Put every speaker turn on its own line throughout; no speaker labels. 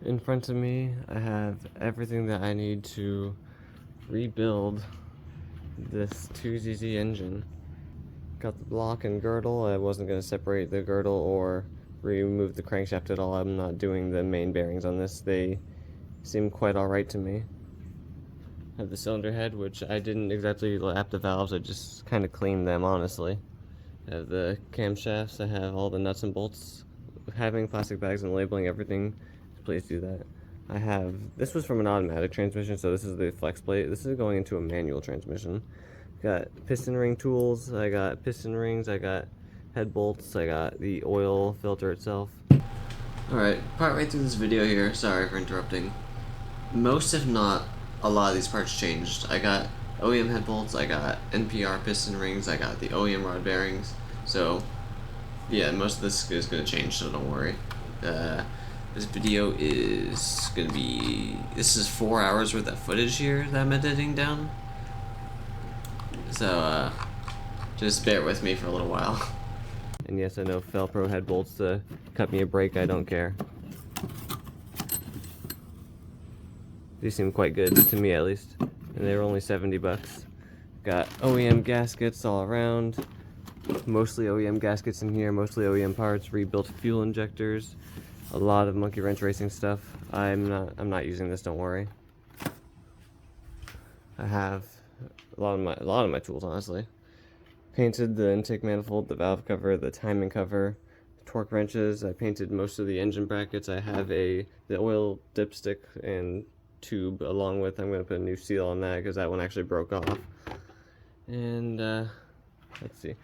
In front of me, I have everything that I need to rebuild this 2ZZ engine. Got the block and girdle. I wasn't going to separate the girdle or remove the crankshaft at all. I'm not doing the main bearings on this. They seem quite alright to me. I have the cylinder head, which I didn't exactly lap the valves, I just kind of cleaned them, honestly. I have the camshafts, I have all the nuts and bolts. Having plastic bags and labeling everything, please do that. I have, this was from an automatic transmission, so this is the flex plate. This is going into a manual transmission. Got piston ring tools, I got piston rings, I got head bolts, I got the oil filter itself. Alright, partway through this video here, sorry for interrupting. Most, if not a lot of these parts changed. I got OEM head bolts, I got NPR piston rings, I got the OEM rod bearings. So, yeah, most of this is going to change, so don't worry. This video is going to be, this is 4 hours worth of footage here that I'm editing down. So, just bear with me for a little while. And yes, I know Felpro head bolts to cut me a break, I don't care. These seem quite good, to me at least. And they were only 70 bucks. Got OEM gaskets all around. Mostly OEM gaskets in here, mostly OEM parts, rebuilt fuel injectors. A lot of monkey wrench racing stuff. I'm not using this, don't worry. I have a lot of my tools, honestly. Painted the intake manifold, the valve cover, the timing cover, torque wrenches. I painted most of the engine brackets. I have the oil dipstick and tube along with, I'm going to put a new seal on that because that one actually broke off. And let's see,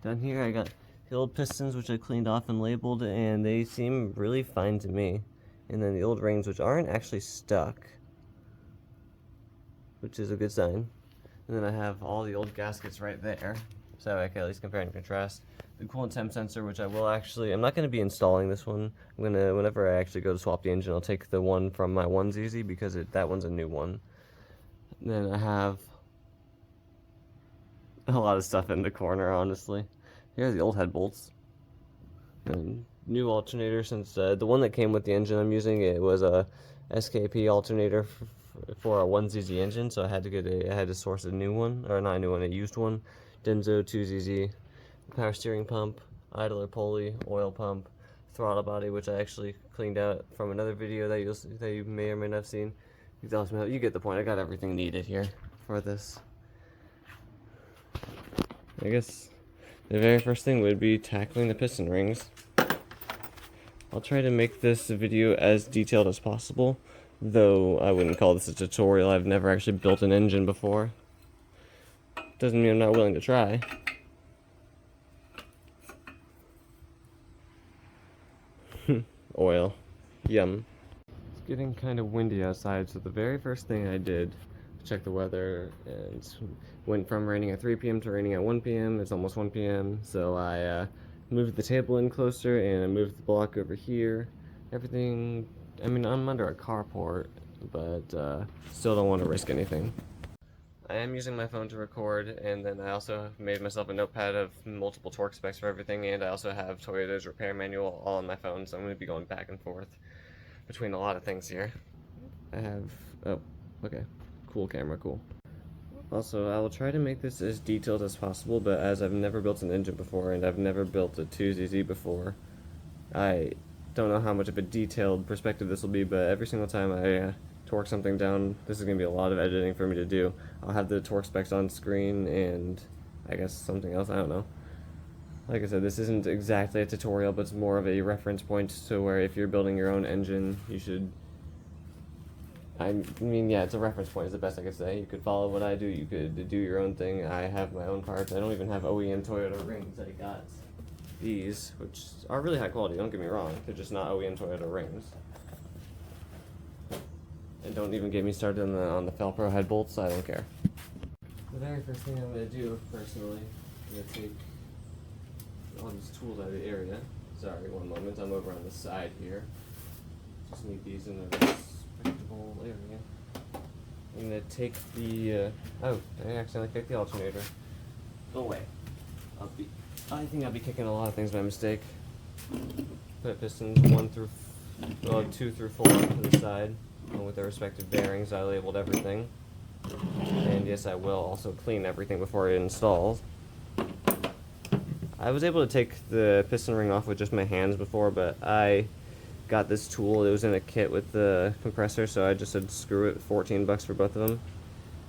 down here I got the old pistons, which I cleaned off and labeled, and they seem really fine to me. And then the old rings, which aren't actually stuck, which is a good sign. And then I have all the old gaskets right there, so I can at least compare and contrast. The coolant temp sensor, which I will actually, I'm not going to be installing this one. I'm going to, whenever I actually go to swap the engine, I'll take the one from my 1ZZ because that one's a new one. And then I have a lot of stuff in the corner, honestly. Here are the old head bolts. And new alternator, since the one that came with the engine I'm using, it was a SKP alternator for a 1ZZ engine, so I had to source a new one, or not a new one, a used one. Denso 2ZZ. Power steering pump, idler pulley, oil pump, throttle body, which I actually cleaned out from another video that you may or may not have seen. Exhaust manifold, you get the point. I got everything needed here for this. I guess the very first thing would be tackling the piston rings. I'll try to make this video as detailed as possible, though I wouldn't call this a tutorial. I've never actually built an engine before. Doesn't mean I'm not willing to try. Oil. Yum. It's getting kind of windy outside, so the very first thing I did to check the weather, and went from raining at 3 p.m. to raining at 1 p.m. It's almost 1 p.m. So I moved the table in closer, and I moved the block over here. Everything, I mean, I'm under a carport, but still don't want to risk anything. I am using my phone to record, and then I also made myself a notepad of multiple torque specs for everything, and I also have Toyota's repair manual all on my phone, so I'm going to be going back and forth between a lot of things here. I have, oh, okay, cool camera, cool. Also, I will try to make this as detailed as possible, but as I've never built an engine before, and I've never built a 2ZZ before, I don't know how much of a detailed perspective this will be, but every single time I torque something down, this is going to be a lot of editing for me to do. I'll have the torque specs on screen and I guess something else, I don't know. Like I said, this isn't exactly a tutorial, but it's more of a reference point to where if you're building your own engine, you should, I mean, yeah, it's a reference point is the best I could say. You could follow what I do, you could do your own thing. I have my own parts. I don't even have OEM Toyota rings. I got these, which are really high quality, don't get me wrong. They're just not OEM Toyota rings. And don't even get me started on the Felpro head bolts, I don't care. The very first thing I'm going to do, personally, I'm going to take all these tools out of the area. Sorry, one moment, I'm over on the side here. Just need these in a respectable area. I'm going to take the, oh, I accidentally kicked the alternator. Go away. I think I'll be kicking a lot of things by mistake. Put pistons 1 through We'll have 2 through 4 to the side, and with their respective bearings. I labeled everything. And yes, I will also clean everything before it installs. I was able to take the piston ring off with just my hands before, but I got this tool. It was in a kit with the compressor, so I just said screw it, 14 bucks for both of them.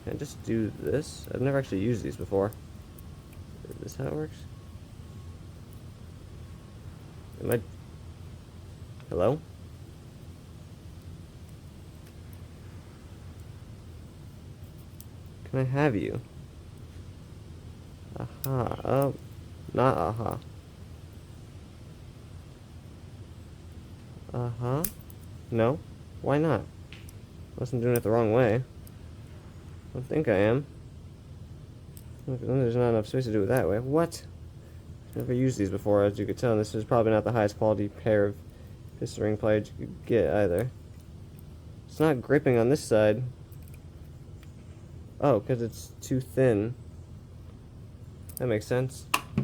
And just do this. I've never actually used these before. Is this how it works? Am I... Hello? Can I have you? Aha. Oh, not aha. Uh-huh. No? Why not? Unless I'm doing it the wrong way. I don't think I am. There's not enough space to do it that way. What? I've never used these before, as you could tell. And this is probably not the highest quality pair of piston ring pliers you could get either. It's not gripping on this side. Oh, because it's too thin. That makes sense. I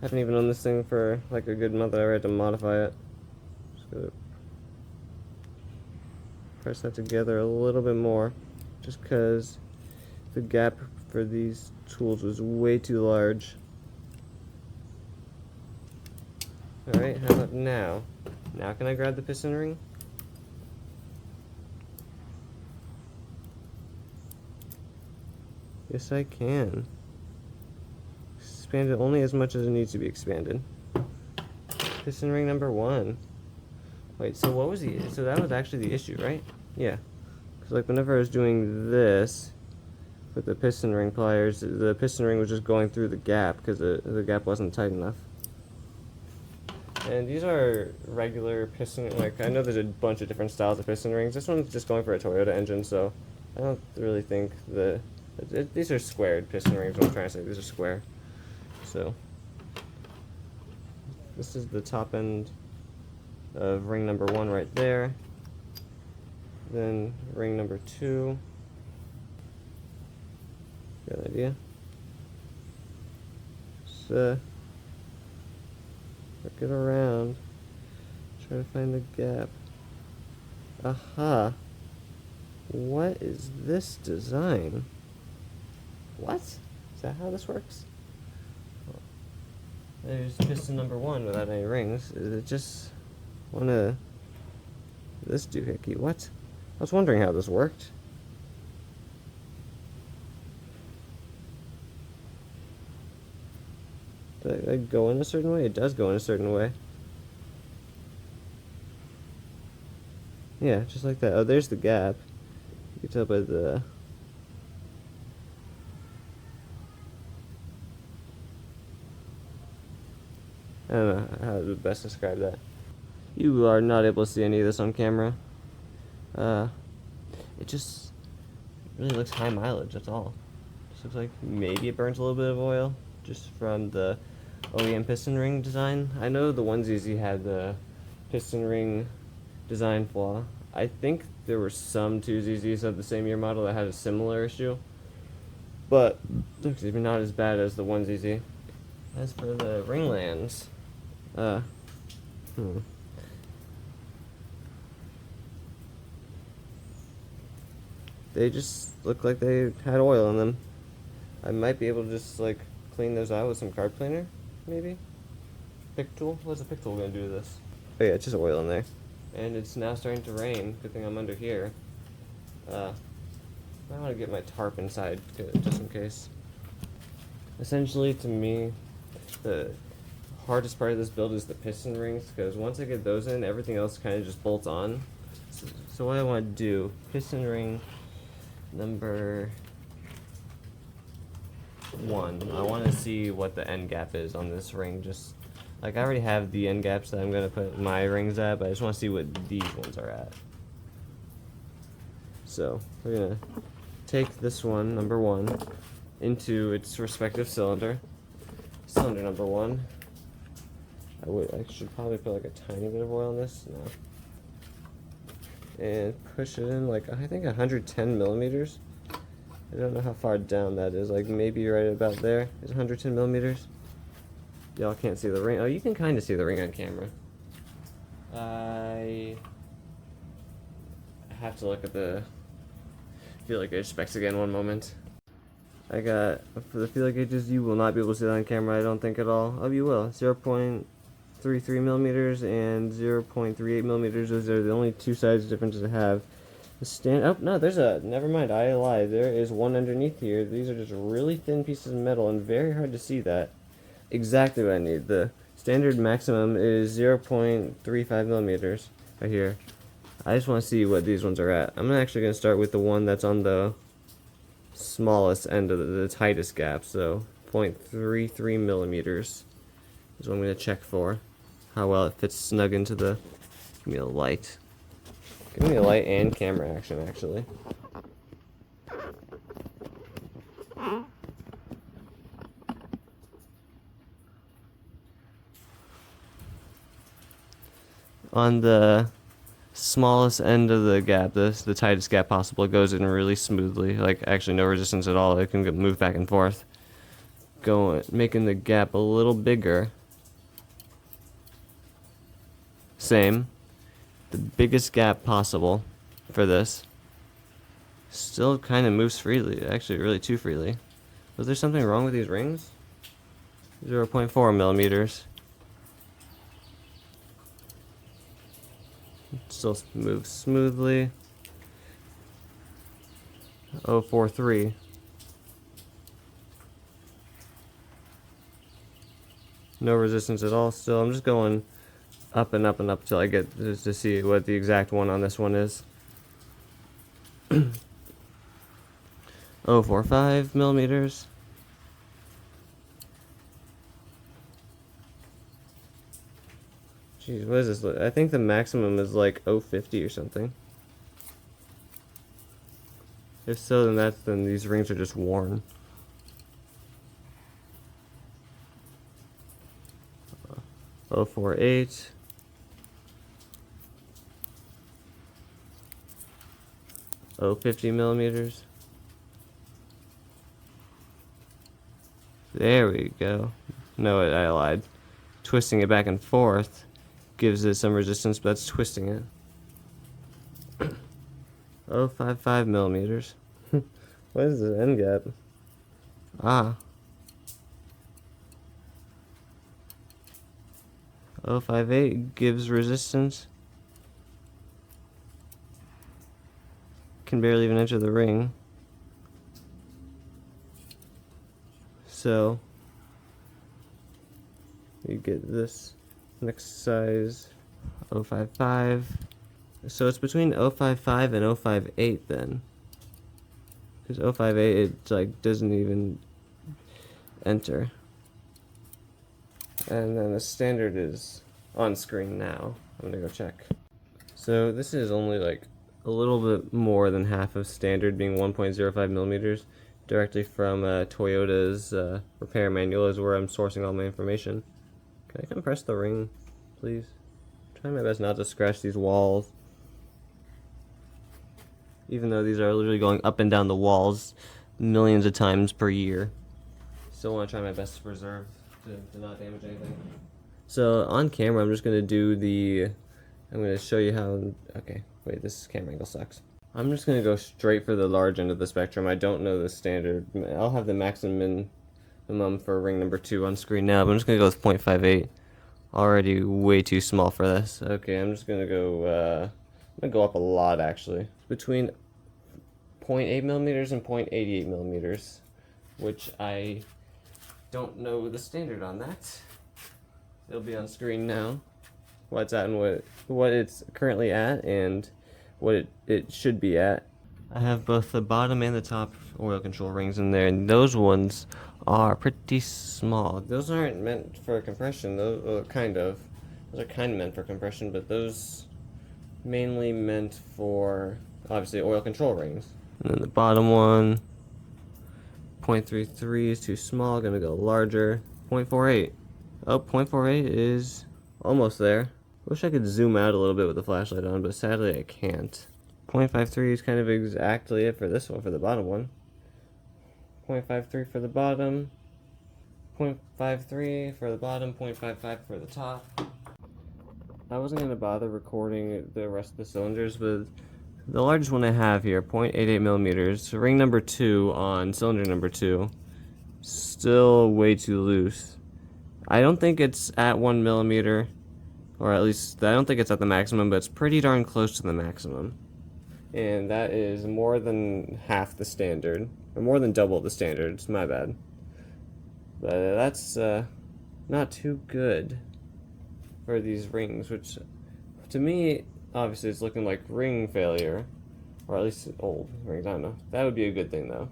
haven't even owned this thing for like a good month. I already had to modify it. Just gonna press that together a little bit more, just because the gap for these tools was way too large. Alright, how about now? Now can I grab the piston ring? Yes, I can. Expand it only as much as it needs to be expanded. Piston ring number 1. Wait, so what was so that was actually the issue, right? Yeah. Because like whenever I was doing this with the piston ring pliers, the piston ring was just going through the gap because the gap wasn't tight enough. And these are regular piston, like I know there's a bunch of different styles of piston rings. This one's just going for a Toyota engine, so I don't really think these are squared piston rings, what I'm trying to say. These are square. So, this is the top end of ring number 1 right there. Then ring number 2. Got an idea? Just work it around. Try to find the gap. Aha! What is this design? What? Is that how this works? There's piston number 1 without any rings. Is it just this doohickey? What? I was wondering how this worked. Does it go in a certain way? It does go in a certain way. Yeah, just like that. Oh, there's the gap. You can tell by the... I don't know how to best describe that. You are not able to see any of this on camera. It just really looks high mileage, that's all. Just looks like maybe it burns a little bit of oil just from the OEM piston ring design. I know the onesies had the piston ring design flaw. I think there were some 2ZZs of the same year model that had a similar issue, but looks even not as bad as the 1ZZ. As for the ringlands, they just look like they had oil in them. I might be able to just like clean those out with some carb cleaner, maybe? Pick tool? What's a pick tool gonna do to this? Oh yeah, it's just oil in there. And it's now starting to rain. Good thing I'm under here. I want to get my tarp inside just in case. Essentially, to me, the hardest part of this build is the piston rings, because once I get those in, everything else kind of just bolts on. So what I want to do, piston ring number 1, I want to see what the end gap is on this ring. Just like I already have the end gaps that I'm going to put my rings at, but I just want to see what these ones are at. So we're going to take this one, number 1, into its respective cylinder. Cylinder number 1. I should probably put like a tiny bit of oil in this. No. And push it in like, I think 110 millimeters. I don't know how far down that is, like maybe right about there is 110 millimeters. Y'all can't see the ring. Oh, you can kind of see the ring on camera. I have to look at the feeler gauge specs again one moment. I got, for the feeler gauges, you will not be able to see that on camera, I don't think at all. Oh, you will. 0.33 millimeters and 0.38 millimeters. Those are the only two size differences I have. The oh, no, there's a, never mind, I lied. There is one underneath here. These are just really thin pieces of metal and very hard to see that. Exactly what I need. The standard maximum is 0.35 millimeters right here. I just want to see what these ones are at. I'm actually going to start with the one that's on the smallest end of the tightest gap, so 0.33 millimeters is what I'm going to check for. How well it fits snug into the, give me a light. Give me a light and camera action, actually. On the smallest end of the gap, the tightest gap possible, it goes in really smoothly, like actually no resistance at all. It can move back and forth, making the gap a little bigger. Same, the biggest gap possible for this. Still kind of moves freely, actually really too freely. Was there something wrong with these rings? 0.4 millimeters. Still moves smoothly. 0.43. No resistance at all still. I'm just going up and up and up till I get to see what the exact one on this one is. 0.45 millimeters. Jeez, what is this? I think the maximum is like 0.50 or something. If so, then these rings are just worn. Oh, 0.48. 0.50 millimeters. There we go. No, I lied. Twisting it back and forth gives it some resistance, but that's twisting it. 0.55 millimeters. What is the end gap? Ah. 0.58 gives resistance. Can barely even enter the ring. So you get this next size, 0.55. So it's between 0.55 and 0.58 then. Because 0.58 it like doesn't even enter. And then the standard is on screen now. I'm gonna go check. So this is only like a little bit more than half of standard, being 1.05 millimeters. Directly from Toyota's repair manual is where I'm sourcing all my information. Can I compress the ring, please? I'm trying my best not to scratch these walls. Even though these are literally going up and down the walls millions of times per year. Still want to try my best to preserve, to not damage anything. So on camera, I'm just going to do I'm going to show you how, okay, wait, this camera angle sucks. I'm just going to go straight for the large end of the spectrum. I don't know the standard. I'll have the maximum for ring number 2 on screen now, but I'm just going to go with 0.58. Already way too small for this. Okay, I'm just going to go, I'm going to go up a lot actually. Between 0.8 millimeters and 0.88 millimeters, which I don't know the standard on that. It'll be on screen now. What's at and what it's currently at and what it should be at. I have both the bottom and the top oil control rings in there, and those ones are pretty small. Those aren't meant for compression. Those are kind of meant for compression, but those mainly meant for obviously oil control rings. And then the bottom one, 0.33 is too small. Gonna go larger. 0.48. Oh, 0.48 is almost there. Wish I could zoom out a little bit with the flashlight on, but sadly I can't. 0.53 is kind of exactly it for this one, for the bottom one. 0.53 for the bottom. 0.53 for the bottom, 0.55 for the top. I wasn't going to bother recording the rest of the cylinders, but the largest one I have here, 0.88 millimeters, ring number 2 on cylinder number 2, still way too loose. I don't think it's at 1 millimeter, or at least I don't think it's at the maximum, but it's pretty darn close to the maximum. And that is more than half the standard, or more than double the standard. It's my bad. But that's not too good for these rings, which to me, obviously, it's looking like ring failure, or at least old rings. I don't know. That would be a good thing, though.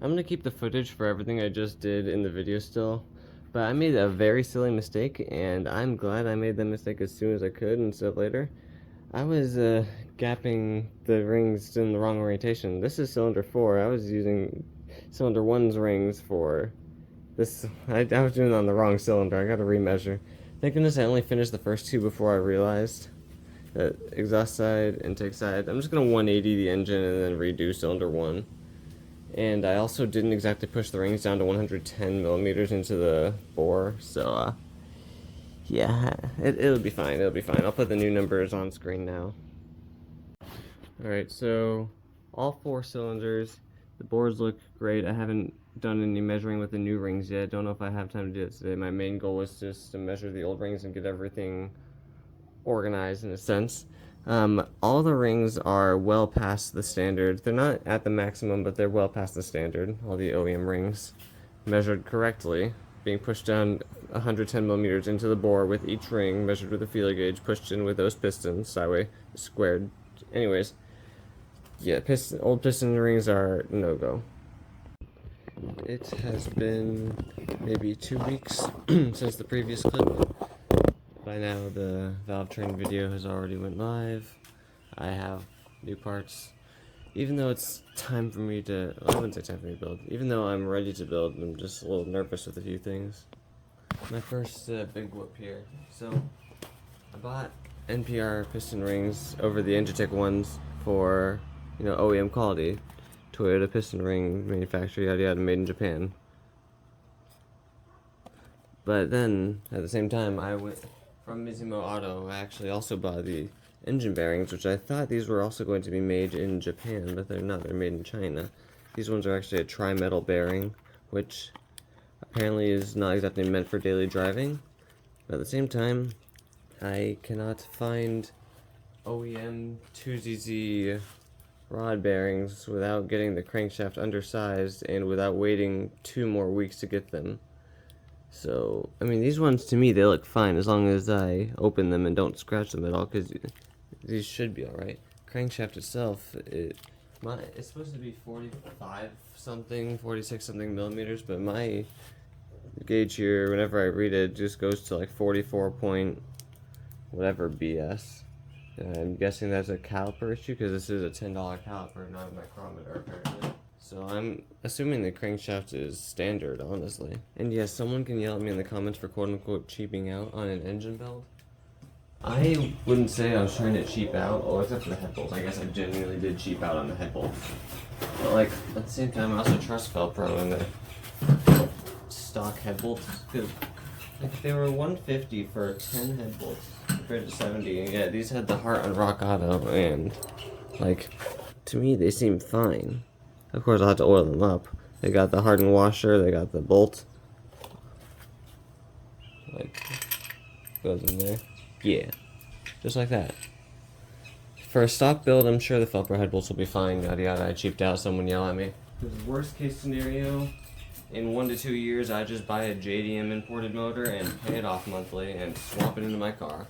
I'm gonna keep the footage for everything I just did in the video still, but I made a very silly mistake, and I'm glad I made that mistake as soon as I could instead of later. I was gapping the rings in the wrong orientation. This is cylinder 4. I was using cylinder 1's rings for this. I was doing it on the wrong cylinder. I gotta remeasure. Thank goodness I only finished the first 2 before I realized that exhaust side, intake side. I'm just gonna 180 the engine and then redo cylinder 1. And I also didn't exactly push the rings down to 110 millimeters into the bore, so yeah, it'll be fine. It'll be fine. I'll put the new numbers on screen now. Alright, so all 4 cylinders, the bores look great. I haven't done any measuring with the new rings yet. Don't know if I have time to do it today. My main goal is just to measure the old rings and get everything organized in a sense. All the rings are well past the standard. They're not at the maximum, but they're well past the standard. All the OEM rings measured correctly, being pushed down 110 millimeters into the bore with each ring measured with a feeler gauge, pushed in with those pistons, sideway, squared. Anyways, yeah, old piston rings are no-go. It has been maybe 2 weeks since the previous clip. By now the valve train video has already went live. I have new parts. Even though it's time for me to, well, I wouldn't say time for me to build. Even though I'm ready to build, I'm just a little nervous with a few things. My first big whoop here. So I bought NPR piston rings over the Engitech ones for, you know, OEM quality. Toyota piston ring manufacturer, yada yada, made in Japan. But then, at the same time, I went from Mizumo Auto. I actually also bought the engine bearings, which I thought these were also going to be made in Japan, but they're not. They're made in China. These ones are actually a tri-metal bearing, which apparently is not exactly meant for daily driving. But at the same time, I cannot find OEM 2ZZ rod bearings without getting the crankshaft undersized and without waiting 2 more weeks to get them. So, I mean, these ones, to me, they look fine as long as I open them and don't scratch them at all, because these should be alright. Crankshaft itself, it's supposed to be 45 something, 46 something millimeters, but my gauge here, whenever I read it, just goes to like 44 point whatever BS. And I'm guessing that's a caliper issue, because this is a $10 caliper, not a micrometer, apparently. So I'm assuming the crankshaft is standard, honestly. And yes, someone can yell at me in the comments for quote-unquote cheaping out on an engine build. I wouldn't say I was trying to cheap out, well, except for the head bolts. I guess I genuinely did cheap out on the head bolts. But like, at the same time, I also trust Velcro in the stock head bolts. Because like, they were $150 for 10 head bolts compared to 70. And yeah, these had the heart on Rock Auto, and like, to me, they seem fine. Of course, I'll have to oil them up. They got the hardened washer, they got the bolt. Like, goes in there. Yeah, just like that. For a stock build, I'm sure the Velcro head bolts will be fine, yada yada. I cheaped out, someone yell at me. The worst case scenario, in 1 to 2 years, I just buy a JDM imported motor and pay it off monthly and swap it into my car.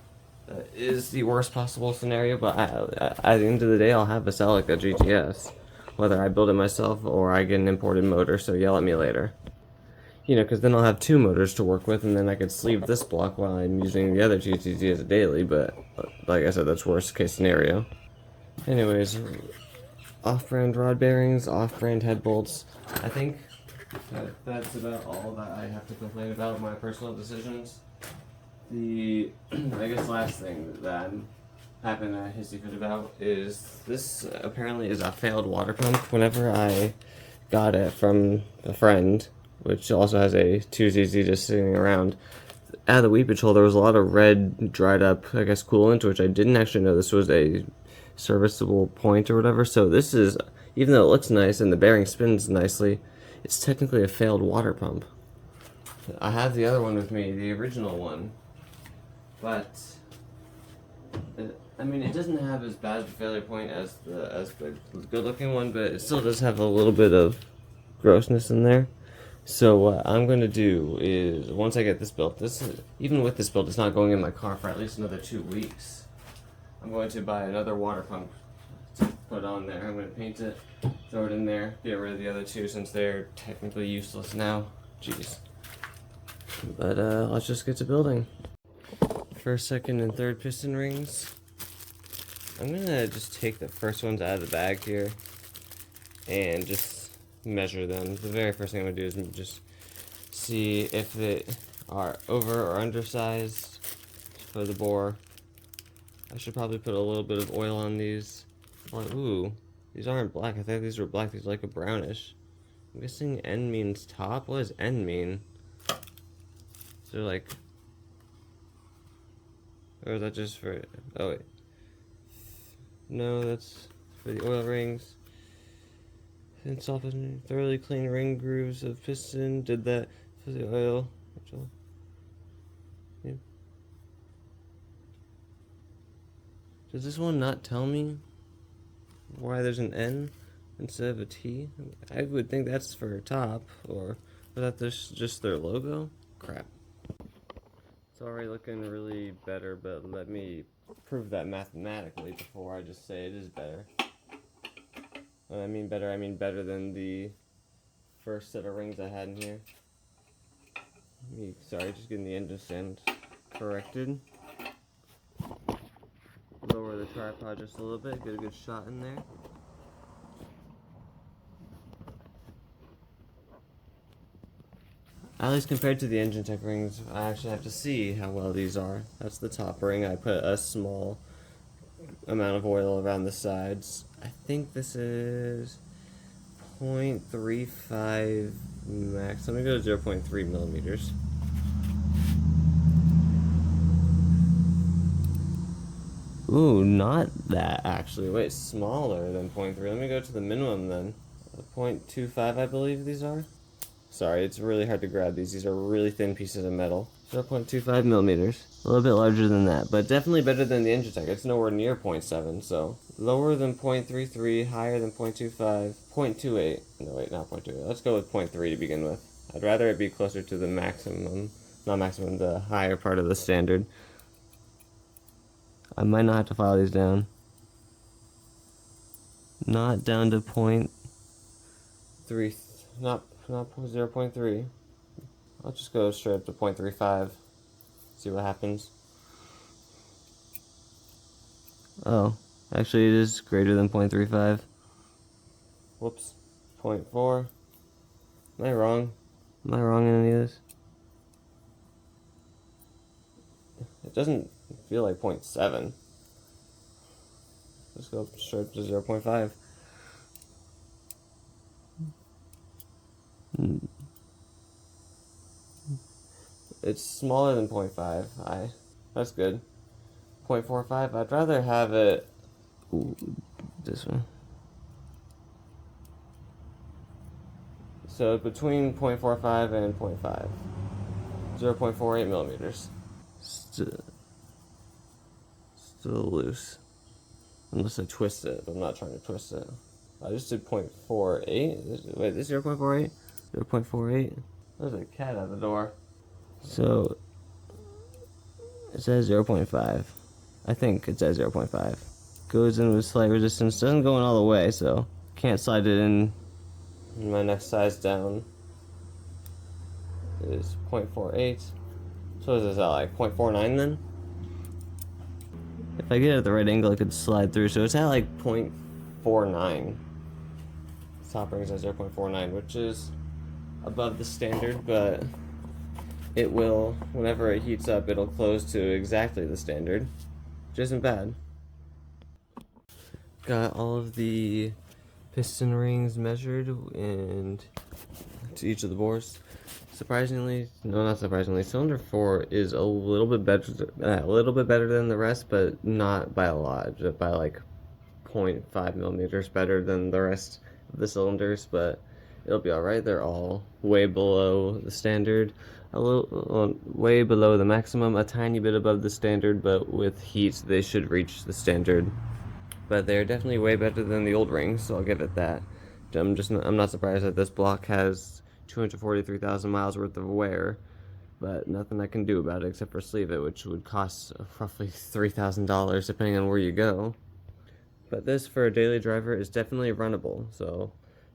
That is the worst possible scenario, but at the end of the day, I'll have a Celica GTS. Whether I build it myself or I get an imported motor, so yell at me later. You know, because then I'll have 2 motors to work with, and then I could sleeve this block while I'm using the other GTZ as a daily, but like I said, that's worst case scenario. Anyways, off-brand rod bearings, off-brand head bolts. I think that's about all that I have to complain about my personal decisions. The, I guess, last thing that I'm having a hissy fit about is this apparently is a failed water pump. Whenever I got it from a friend, which also has a 2ZZ just sitting around, out of the weepage hole, there was a lot of red, dried up, I guess, coolant, which I didn't actually know this was a serviceable point or whatever. So this is, even though it looks nice and the bearing spins nicely, it's technically a failed water pump. I have the other one with me, the original one, but I mean, it doesn't have as bad of a failure point as the good-looking one, but it still does have a little bit of grossness in there. So what I'm going to do is, once I get this built, even with this build, it's not going in my car for at least another 2 weeks. I'm going to buy another water pump to put on there. I'm going to paint it, throw it in there, get rid of the other two since they're technically useless now. Jeez. But let's just get to building. First, second, and third piston rings. I'm going to just take the first ones out of the bag here and just measure them. The very first thing I'm going to do is just see if they are over or undersized for the bore. I should probably put a little bit of oil on these. Like, ooh, these aren't black. I thought these were black. These are like a brownish. I'm guessing N means top. What does N mean? So like, or is that just for, oh wait. No, that's for the oil rings. Install piston, thoroughly clean ring grooves of piston. Did that for the oil. Yeah. Does this one not tell me why there's an N instead of a T? I would think that's for top, or that there's just their logo. Crap. It's already looking really better, but let me prove that mathematically before I just say it is better. When I mean better than the first set of rings I had in here. Sorry, just getting the engine stand corrected. Lower the tripod just a little bit, get a good shot in there. At least compared to the engine tech rings, I actually have to see how well these are. That's the top ring. I put a small amount of oil around the sides. I think this is 0.35 max. Let me go to 0.3 millimeters. Ooh, not that actually. Wait, smaller than 0.3. Let me go to the minimum then. 0.25, I believe these are. Sorry, it's really hard to grab these. These are really thin pieces of metal. 0.25 millimeters. A little bit larger than that, but definitely better than the engine tech. It's nowhere near 0.7, so lower than 0.33, higher than 0.25, 0.28. No, wait, not 0.28. Let's go with 0.3 to begin with. I'd rather it be closer to the maximum, not maximum, the higher part of the standard. I might not have to file these down. Not down to 0.3, not 0.3. I'll just go straight up to 0.35. See what happens. Oh, actually it is greater than 0.35. Whoops. 0.4. Am I wrong? Am I wrong in any of this? It doesn't feel like 0.7. Let's go straight to 0.5. It's smaller than 0.5. That's good. 0.45. I'd rather have it. Ooh, this one. So between 0.45 and 0.5. 0.48 millimeters. Still loose. Unless I twist it, but I'm not trying to twist it. I just did 0.48. Wait, this is 0.48? 0.48? There's a cat at the door. So, it says 0.5. I think it says 0.5. Goes in with slight resistance. Doesn't go in all the way, so can't slide it in. My next size down is 0.48. So is this like 0.49 then? If I get it at the right angle, I could slide through. So it's at like 0.49. Top rings at 0.49, which is above the standard, but it will, whenever it heats up, it'll close to exactly the standard, which isn't bad. Got all of the piston rings measured and to each of the bores. Surprisingly, no, not surprisingly, cylinder 4 is a little bit better than the rest, but not by a lot, just by like 0.5 millimeters better than the rest of the cylinders, but it'll be alright. They're all way below the standard, a little way below the maximum, a tiny bit above the standard, but with heat they should reach the standard. But they're definitely way better than the old rings, so I'll give it that. I'm not surprised that this block has 243,000 miles worth of wear, but nothing I can do about it except for sleeve it, which would cost roughly $3,000 depending on where you go. But this, for a daily driver, is definitely runnable, so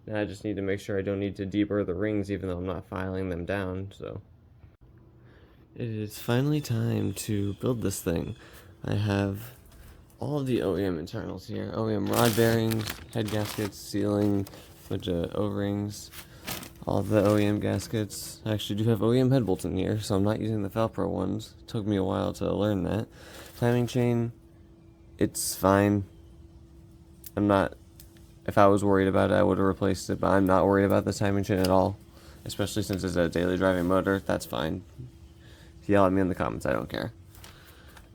now I just need to make sure I don't need to deburr the rings even though I'm not filing them down, so. It is finally time to build this thing. I have all of the OEM internals here. OEM rod bearings, head gaskets, sealing, bunch of O-rings, all the OEM gaskets. I actually do have OEM head bolts in here, so I'm not using the Valpro ones. It took me a while to learn that. Timing chain, it's fine. If I was worried about it, I would have replaced it, but I'm not worried about the timing chain at all. Especially since it's a daily driving motor, that's fine. Yell at me in the comments, I don't care.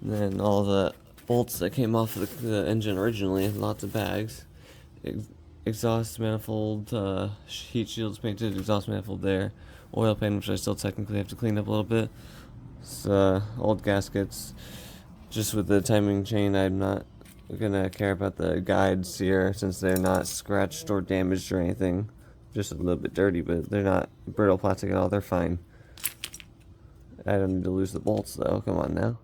And then all the bolts that came off the engine originally, lots of bags. Exhaust manifold, heat shields painted, exhaust manifold there. Oil pan, which I still technically have to clean up a little bit. It's, old gaskets. Just with the timing chain, I'm not gonna care about the guides here since they're not scratched or damaged or anything. Just a little bit dirty, but they're not brittle plastic at all, they're fine. I don't need to lose the bolts though, come on now.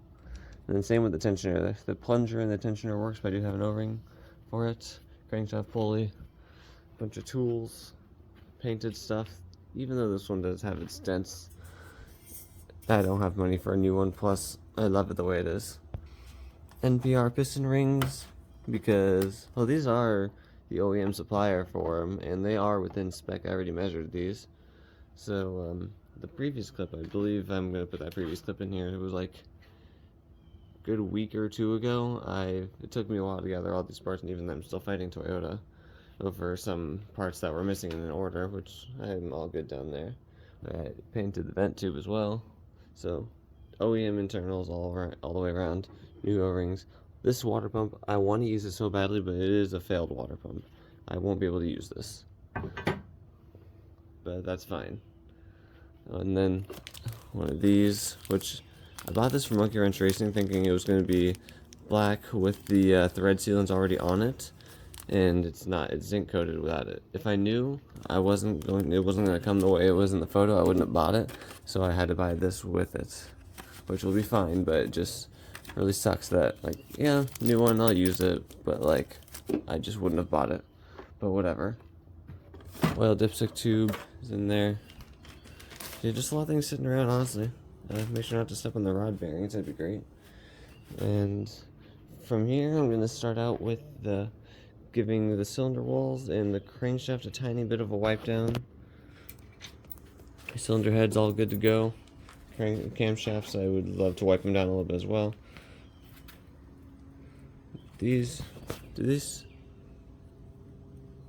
And then same with the tensioner. The plunger and the tensioner works, but I do have an O-ring for it. Crankshaft pulley, bunch of tools, painted stuff. Even though this one does have its dents, I don't have money for a new one, plus I love it the way it is. NPR piston rings, because, well, these are the OEM supplier for them, and they are within spec. I already measured these. So, the previous clip, I believe I'm going to put that previous clip in here. It was like a good week or two ago. It took me a while to gather all these parts, and even then I'm still fighting Toyota over some parts that were missing in an order, which I'm all good down there. I painted the vent tube as well. So, OEM internals all the way around. New O-rings. This water pump, I want to use it so badly, but it is a failed water pump. I won't be able to use this. But that's fine. And then one of these, which I bought this from Monkey Wrench Racing thinking it was going to be black with the thread sealants already on it. And it's not. It's zinc coated without it. If I knew it wasn't going to come the way it was in the photo, I wouldn't have bought it. So I had to buy this with it, which will be fine, but it just really sucks that, like, yeah, new one, I'll use it, but, like, I just wouldn't have bought it. But whatever. Oil dipstick tube is in there. Yeah, just a lot of things sitting around, honestly. Make sure not to step on the rod bearings, that'd be great. And from here, I'm going to start out with giving the cylinder walls and the crankshaft a tiny bit of a wipe down. Cylinder head's all good to go. Camshafts, I would love to wipe them down a little bit as well.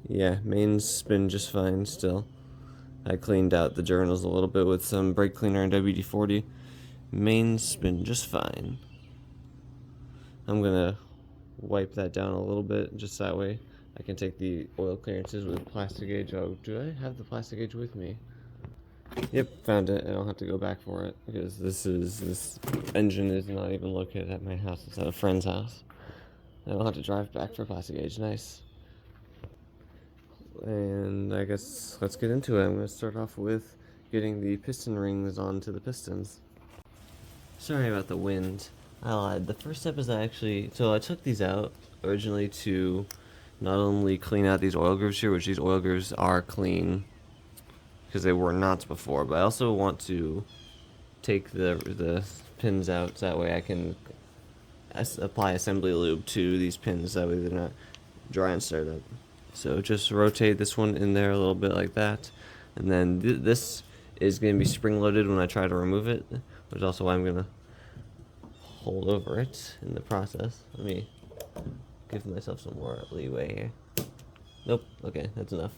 Yeah, mains spin just fine still. I cleaned out the journals a little bit with some brake cleaner and WD-40. Mains spin just fine. I'm gonna wipe that down a little bit, just that way I can take the oil clearances with plastic gauge. Oh, do I have the plastic gauge with me? Yep, found it. I don't have to go back for it because this engine is not even located at my house. It's at a friend's house. I don't have to drive back for plastic gauge. Nice. And I guess let's get into it. I'm going to start off with getting the piston rings onto the pistons. Sorry about the wind. I lied. The first step is I took these out originally to not only clean out these oil grooves here, which these oil grooves are clean because they were not before, but I also want to take the pins out so that way I can apply assembly lube to these pins, that way they're not dry and stirred up. So just rotate this one in there a little bit like that, and then this is going to be spring loaded when I try to remove it, which is also why I'm going to hold over it in the process. Let me give myself some more leeway here. Nope, okay, that's enough.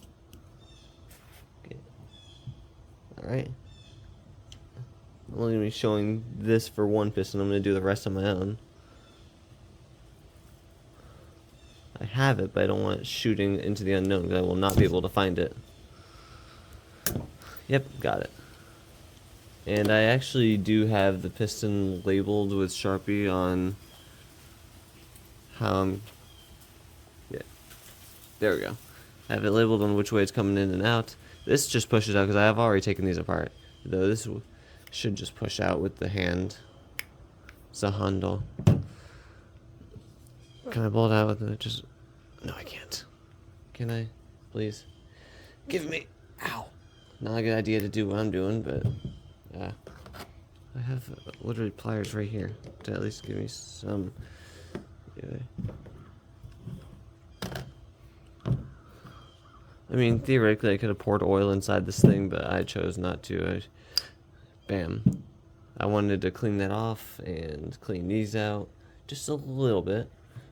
Okay. Alright, I'm only going to be showing this for one piston. I'm going to do the rest on my own. I have it, but I don't want it shooting into the unknown because I will not be able to find it. Yep, got it. And I actually do have the piston labeled with Sharpie on how I'm... Yeah, there we go. I have it labeled on which way it's coming in and out. This just pushes out because I have already taken these apart. Though this should just push out with the hand. It's a handle. Can I pull it out with it? Just... No, I can't. Can I? Please? Give me... Ow! Not a good idea to do what I'm doing, but... I have literally pliers right here to at least give me some... I mean, theoretically, I could have poured oil inside this thing, but I chose not to. Bam. I wanted to clean that off and clean these out just a little bit.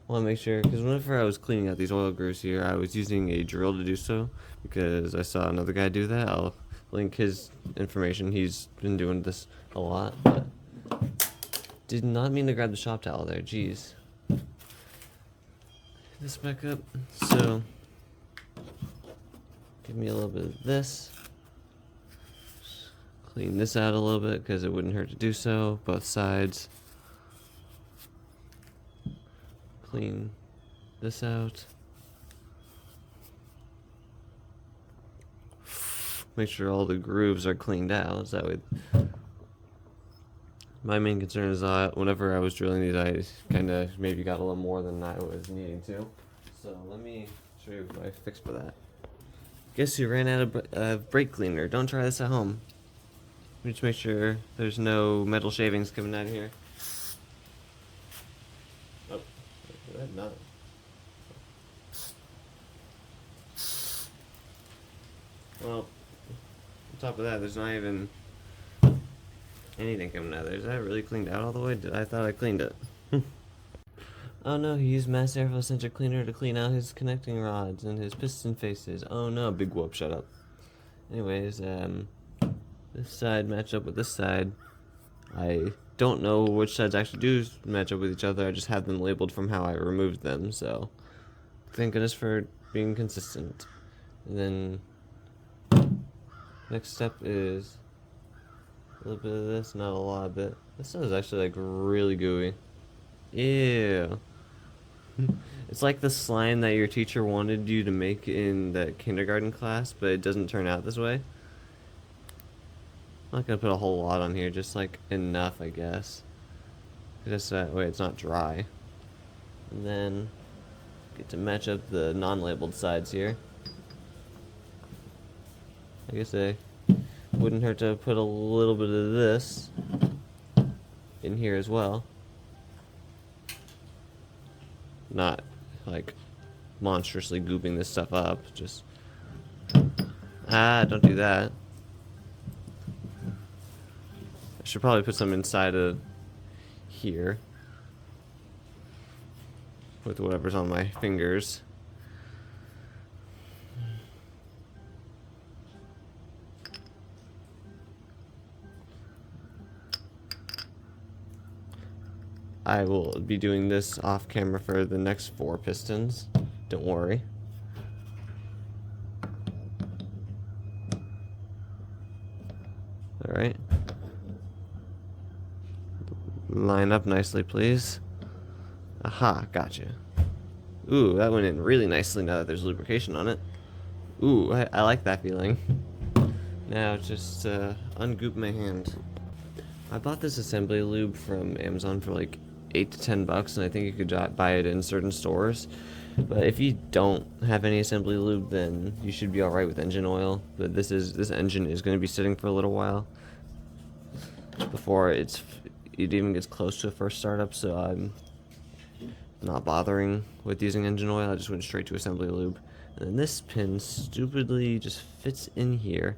I want to make sure, because whenever I was cleaning out these oil grooves here, I was using a drill to do so, because I saw another guy do that. I'll link his information. He's been doing this a lot, but did not mean to grab the shop towel there. Jeez. This back up. So, give me a little bit of this. Clean this out a little bit because it wouldn't hurt to do so. Both sides. Clean this out. Make sure all the grooves are cleaned out. So that way. My main concern is whenever I was drilling these, I kind of maybe got a little more than I was needing to. So let me show you what I fixed for that. Guess you ran out of brake cleaner. Don't try this at home. Let me just make sure there's no metal shavings coming out of here. Oh, not. Well, on top of that, there's not even anything coming out there. Is that really cleaned out all the way? I thought I cleaned it. Oh no, he used mass airflow sensor cleaner to clean out his connecting rods and his piston faces. Oh no, big whoop, shut up. Anyways, this side matched up with this side. I don't know which sides actually do match up with each other. I just have them labeled from how I removed them, so thank goodness for being consistent. And then next step is a little bit of this, not a lot of it. This stuff is actually like really gooey. Ew. It's like the slime that your teacher wanted you to make in the kindergarten class, but it doesn't turn out this way. I'm not gonna put a whole lot on here, just like enough, I guess. Just that way it's not dry. And then get to match up the non-labeled sides here. I guess I wouldn't hurt to put a little bit of this in here as well. Not like monstrously gooping this stuff up, just don't do that. I should probably put some inside of here with whatever's on my fingers. I will be doing this off camera for the next 4 pistons. Don't worry. Alright. Line up nicely, please. Aha, gotcha. Ooh, that went in really nicely now that there's lubrication on it. Ooh, I like that feeling. Now just ungoop my hand. I bought this assembly lube from Amazon for like $8 to $10, and I think you could buy it in certain stores. But if you don't have any assembly lube, then you should be alright with engine oil. But this engine is going to be sitting for a little while before it even gets close to a first startup, so I'm not bothering with using engine oil. I just went straight to assembly lube. And then this pin stupidly just fits in here.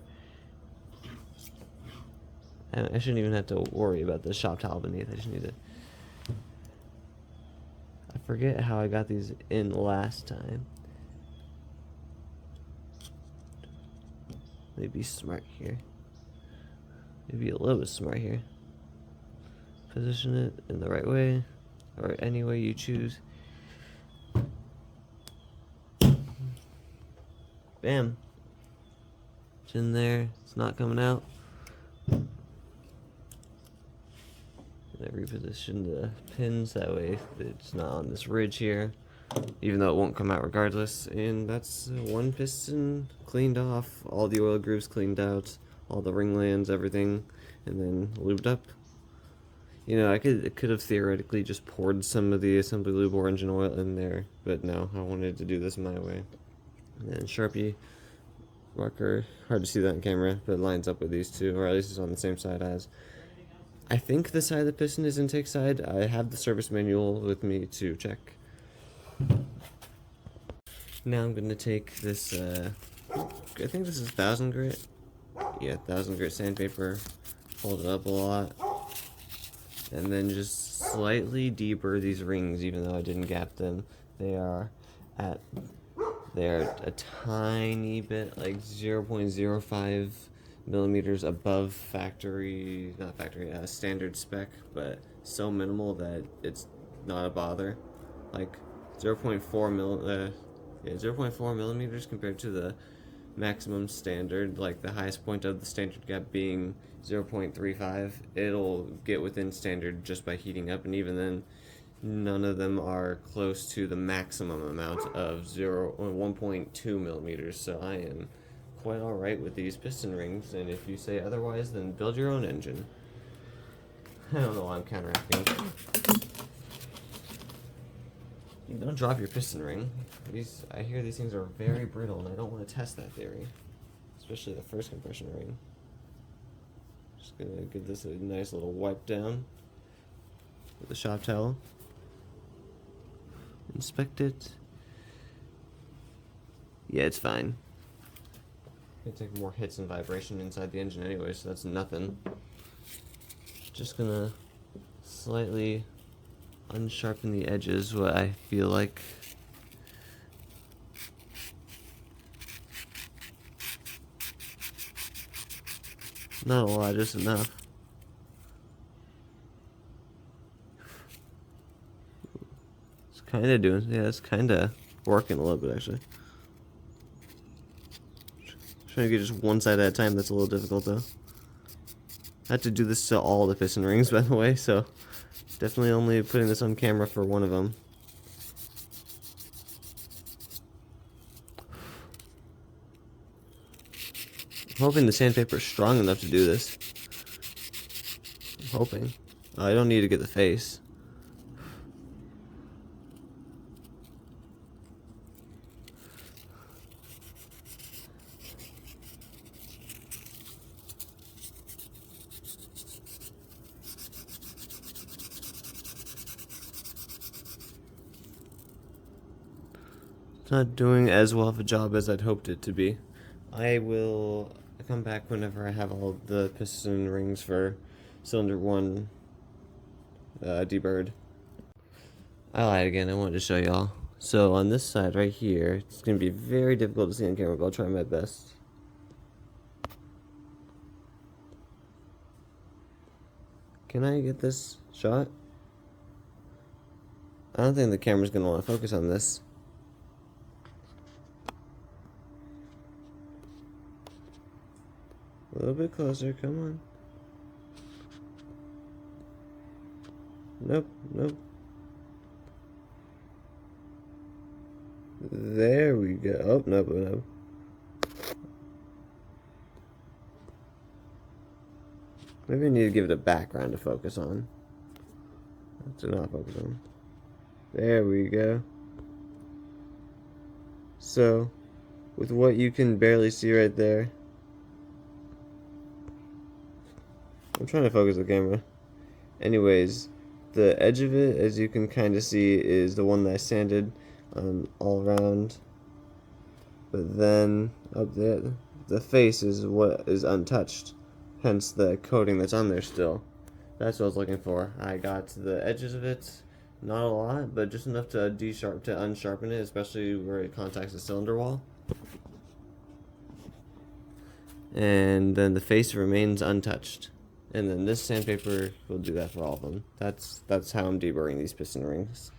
And I shouldn't even have to worry about the shop towel beneath. I just need to... I forget how I got these in last time. Maybe smart here. Maybe a little bit smart here. position it in the right way, or any way you choose. Bam! It's in there, it's not coming out. I reposition the pins that way it's not on this ridge here, even though it won't come out regardless. And that's one piston cleaned off, all the oil grooves cleaned out, all the ring lands, everything, and then lubed up. You know, I could have theoretically just poured some of the assembly lube or engine oil in there, but no, I wanted to do this my way. And then Sharpie marker, hard to see that on camera, but it lines up with these two, or at least it's on the same side as. I think the side of the piston is intake side. I have the service manual with me to check. Now I'm going to take this, I think this is 1000 grit. Yeah, 1000 grit sandpaper. Fold it up a lot. And then just slightly deburr these rings, even though I didn't gap them. They're a tiny bit, like 0.05 millimeters above standard spec, but so minimal that it's not a bother. Like 0.4 millimeters compared to the maximum standard, like the highest point of the standard gap being 0.35. It'll get within standard just by heating up, and even then, none of them are close to the maximum amount of 1.2 millimeters. So I am quite alright with these piston rings, and if you say otherwise, then build your own engine. I don't know why I'm counteracting. You don't drop your piston ring. I hear these things are very brittle, and I don't want to test that theory, especially the first compression ring. Just gonna give this a nice little wipe down with a shop towel. Inspect it. Yeah, it's fine. Gonna take more hits and vibration inside the engine anyway, so that's nothing. Just gonna slightly unsharpen the edges, what I feel like. Not a lot, just enough. It's kinda doing, yeah, it's kinda working a little bit actually. Trying to get just one side at a time, that's a little difficult though. I had to do this to all the piston rings, by the way, so definitely only putting this on camera for one of them. I'm hoping the sandpaper is strong enough to do this. I'm hoping. I don't need to get the face. It's not doing as well of a job as I'd hoped it to be. I will come back whenever I have all the piston rings for cylinder 1 deburred. I lied again, I wanted to show y'all. So on this side right here, it's going to be very difficult to see on camera, but I'll try my best. Can I get this shot? I don't think the camera's going to want to focus on this. A little bit closer, come on. Nope, nope. There we go. Oh, nope, nope. Maybe I need to give it a background to focus on. To not focus on. There we go. So, with what you can barely see right there, I'm trying to focus the camera. Anyways, the edge of it, as you can kind of see, is the one that I sanded all around. But then up there, the face is what is untouched. Hence the coating that's on there still. That's what I was looking for. I got the edges of it, not a lot, but just enough to unsharpen it, especially where it contacts the cylinder wall. And then the face remains untouched. and then this sandpaper will do that for all of them. That's how I'm deburring these piston rings.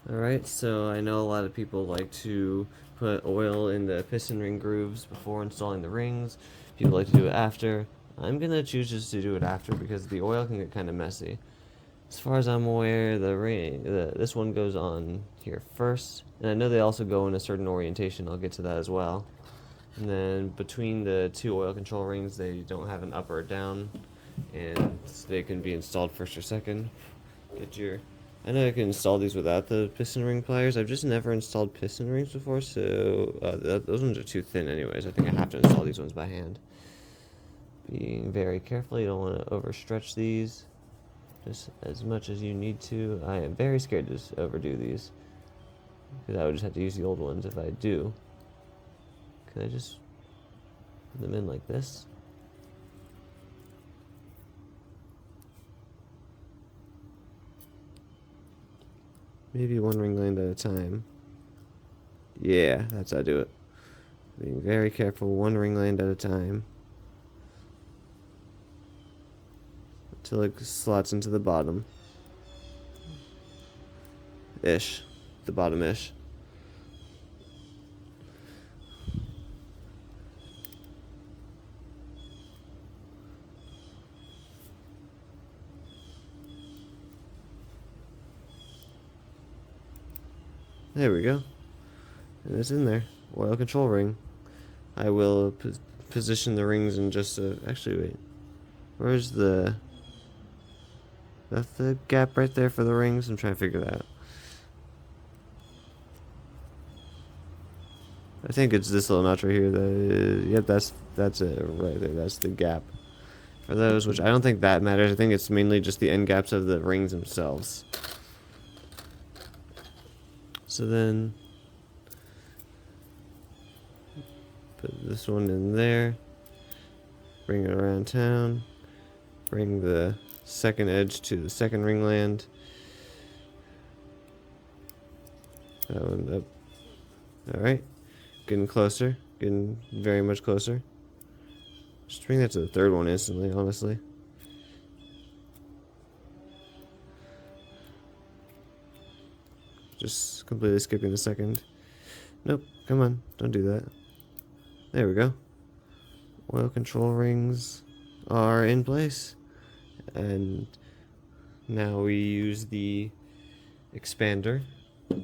Alright, so I know a lot of people like to put oil in the piston ring grooves before installing the rings. People like to do it after. I'm gonna choose just to do it after because the oil can get kind of messy. As far as I'm aware, this one goes on here first, and I know they also go in a certain orientation. I'll get to that as well. And then between the two oil control rings, they don't have an up or down, and they can be installed first or second. I know I can install these without the piston ring pliers. I've just never installed piston rings before, so those ones are too thin anyways. I think I have to install these ones by hand. Being very careful, you don't want to overstretch these. Just as much as you need to. I am very scared to overdo these, because I would just have to use the old ones if I do. Can I just put them in like this? Maybe one ring land at a time. Yeah, that's how I do it. Being very careful, one ring land at a time. Until it slots into the bottom. Ish. The bottom-ish. There we go. And it's in there. Oil control ring. I will position the rings in just a... Actually, wait. Where's the... That's the gap right there for the rings? I'm trying to figure that out. I think it's this little notch right here. Yep, that's it right there. That's the gap for those, which I don't think that matters. I think it's mainly just the end gaps of the rings themselves. So then, put this one in there, bring it around town, bring the second edge to the second ring land, that one up. Alright, getting closer, getting very much closer. Just bring that to the third one instantly, honestly. Just completely skipping the second. Nope, come on, don't do that. There we go. Oil control rings are in place. And now we use the expander. If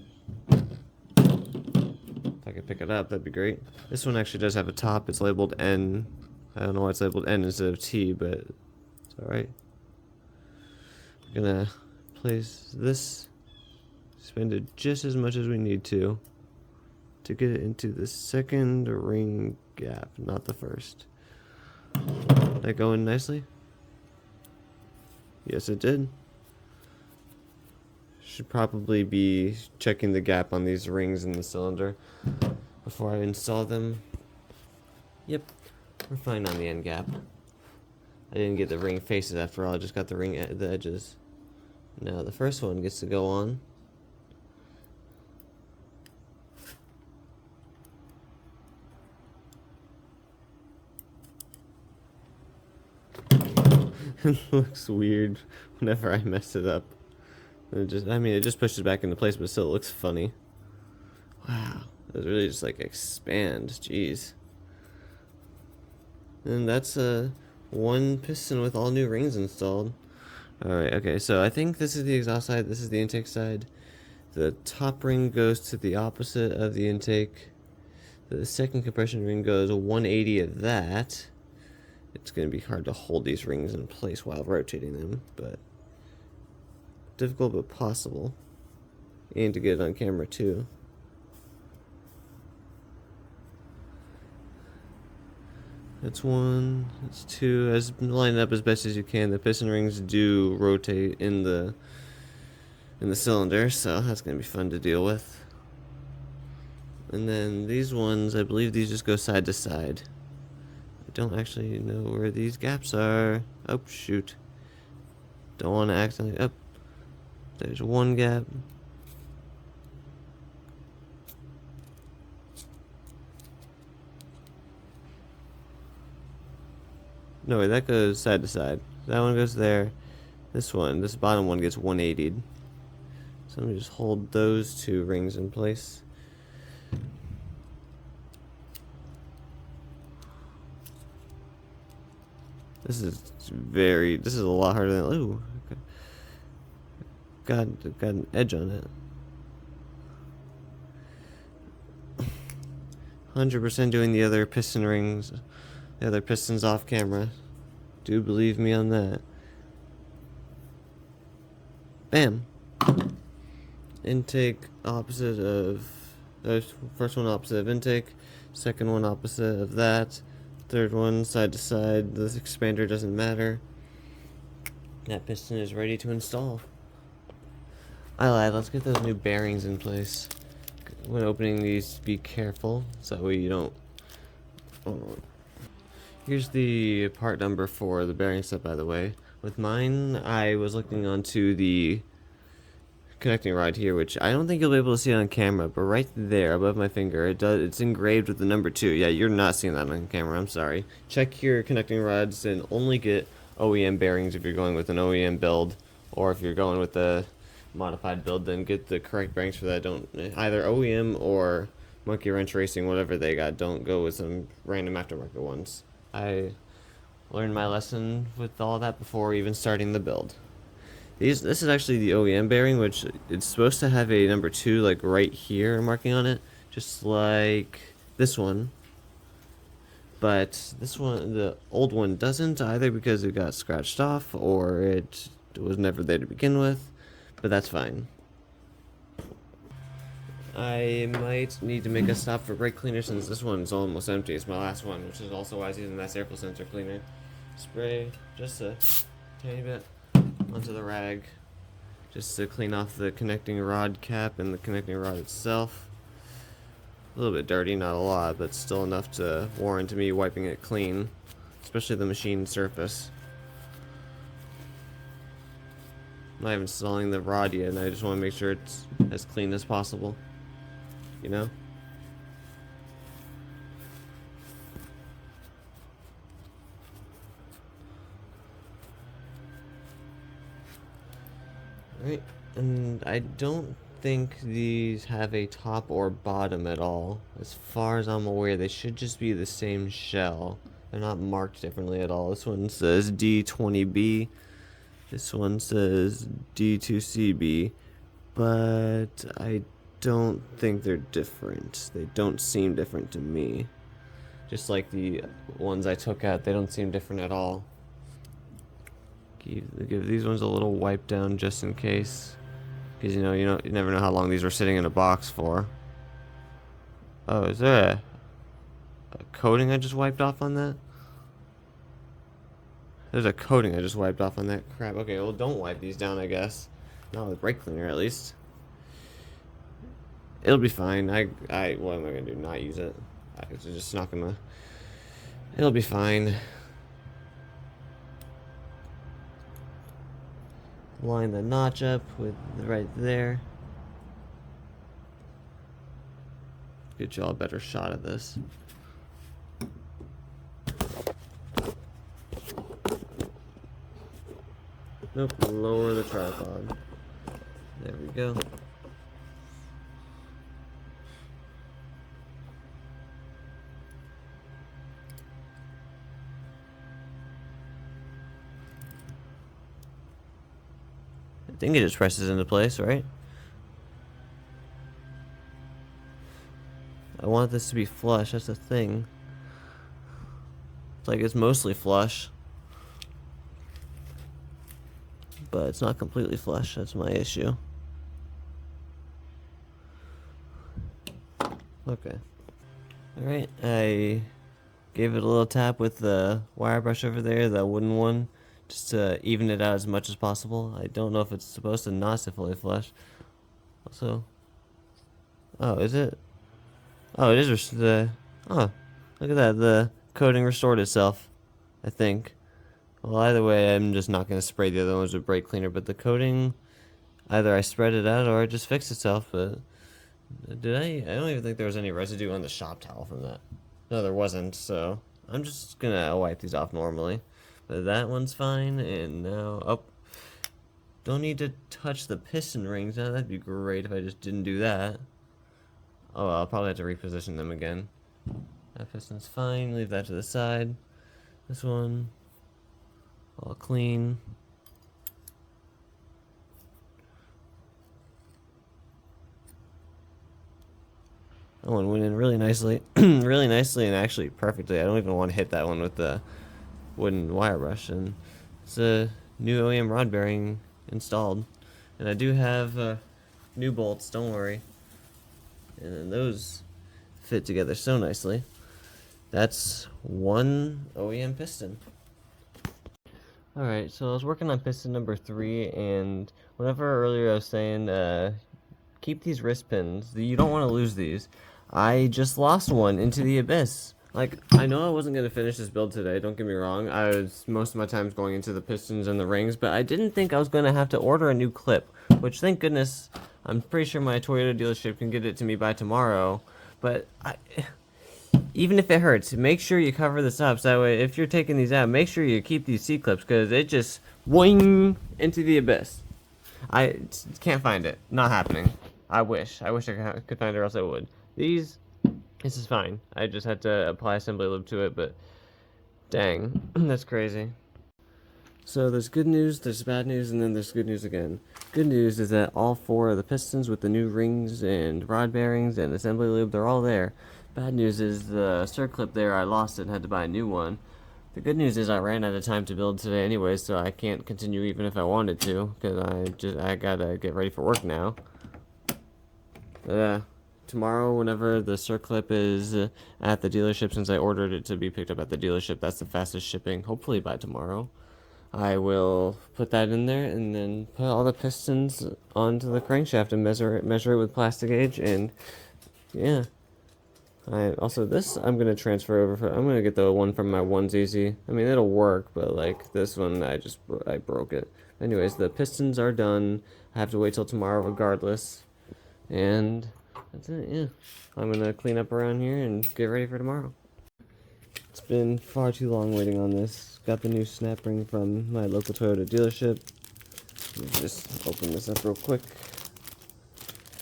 I could pick it up, that'd be great. This one actually does have a top. It's labeled N. I don't know why it's labeled N instead of T, but it's alright. I'm gonna place this. Spend it just as much as we need to get it into the second ring gap, not the first. Did that go in nicely? Yes, it did. Should probably be checking the gap on these rings in the cylinder before I install them. Yep, we're fine on the end gap. I didn't get the ring faces after all, I just got the the edges. Now the first one gets to go on. It looks weird whenever I mess it up. It just pushes back into place, but still it looks funny. Wow, it really just like expand. Jeez. And that's one piston with all new rings installed. Alright, okay, so I think this is the exhaust side, this is the intake side. The top ring goes to the opposite of the intake. The second compression ring goes 180 of that. It's going to be hard to hold these rings in place while rotating them, but difficult but possible. And to get it on camera too. That's one, that's two. Line it up as best as you can. The piston rings do rotate in the cylinder, so that's going to be fun to deal with. And then these ones, I believe these just go side to side. I don't actually know where these gaps are. Oh, shoot. Don't want to accidentally... Oh, there's one gap. No, wait, that goes side to side. That one goes there. This bottom one gets 180'd. So let me just hold those two rings in place. This is a lot harder than, ooh, got an edge on it. 100% doing the other piston rings, the other pistons off camera. Do believe me on that. Bam. Intake opposite of, first one opposite of intake, second one opposite of that, third one side to side. The expander doesn't matter. That piston is ready to install. I lied, let's get those new bearings in place. When opening these, be careful so that way you don't. Oh. Here's the part number for the bearing set, by the way. With mine, I was looking onto the connecting rod here, which I don't think you'll be able to see on camera, but right there above my finger, it's engraved with the number 2. Yeah, you're not seeing that on camera, I'm sorry. Check your connecting rods and only get OEM bearings if you're going with an OEM build, or if you're going with a modified build, then get the correct bearings for that. Don't, either OEM or Monkey Wrench Racing, whatever they got, don't go with some random aftermarket ones. I learned my lesson with all that before even starting the build. This is actually the OEM bearing, which it's supposed to have a number 2 like right here marking on it, just like this one. But this one, the old one, doesn't, either because it got scratched off or it was never there to begin with, but that's fine. I might need to make a stop for brake cleaner since this one's almost empty. It's my last one, which is also why I was using that circle sensor cleaner. Spray just a tiny bit onto the rag, just to clean off the connecting rod cap and the connecting rod itself. A little bit dirty, not a lot, but still enough to warrant me wiping it clean, especially the machine surface. I'm not even installing the rod yet, and I just want to make sure it's as clean as possible, you know? Right, and I don't think these have a top or bottom at all. As far as I'm aware, they should just be the same shell. They're not marked differently at all. This one says D20B. This one says D2CB. But I don't think they're different. They don't seem different to me. Just like the ones I took out, they don't seem different at all. Give these ones a little wipe down just in case, because you never know how long these were sitting in a box for. Oh, is there a coating I just wiped off on that? There's a coating I just wiped off on that. Crap. Okay, well, don't wipe these down, I guess. Not with brake cleaner, at least. It'll be fine. What am I gonna do? Not use it? It's just not gonna. It'll be fine. Line the notch up with right there. Get y'all a better shot at this. Nope, lower the tripod. There we go. I think it just presses into place, right? I want this to be flush, that's the thing. It's like it's mostly flush, but it's not completely flush, that's my issue. Okay. Alright, I gave it a little tap with the wire brush over there, the wooden one, just to even it out as much as possible. I don't know if it's supposed to not sit fully flush. Also, oh, is it? Oh, it is oh, look at that, the coating restored itself, I think. Well, either way, I'm just not going to spray the other ones with brake cleaner, but the coating, either I spread it out or it just fixed itself, but I don't even think there was any residue on the shop towel from that. No, there wasn't, so I'm just going to wipe these off normally. But that one's fine, and now up. Don't need to touch the piston rings. Now that'd be great if I just didn't do that. Oh, I'll probably have to reposition them again. That piston's fine. Leave that to the side. This one, all clean. That one went in really nicely, really nicely, and actually perfectly. I don't even want to hit that one with the wooden wire brush. And it's a new OEM rod bearing installed, and I do have new bolts. Don't worry. And then those fit together so nicely. That's one OEM piston. Alright, so I was working on piston number 3, and whenever earlier I was saying keep these wrist pins, you don't want to lose these. I just lost one into the abyss. Like, I know I wasn't going to finish this build today, don't get me wrong. I was most of my times going into the pistons and the rings, but I didn't think I was going to have to order a new clip, which thank goodness, I'm pretty sure my Toyota dealership can get it to me by tomorrow. But even if it hurts, make sure you cover this up, so that way if you're taking these out, make sure you keep these C-clips, because it just wing into the abyss. I can't find it. Not happening. I wish I could find it, or else I would. This is fine. I just had to apply assembly lube to it, but dang, that's crazy. So there's good news, there's bad news, and then there's good news again. Good news is that all 4 of the pistons with the new rings and rod bearings and assembly lube, they're all there. Bad news is the circlip there, I lost it and had to buy a new one. The good news is I ran out of time to build today anyway, so I can't continue even if I wanted to, because I gotta get ready for work now. Tomorrow, whenever the circlip is at the dealership, since I ordered it to be picked up at the dealership, that's the fastest shipping, hopefully by tomorrow. I will put that in there and then put all the pistons onto the crankshaft and measure it with plastic gauge, and yeah. Also, this I'm going to transfer over. I'm going to get the one from my onesie. I mean, it'll work, but like this one, I broke it. Anyways, the pistons are done. I have to wait till tomorrow regardless. And that's it, yeah. I'm going to clean up around here and get ready for tomorrow. It's been far too long waiting on this. Got the new snap ring from my local Toyota dealership. Just open this up real quick.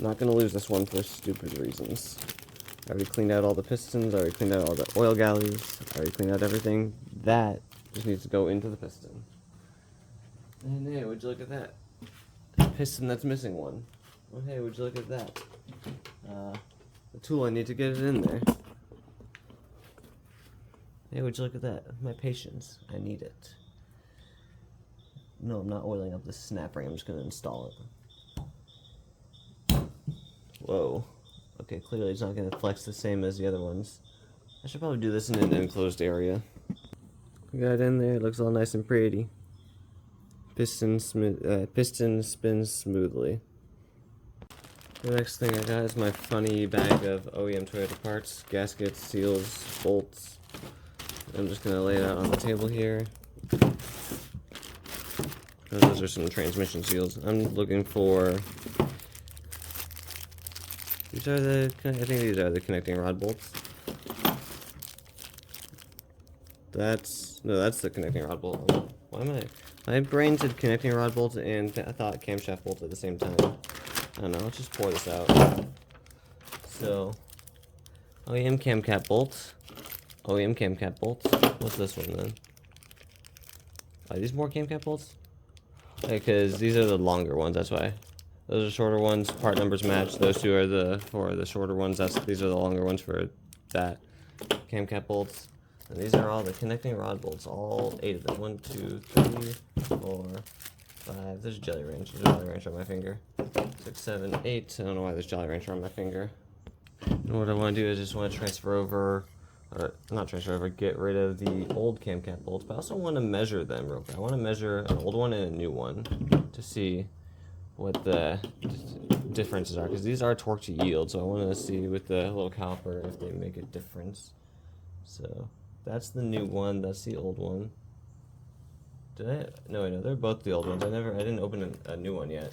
Not going to lose this one for stupid reasons. I already cleaned out all the pistons, I already cleaned out all the oil galleys, I already cleaned out everything. That just needs to go into the piston. And hey, would you look at that? Piston that's missing one. Oh hey, would you look at that? The tool, I need to get it in there. Hey, would you look at that? My patience, I need it. No, I'm not oiling up the snap ring, I'm just going to install it. Whoa. Okay, clearly it's not going to flex the same as the other ones. I should probably do this in an enclosed area. We got it in there, it looks all nice and pretty. Piston spins smoothly. The next thing I got is my funny bag of OEM Toyota parts, gaskets, seals, bolts. I'm just going to lay it out on the table here. Those are some transmission seals. I'm looking for... I think these are the connecting rod bolts. That's the connecting rod bolt. Why am my brain said connecting rod bolt and I thought camshaft bolt at the same time. I don't know, let's just pour this out. So, OEM cam cap bolts. OEM cam cap bolts. What's this one then? Are these more cam cap bolts? Because these are the longer ones, that's why. Those are shorter ones, part numbers match. Those two are for the shorter ones. These are the longer ones for that. Cam cap bolts. And these are all the connecting rod bolts, all 8 of them. 1, 2, 3, 4, 5. There's a Jelly Rancher. There's a Jolly Rancher on my finger. 6, 7, 8. I don't know why there's Jolly Rancher on my finger. And what I want to do is just want to transfer over, or not transfer over, get rid of the old cam cap bolts. But I also want to measure them real quick. I want to measure an old one and a new one to see what the differences are, because these are torque to yield, so I want to see with the little caliper if they make a difference. So that's the new one, that's the old one. No, they're both the old ones. I didn't open a new one yet.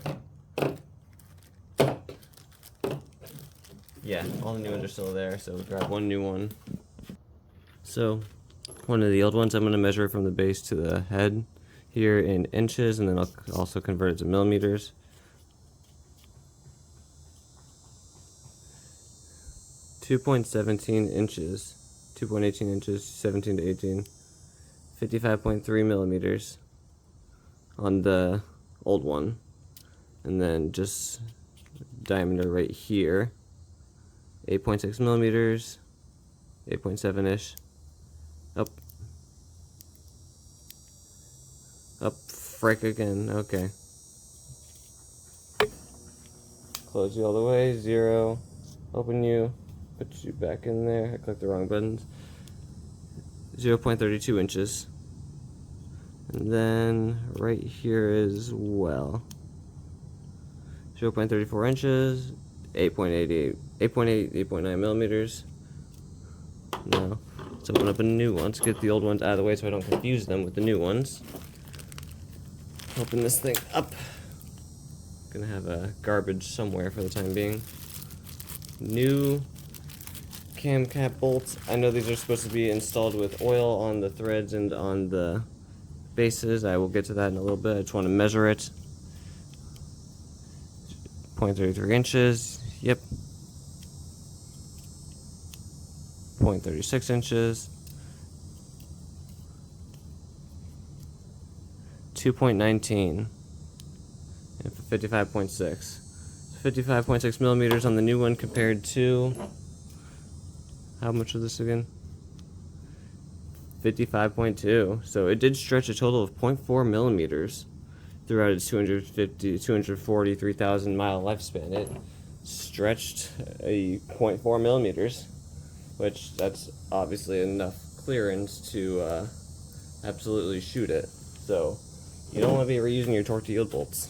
Yeah, all the new ones are still there, so we'll grab one new one. So one of the old ones. I'm going to measure from the base to the head here in inches, and then I'll also convert it to millimeters. .17 inches, 2.18 inches, 17 to 18, 55.3 millimeters on the old one, and then just diameter right here, 8.6 millimeters, 8.7-ish, up, frick again, okay. Close you all the way, 0, open you, put you back in there, I clicked the wrong buttons, 0.32 inches, and then right here as well, 0.34 inches, 8.88, 8.9 millimeters. Now, let's open up a new one. Let's get the old ones out of the way so I don't confuse them with the new ones. Open this thing up. Gonna have a garbage somewhere for the time being. New cam cap bolts. I know these are supposed to be installed with oil on the threads and on the bases. I will get to that in a little bit. I just want to measure it. 0.33 inches. Yep. 0.36 inches. 2.19. And 55.6. 55.6 millimeters on the new one compared to, how much was this again? 55.2. So it did stretch a total of 0.4 millimeters throughout its 243,000 mile lifespan. It stretched a 0.4 millimeters, which that's obviously enough clearance to absolutely shoot it. So you don't want to be reusing your torque to yield bolts.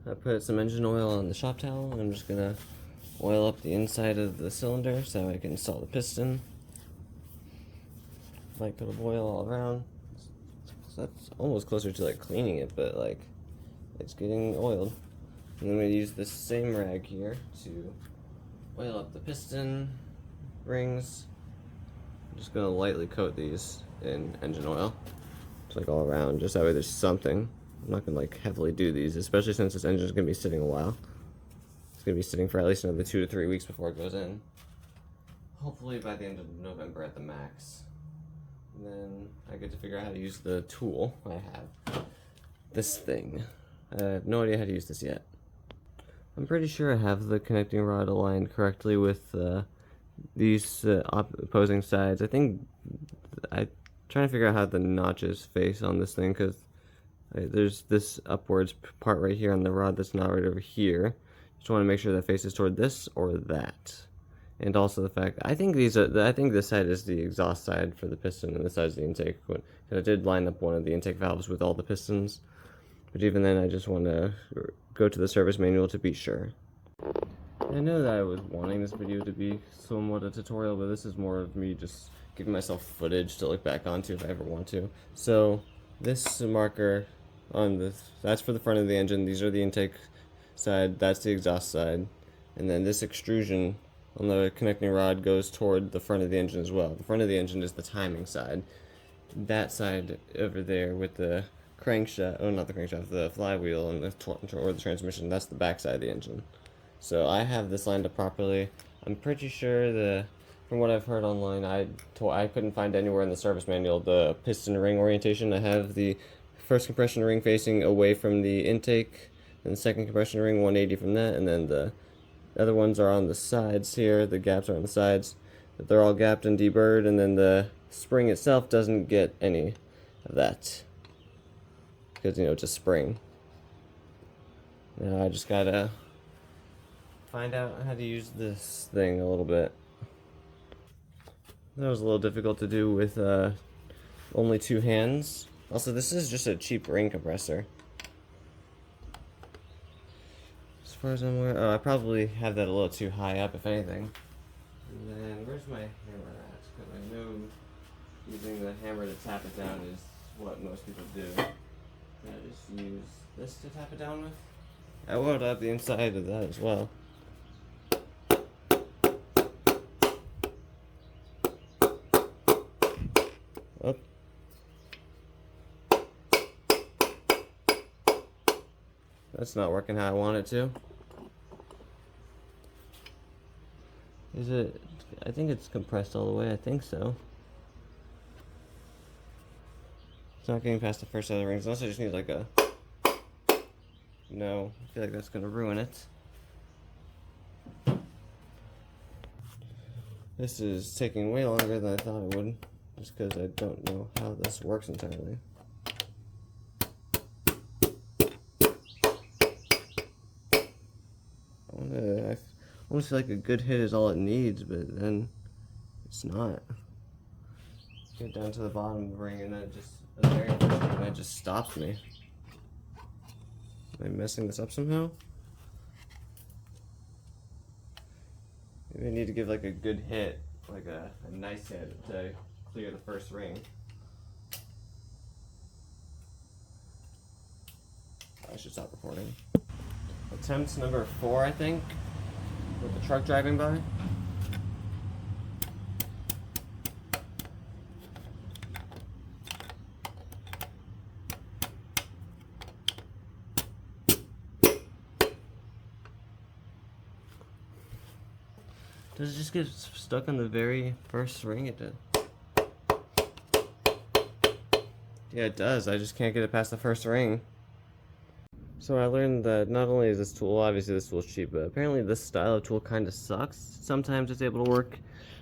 I put some engine oil on the shop towel. I'm just gonna oil up the inside of the cylinder so I can install the piston. Light coat of oil all around. So that's almost closer to like cleaning it, but like it's getting oiled. And then I'm gonna use this same rag here to oil up the piston rings. I'm just gonna lightly coat these in engine oil, just like all around, just that way there's something. I'm not gonna like heavily do these, especially since this engine's gonna be sitting a while. It's gonna be sitting for at least another 2 to 3 weeks before it goes in. Hopefully by the end of November at the max. And then I get to figure out how to use the tool I have. This thing. I have no idea how to use this yet. I'm pretty sure I have the connecting rod aligned correctly with these opposing sides. I think I'm trying to figure out how the notches face on this thing, because there's this upwards part right here on the rod that's not right over here. Just want to make sure that faces toward this or that. And also the fact, I think these are, I think this side is the exhaust side for the piston and this side is the intake. And I did line up one of the intake valves with all the pistons, but even then I just want to go to the service manual to be sure. I know that I was wanting this video to be somewhat a tutorial, but this is more of me just giving myself footage to look back onto if I ever want to. So this marker on this, that's for the front of the engine. These are the intake side, that's the exhaust side, and then this extrusion on the connecting rod goes toward the front of the engine as well. The front of the engine is the timing side. That side over there with the crankshaft, oh not the crankshaft, the flywheel and the or the transmission, that's the back side of the engine. So I have this lined up properly. I'm pretty sure from what I've heard online, I couldn't find anywhere in the service manual the piston ring orientation. I have the first compression ring facing away from the intake, and the second compression ring 180 from that, and then the other ones are on the sides here. The gaps are on the sides, but they're all gapped and deburred, and then the spring itself doesn't get any of that because, you know, it's a spring. Now I just gotta find out how to use this thing a little bit. That was a little difficult to do with only 2 hands. Also, this is just a cheap ring compressor. As far as I'm aware, oh, I probably have that a little too high up, if anything. And then, where's my hammer at? Because I know using the hammer to tap it down is what most people do. Can I just use this to tap it down with? I oiled up the inside of that as well. That's not working how I want it to. Is it? I think it's compressed all the way. I think so. It's not getting past the first set of rings, unless I just need like a... No, I feel like that's gonna ruin it. This is taking way longer than I thought it would, just because I don't know how this works entirely. I almost feel like a good hit is all it needs, but then it's not. Get down to the bottom of the ring and then it just, the very first one, it just stops me. Am I messing this up somehow? Maybe I need to give like a good hit, like a nice hit to clear the first ring. I should stop recording. Attempts number 4, I think, with the truck driving by. Does it just get stuck on the very first ring? It did. Yeah, it does. I just can't get it past the first ring. So I learned that not only is this tool, obviously this tool is cheap, but apparently this style of tool kind of sucks. Sometimes it's able to work.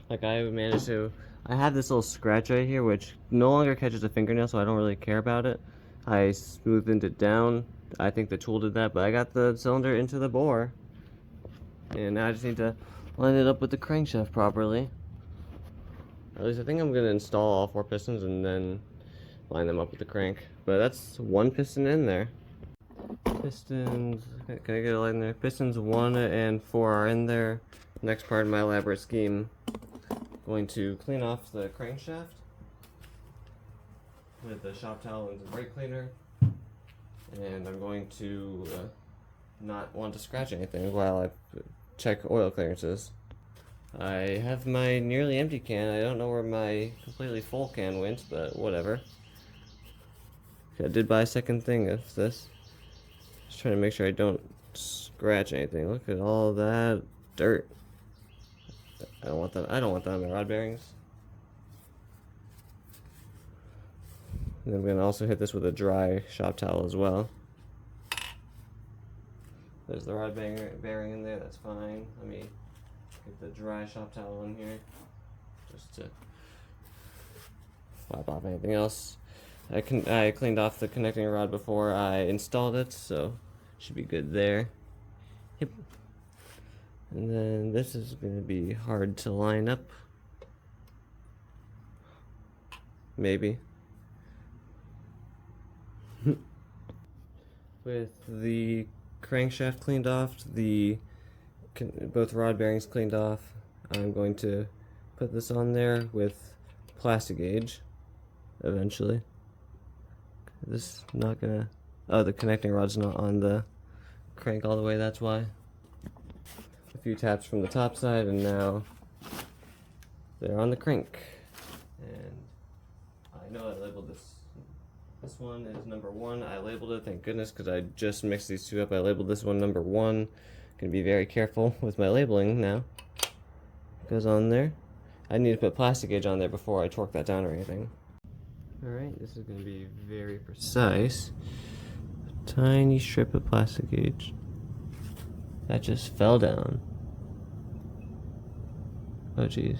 Like I managed to, I had this little scratch right here, which no longer catches a fingernail, so I don't really care about it. I smoothed it down. I think the tool did that, but I got the cylinder into the bore. And now I just need to line it up with the crankshaft properly. Or at least I think I'm going to install all 4 pistons and then line them up with the crank. But that's 1 piston in there. Pistons, can I get a light in there? Pistons 1 and 4 are in there. Next part of my elaborate scheme, going to clean off the crankshaft with the shop towel and the brake cleaner. And I'm going to not want to scratch anything while I check oil clearances. I have my nearly empty can. I don't know where my completely full can went, but whatever. I did buy a second thing of this. Just trying to make sure I don't scratch anything. Look at all that dirt. I don't want that. I don't want that on my rod bearings. And I'm gonna also hit this with a dry shop towel as well. There's the rod bearing in there. That's fine. Let me get the dry shop towel in here, just to wipe off anything else. I cleaned off the connecting rod before I installed it, so should be good there. Yep. And then this is going to be hard to line up. Maybe. With the crankshaft cleaned off, both rod bearings cleaned off, I'm going to put this on there with plastic gauge eventually. This is not gonna, oh, the connecting rod's not on the crank all the way, that's why. A few taps from the top side and now they're on the crank. And I know I labeled this. This one is number 1. I labeled it, thank goodness, because I just mixed these two up. I labeled this one number 1. Gonna be very careful with my labeling now. Goes on there. I need to put plastic gauge on there before I torque that down or anything. Alright, this is gonna be very precise. A tiny strip of plastic gauge. That just fell down. Oh jeez.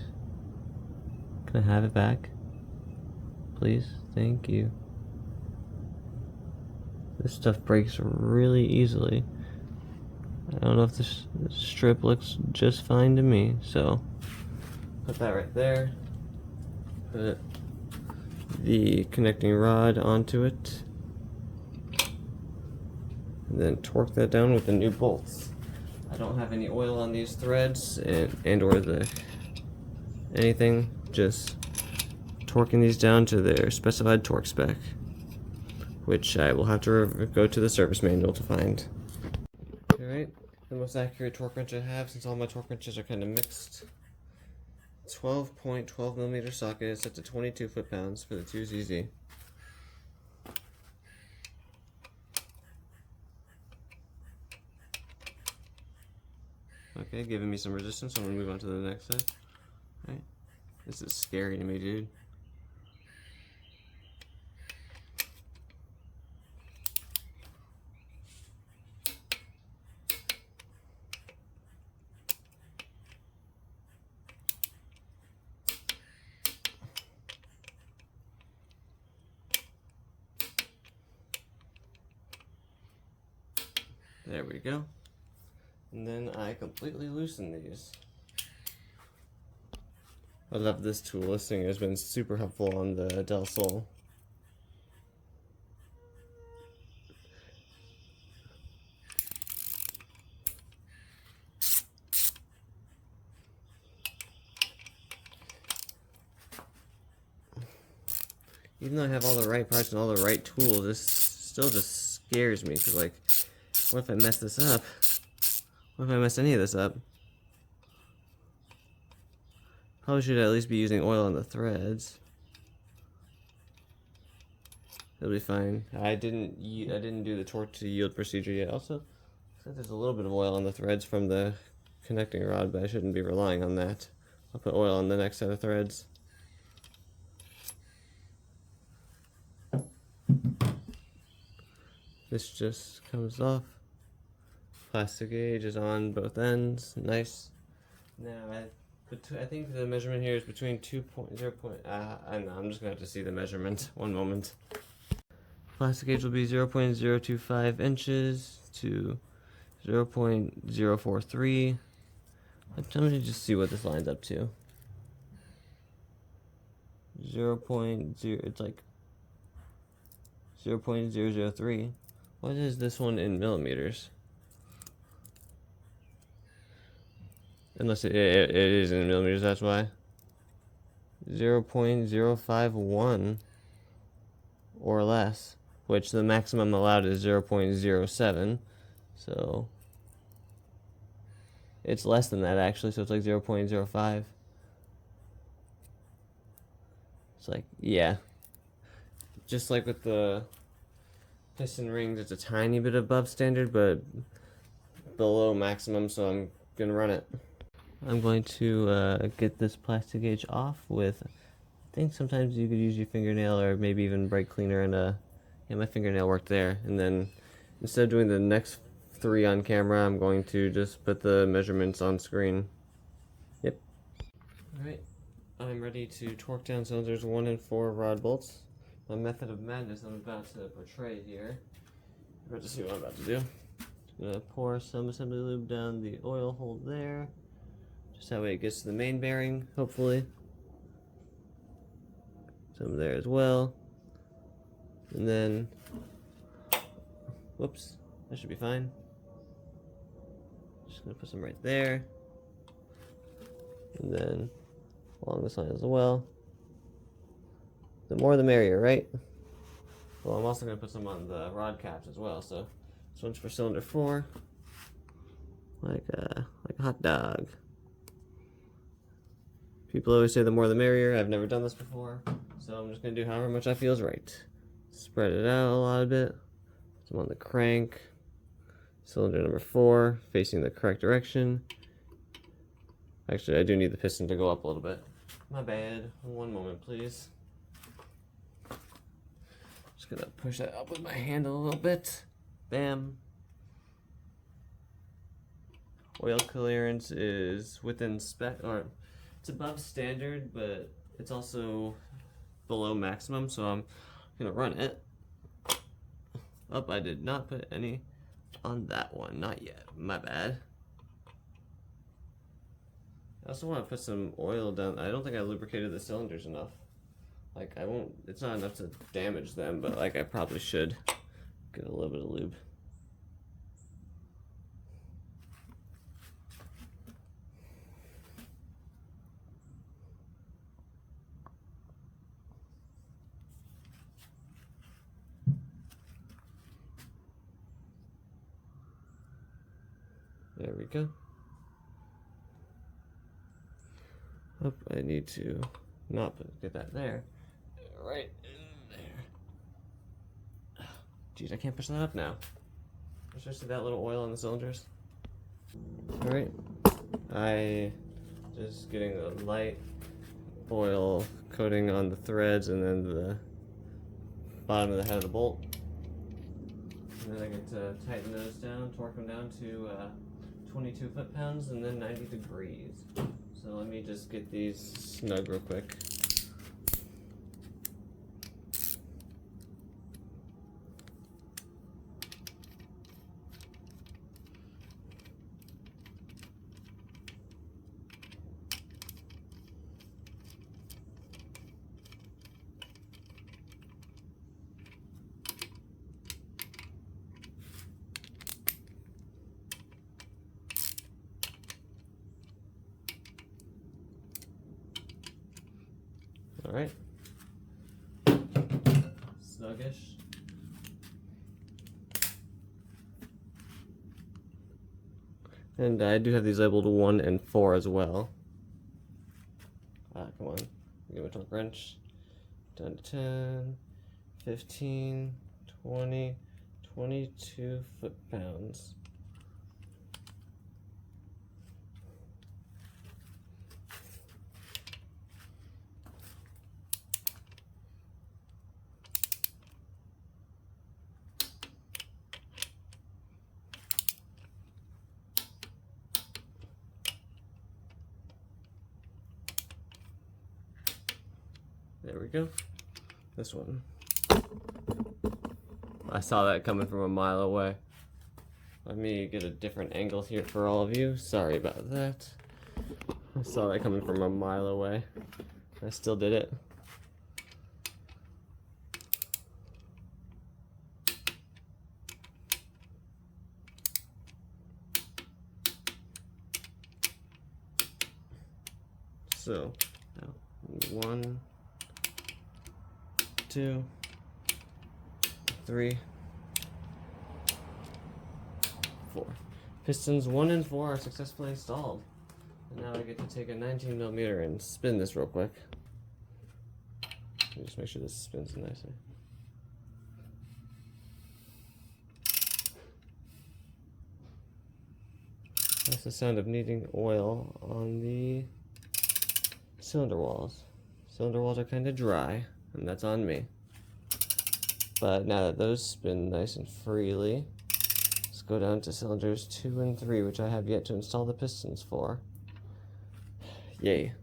Can I have it back? Please? Thank you. This stuff breaks really easily. I don't know if this strip looks just fine to me, so put that right there. Put the connecting rod onto it. And then torque that down with the new bolts. I don't have any oil on these threads and or anything, just torquing these down to their specified torque spec, which I will have to go to the service manual to find. Alright, the most accurate torque wrench I have, since all my torque wrenches are kind of mixed. 12.12mm socket set to 22 foot-pounds for the 2ZZ. Okay, giving me some resistance, so I'm gonna move on to the next side. Alright. This is scary to me, dude. There we go. And then I completely loosen these. I love this tool. This thing has been super helpful on the Del Sol. Even though I have all the right parts and all the right tools, this still just scares me, because like, what if I mess this up? What if I mess any of this up? Probably should at least be using oil on the threads. It'll be fine. I didn't do the torque to yield procedure yet. Also, looks like there's a little bit of oil on the threads from the connecting rod, but I shouldn't be relying on that. I'll put oil on the next set of threads. This just comes off. Plastic gauge is on both ends. Nice. Now I think the measurement here is between 2.0. I know, I'm just gonna have to see the measurement. One moment. Plastic gauge will be 0.025 inches to 0.043. Let me just see what this lines up to. 0.0. It's like 0.003. What is this one in millimeters? Unless it is in millimeters, that's why. 0.051 or less, which the maximum allowed is 0.07. So it's less than that actually, so it's like 0.05. It's like, yeah. Just like with the piston rings, it's a tiny bit above standard, but below maximum, so I'm gonna run it. I'm going to get this plastic gauge off with, I think sometimes you could use your fingernail or maybe even brake cleaner, and yeah, my fingernail worked there. And then instead of doing the next 3 on camera, I'm going to just put the measurements on screen. Yep. Alright, I'm ready to torque down cylinders 1 and 4 rod bolts. My method of madness I'm about to portray here. You're about to see what I'm about to do. Just gonna pour some assembly lube down the oil hole there. Just that way it gets to the main bearing, hopefully. Some there as well. And then, whoops, that should be fine. Just gonna put some right there. And then along this line as well. The more the merrier, right? Well, I'm also gonna put some on the rod caps as well, so this one's for cylinder 4. Like a hot dog. People always say the more the merrier. I've never done this before, so I'm just gonna do however much I feel is right. Spread it out a lot bit. Put some on the crank. Cylinder number 4, facing the correct direction. Actually, I do need the piston to go up a little bit. My bad. One moment, please. Just gonna push that up with my hand a little bit. Bam. Oil clearance is within spec, or it's above standard, but it's also below maximum, so I'm gonna run it. Oh, I did not put any on that one, not yet, my bad. I also want to put some oil down. I don't think I lubricated the cylinders enough. Like, I won't, it's not enough to damage them, but like I probably should get a little bit of lube. There we go. Oh, I need to not get that there. Right in there. Jeez, I can't push that up now. Especially that little oil on the cylinders. Alright, I just getting a light oil coating on the threads and then the bottom of the head of the bolt. And then I get to tighten those down, torque them down to 22 foot-pounds and then 90 degrees. So let me just get these snug real quick. Alright, snuggish. And I do have these labeled 1 and 4 as well. Come on, give it a torque wrench. Down to 10, 15, 20, 22 foot-pounds. There we go. This one. I saw that coming from a mile away. Let me get a different angle here for all of you. Sorry about that. I saw that coming from a mile away. I still did it. So, now 1, 2, 3, 4. Pistons 1 and 4 are successfully installed. And now I get to take a 19mm and spin this real quick. Let me just make sure this spins nicely. That's the sound of needing oil on the cylinder walls. Cylinder walls are kind of dry, and that's on me. But now that those spin nice and freely, let's go down to cylinders 2 and 3, which I have yet to install the pistons for. Yay.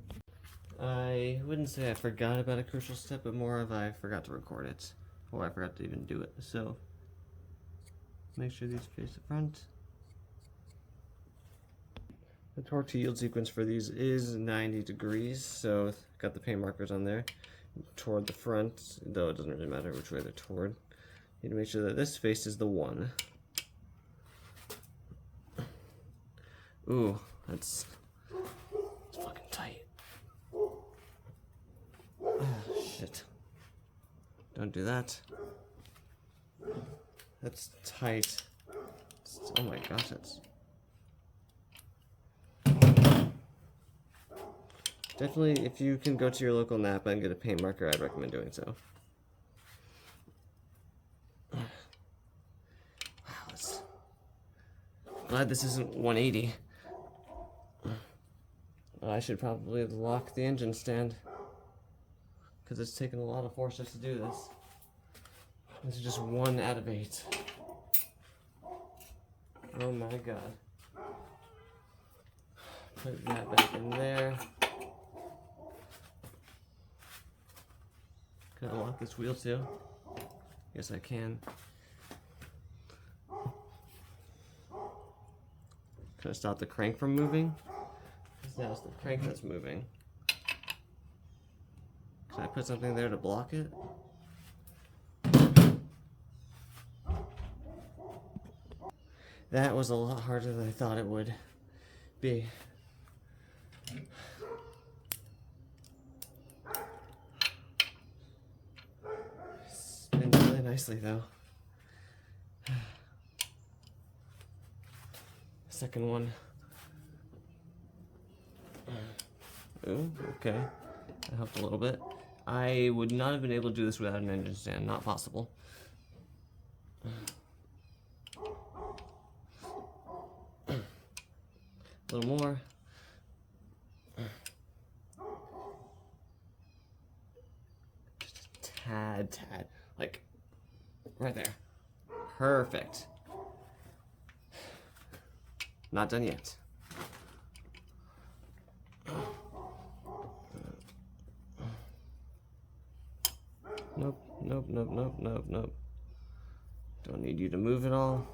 I wouldn't say I forgot about a crucial step, but more of I forgot to record it, or I forgot to even do it. So, make sure these face the front. The torque to yield sequence for these is 90 degrees, so got the paint markers on there. Toward the front, though it doesn't really matter which way they're toward. Need to make sure that this faces the 1. Ooh, that's fucking tight. Oh, shit. Don't do that. That's tight. Oh my gosh, that's... Definitely, if you can go to your local Napa and get a paint marker, I'd recommend doing so. Wow, glad this isn't 180. I should probably lock the engine stand, because it's taken a lot of force just to do this. This is just 1 out of 8. Oh my god. Put that back in there. Can I unlock this wheel too? Yes, I can. Can I stop the crank from moving? Because now it's the crank that's moving. Can I put something there to block it? That was a lot harder than I thought it would be. Spins really nicely though. Second one. Ooh, okay. That helped a little bit. I would not have been able to do this without an engine stand. Not possible. A little more. tad, like right there. Perfect. Not done yet. Nope, nope, nope, nope, nope, nope. Don't need you to move at all.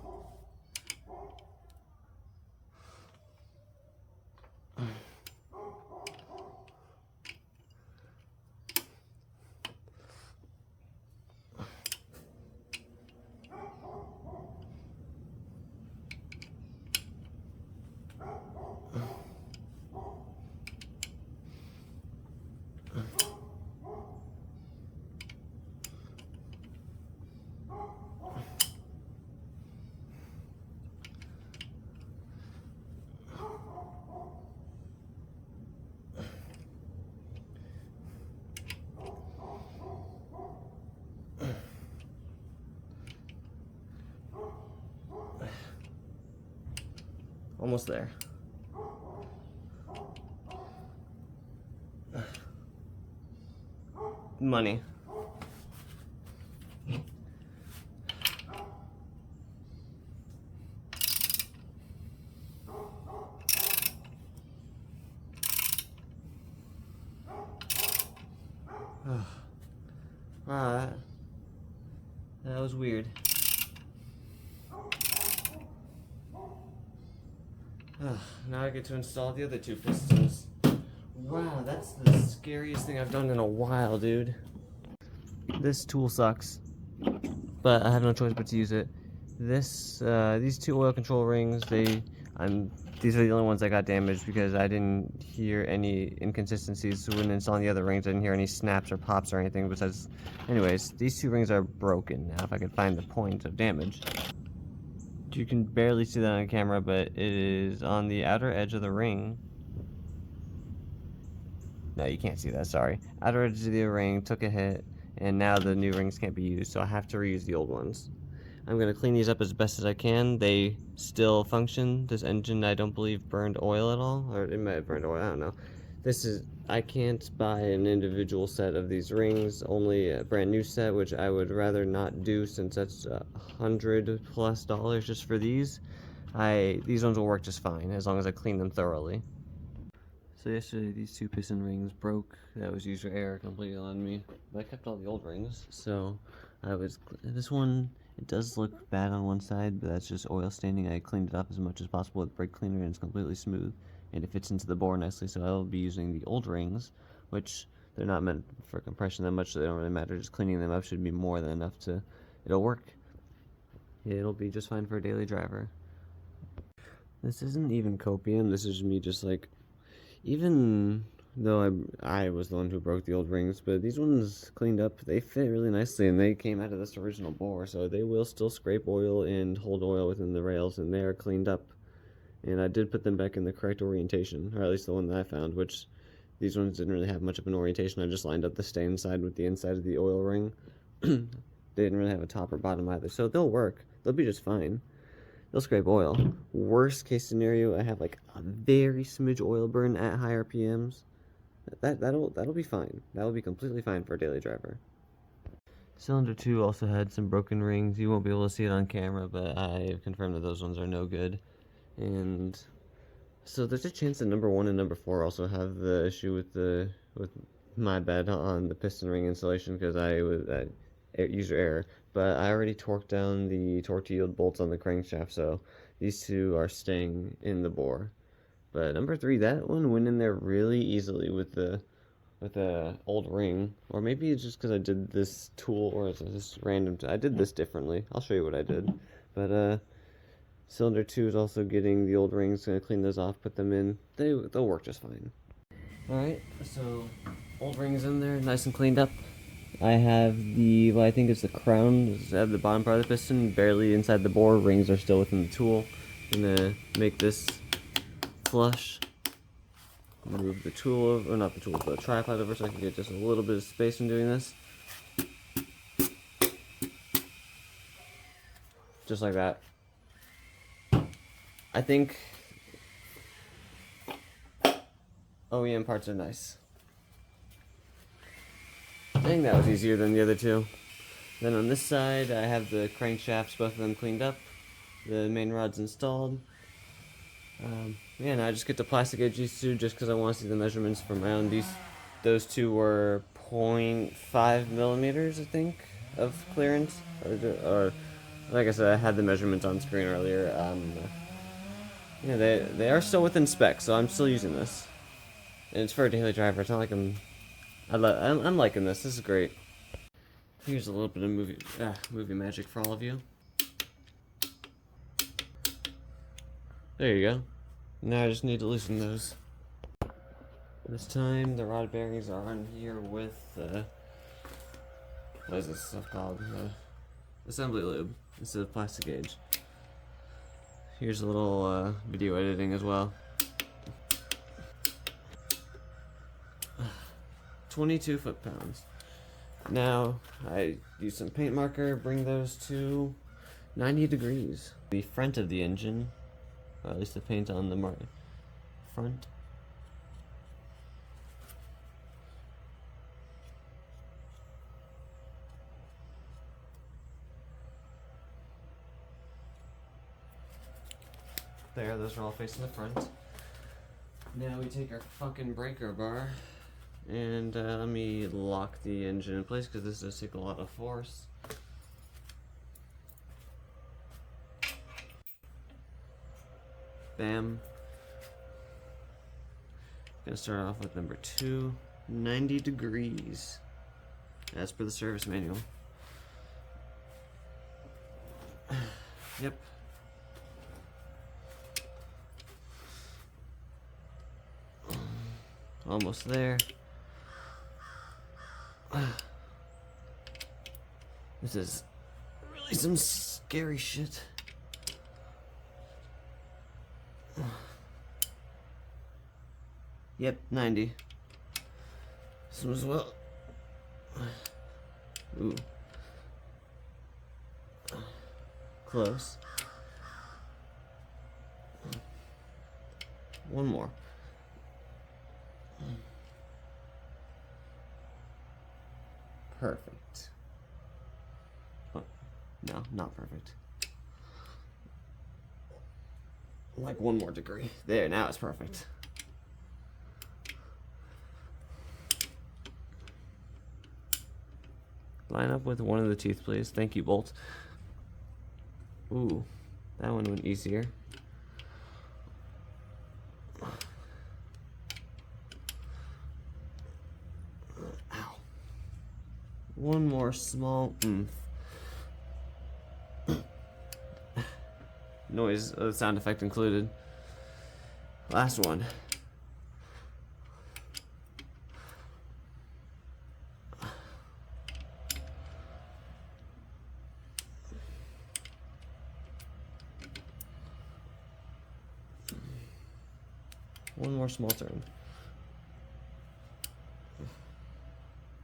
Almost there. Money. Wow, that was weird. Now I get to install the other two pistons. Wow, that's the scariest thing I've done in a while, dude. This tool sucks, but I have no choice but to use it. These two oil control rings, these are the only ones that got damaged because I didn't hear any inconsistencies when installing the other rings. I didn't hear any snaps or pops or anything besides. Anyways, these two rings are broken. Now, if I could find the point of damage. You can barely see that on camera, but it is on the outer edge of the ring. No, you can't see that, sorry. Outer edge of the ring took a hit, and now the new rings can't be used, so I have to reuse the old ones. I'm going to clean these up as best as I can. They still function. This engine, I don't believe, burned oil at all, or it might have burned oil, I don't know. I can't buy an individual set of these rings, only a brand new set, which I would rather not do since that's $100+ just for these. These ones will work just fine as long as I clean them thoroughly. So yesterday these two piston rings broke. That was user error completely on me. But I kept all the old rings, so this one, it does look bad on one side, but that's just oil staining. I cleaned it up as much as possible with brake cleaner and it's completely smooth. And it fits into the bore nicely, so I'll be using the old rings, which they're not meant for compression that much, so they don't really matter. Just cleaning them up should be more than enough it'll work. It'll be just fine for a daily driver. This isn't even copium, this is me just like, even though I was the one who broke the old rings, but these ones cleaned up, they fit really nicely, and they came out of this original bore, so they will still scrape oil and hold oil within the rails, and they are cleaned up. And I did put them back in the correct orientation, or at least the one that I found, which these ones didn't really have much of an orientation. I just lined up the stain side with the inside of the oil ring. They didn't really have a top or bottom either, so they'll work. They'll be just fine. They'll scrape oil. Worst case scenario, I have like a very smidge oil burn at high RPMs. That'll be fine. That'll be completely fine for a daily driver. Cylinder 2 also had some broken rings. You won't be able to see it on camera, but I've confirmed that those ones are no good. And so there's a chance that number 1 and number 4 also have the issue with my bad on the piston ring installation because I was user error. But I already torqued down the torque to yield bolts on the crankshaft, so these two are staying in the bore. But number 3, that one went in there really easily with the old ring, or maybe it's just because I did this tool, or it's this random. I did this differently. I'll show you what I did, but Cylinder 2 is also getting the old rings. Gonna clean those off, put them in. They'll work just fine. Alright, so old rings in there, nice and cleaned up. I have what I think is the crown at the bottom part of the piston, barely inside the bore. Rings are still within the tool. I'm gonna make this flush. Move the tool over, or not the tool, the tripod over so I can get just a little bit of space in doing this. Just like that. I think OEM parts are nice. think that was easier than the other two. Then on this side, I have the crankshafts, both of them cleaned up. The main rod's installed. Yeah, now I just get to plastic edge these two just because I want to see the measurements for my own. Those two were 0.5 millimeters, I think, of clearance. Or like I said, I had the measurements on screen earlier. Yeah, they are still within spec, so I'm still using this. And it's for a daily driver. It's not like I'm liking this. This is great. Here's a little bit of movie magic for all of you. There you go. Now I just need to loosen those. This time the rod bearings are on here with what is this stuff called? Assembly lube instead of plastic gauge. Here's a little video editing as well. 22 foot-pounds. Now I use some paint marker, bring those to 90 degrees. The front of the engine, or at least the paint on the front. There, those are all facing the front. Now we take our fucking breaker bar and let me lock the engine in place because this does take a lot of force. Bam. Gonna start off with number 2, 90 degrees, as per the service manual. Yep. Almost there. This is really some scary shit. Yep, 90. This one as well. Ooh. Close. One more. Perfect. Oh, no, not perfect. Like one more degree. There, now it's perfect. Line up with one of the teeth, please. Thank you, Bolt. Ooh, that one went easier. Ow. One more small noise, sound effect included. Last one. One more small turn.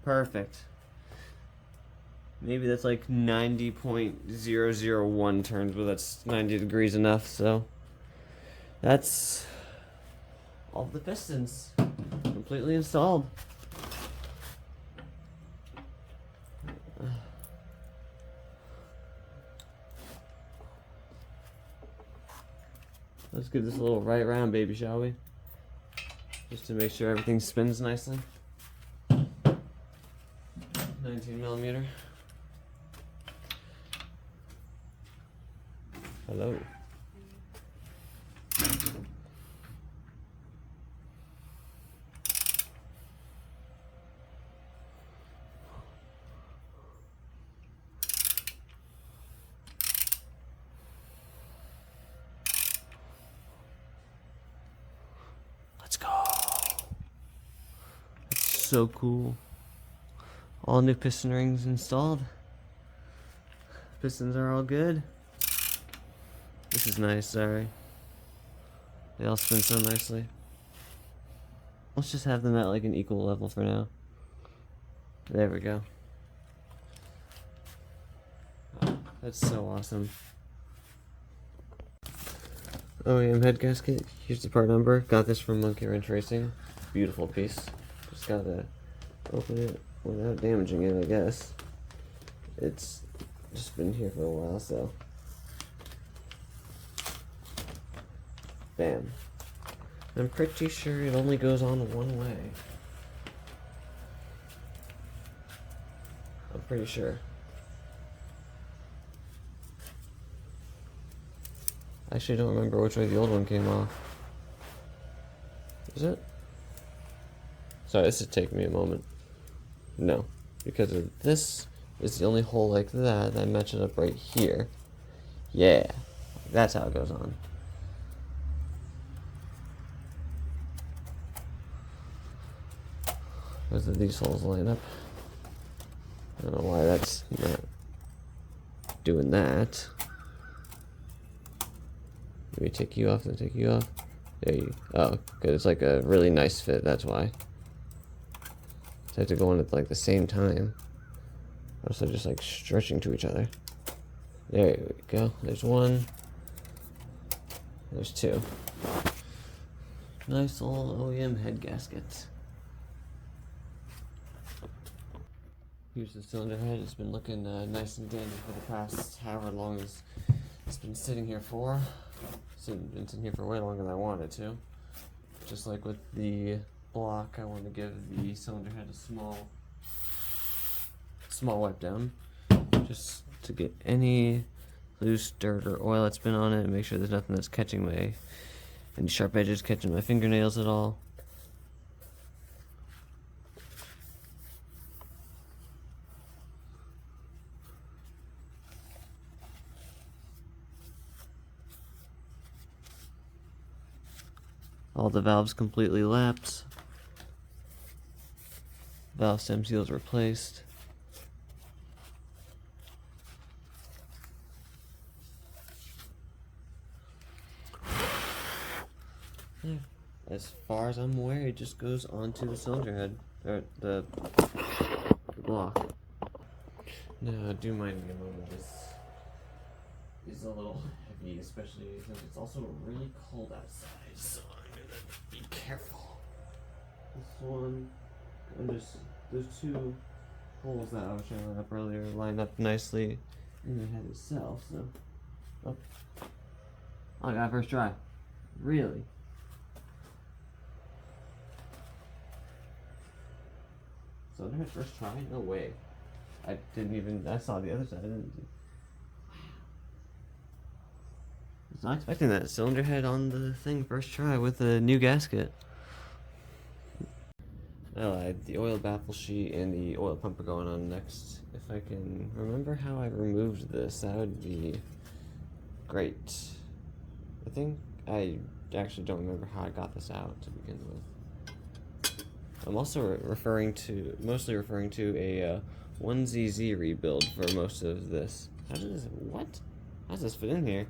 Perfect. Maybe that's like 90.001 turns, but that's 90 degrees enough, so that's all the pistons completely installed. Let's give this a little right round, baby, shall we? Just to make sure everything spins nicely. 19 millimeter. Hello. Let's go. That's so cool. All new piston rings installed. Pistons are all good. This is nice, sorry. They all spin so nicely. Let's just have them at like an equal level for now. There we go. Oh, that's so awesome. OEM Head Gasket. Here's the part number. Got this from Monkey Wrench Racing. Beautiful piece. Just gotta open it. without damaging it, I guess. It's just been here for a while, so. Bam. I'm pretty sure it only goes on one way. I'm pretty sure. I actually don't remember which way the old one came off. Is it? Sorry, this is taking me a moment. No, because of this is the only hole like that matches up right here. Yeah, that's how it goes on. Because of these holes line up. I don't know why that's not doing that. Let me take you off, then take you off. There you oh, because it's like a really nice fit, that's why. So I have to go on at like the same time. Also just like stretching to each other. There we go. There's one. There's two. Nice old OEM head gasket. Here's the cylinder head. It's been looking nice and dandy for the past however long it's been sitting here for. It's been sitting here for way longer than I wanted to. Just like with the block, I wanted to give the cylinder head a small wipe down, just to get any loose dirt or oil that's been on it and make sure there's nothing that's catching any sharp edges catching my fingernails at all. All the valves completely lapped. Valve stem seals replaced. Yeah. As far as I'm aware, it just goes onto the cylinder head, or the block. Now, do mind me a moment. This is a little heavy, especially since it's also really cold outside, so I'm gonna be careful. This one, those two holes that I was showing up earlier line up nicely in the head itself, so. Oh, I got first try. Really? So I had first try? No way. I saw the other side. I was not expecting that cylinder head on the thing first try with a new gasket. Oh, I had the oil baffle sheet and the oil pumper going on next. If I can remember how I removed this, that would be great. I think I actually don't remember how I got this out to begin with. I'm also mostly referring to a 1ZZ rebuild for most of this. How does this fit in here?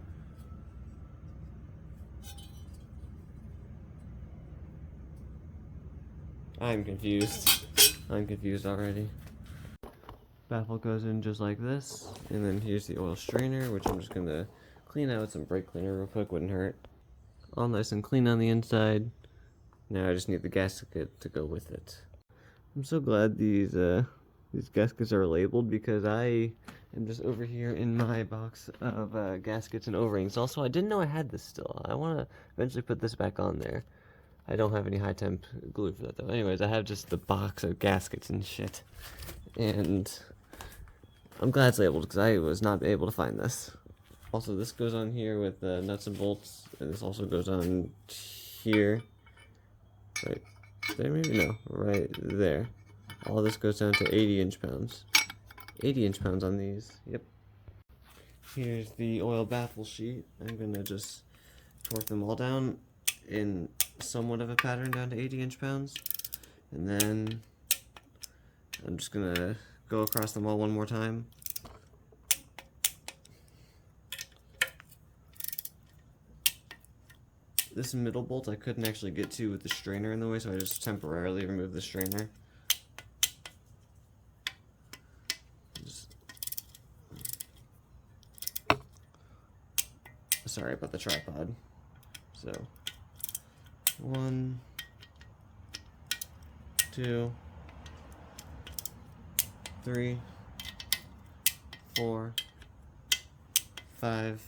I'm confused. I'm confused already. Baffle goes in just like this, and then here's the oil strainer, which I'm just gonna clean out with some brake cleaner real quick, wouldn't hurt. All nice and clean on the inside. Now I just need the gasket to go with it. I'm so glad these gaskets are labeled, because I am just over here in my box of gaskets and O-rings. Also, I didn't know I had this still. I want to eventually put this back on there. I don't have any high temp glue for that though. Anyways, I have just the box of gaskets and shit. And I'm glad it's labeled, because I was not able to find this. Also, this goes on here with nuts and bolts, and this also goes on here. Right there, maybe? No, right there. All this goes down to 80 inch-pounds. 80 inch-pounds on these, yep. Here's the oil baffle sheet. I'm gonna just torque them all down in somewhat of a pattern down to 80 inch-pounds. And then I'm just gonna go across them all one more time. This middle bolt I couldn't actually get to with the strainer in the way, so I just temporarily removed the strainer. Sorry about the tripod. So, 1, 2, 3, 4, 5,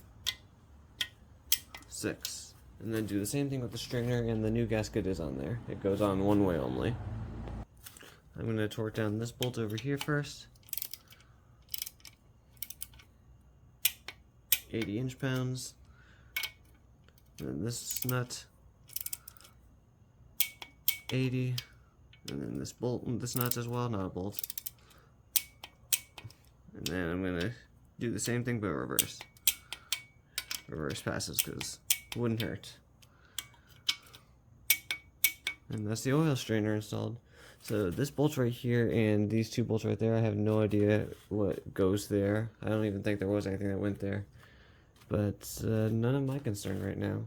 6. And then do the same thing with the strainer, and the new gasket is on there. It goes on one way only. I'm going to torque down this bolt over here first. 80 inch-pounds. And then this nut. 80. And then this bolt, this nut as well, not a bolt. And then I'm going to do the same thing but reverse. Reverse passes because it wouldn't hurt. And that's the oil strainer installed. So this bolt right here and these two bolts right there, I have no idea what goes there. I don't even think there was anything that went there. But none of my concern right now.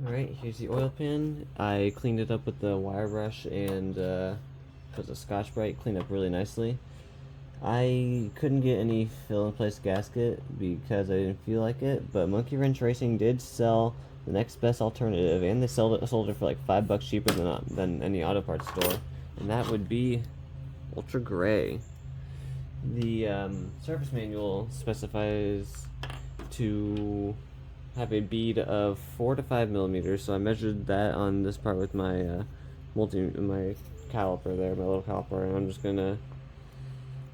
Alright, here's the oil pan. I cleaned it up with the wire brush and put the Scotch-Brite, cleaned up really nicely. I couldn't get any fill-in-place gasket because I didn't feel like it, but Monkey Wrench Racing did sell the next best alternative, and they sold it for like $5 cheaper than any auto parts store, and that would be Ultra Gray. The service manual specifies to have a bead of 4 to 5 millimeters, so I measured that on this part with my my caliper there, my little caliper, and I'm just gonna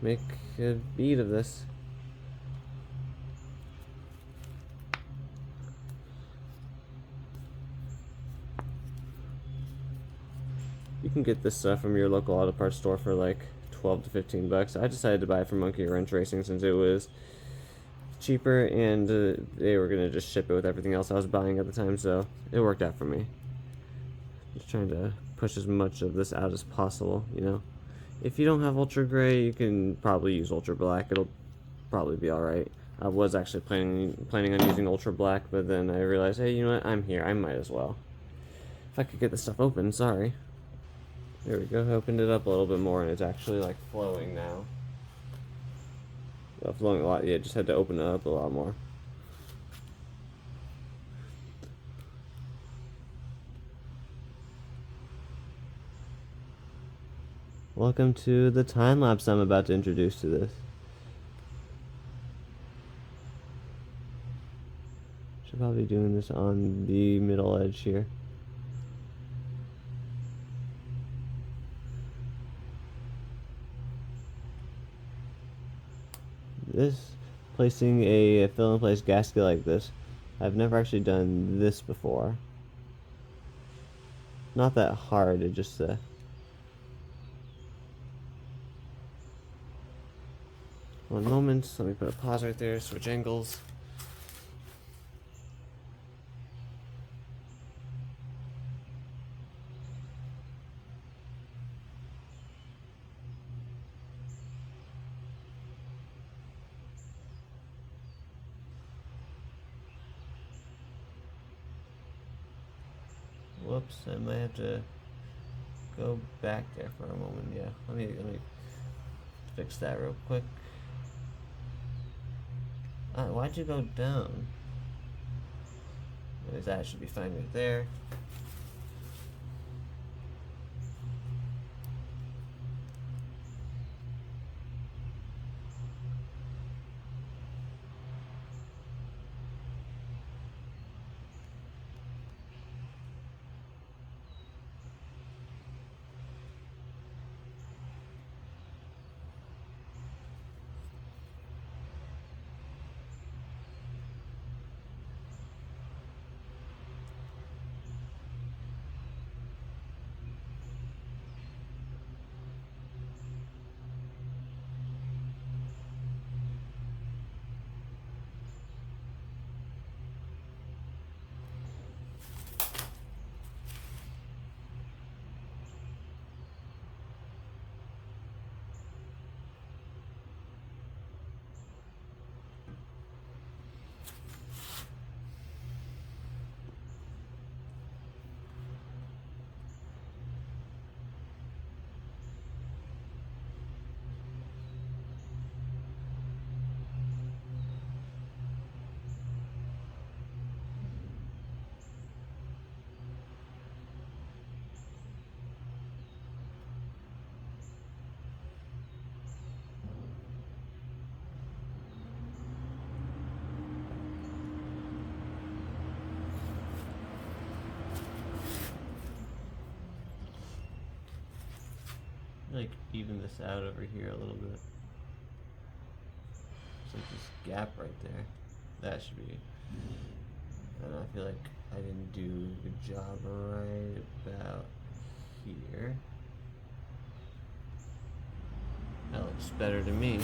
make a bead of this. You can get this stuff from your local auto parts store for like 12 to 15 bucks. I decided to buy it from Monkey Wrench Racing since it was cheaper and they were gonna just ship it with everything else I was buying at the time, so it worked out for me. Just trying to push as much of this out as possible, you know. If you don't have Ultra Gray, you can probably use Ultra Black. It'll probably be alright. I was actually planning on using Ultra Black, but then I realized, hey, you know what, I'm here, I might as well. If I could get this stuff open, sorry. There we go, I opened it up a little bit more and it's actually like flowing now. Well, flowing a lot, yeah, just had to open it up a lot more. Welcome to the time lapse I'm about to introduce to this. Should probably be doing this on the middle edge here. Placing a fill-in-place gasket like this, I've never actually done this before. Not that hard, it just one moment, let me put a pause right there, switch angles. Whoops, I might have to go back there for a moment. Yeah, let me fix that real quick. Why'd you go down? Anyways, that should be fine right there. like even this out over here a little bit. It's like this gap right there. That should be. And I feel like I didn't do a good job right about here. That looks better to me.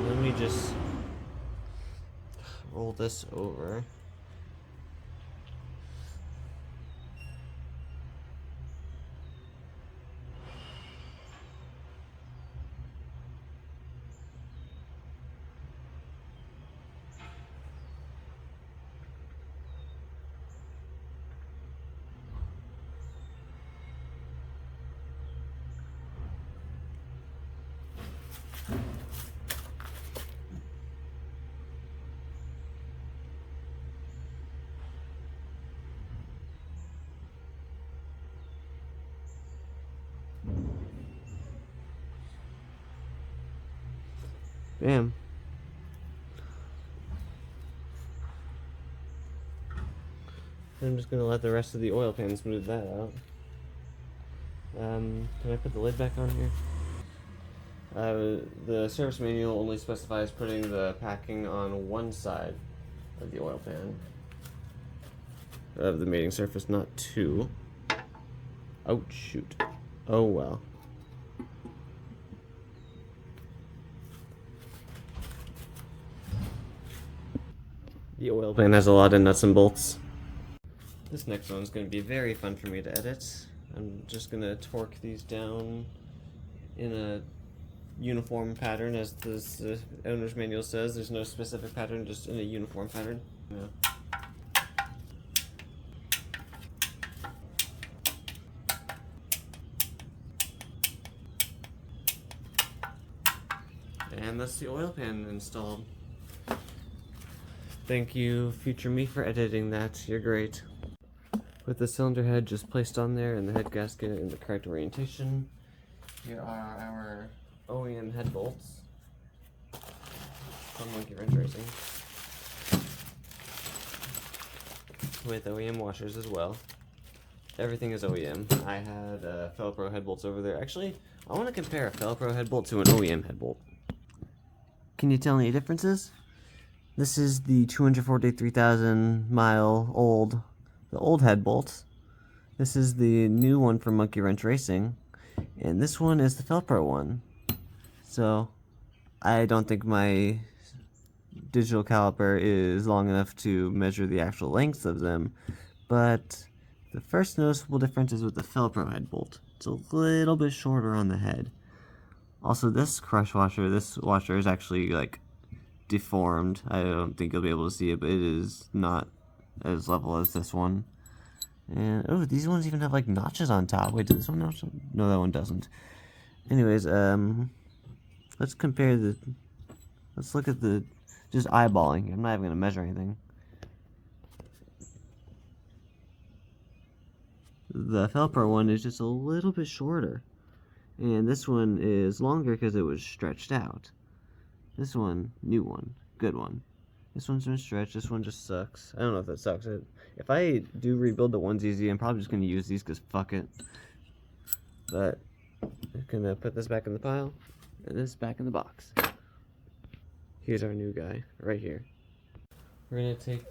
Let me just roll this over. Bam. I'm just gonna let the rest of the oil pan smooth that out. Can I put the lid back on here? The service manual only specifies putting the packing on one side of the oil pan of the mating surface, not two. Oh shoot. Oh well. The oil pan has a lot of nuts and bolts. This next one's going to be very fun for me to edit. I'm just going to torque these down in a uniform pattern, as this owner's manual says. There's no specific pattern, just in a uniform pattern. Yeah. And that's the oil pan installed. Thank you, future me, for editing that. You're great. With the cylinder head just placed on there and the head gasket in the correct orientation, here are our OEM head bolts from Monkey Wrench Racing, with OEM washers as well. Everything is OEM. I had Felpro head bolts over there. Actually, I want to compare a Felpro head bolt to an OEM head bolt. Can you tell any differences? This is the 243,000 mile old, the old head bolt. This is the new one from Monkey Wrench Racing, and this one is the Felpro one. So I don't think my digital caliper is long enough to measure the actual lengths of them, but the first noticeable difference is with the Felpro head bolt. It's a little bit shorter on the head. Also, this crush washer, this washer is actually like deformed. I don't think you'll be able to see it, but it is not as level as this one. And oh, these ones even have like notches on top. Wait, does this one notch? No, that one doesn't. Anyways, let's compare the. Let's look at the just eyeballing. I'm not even gonna measure anything. The Felpro one is just a little bit shorter, and this one is longer because it was stretched out. This one, new one, good one. This one's been stretched, this one just sucks. I don't know if that sucks. If I do rebuild the onesie, I'm probably just going to use these because fuck it. But I'm going to put this back in the pile, and this back in the box. Here's our new guy, right here. We're going to take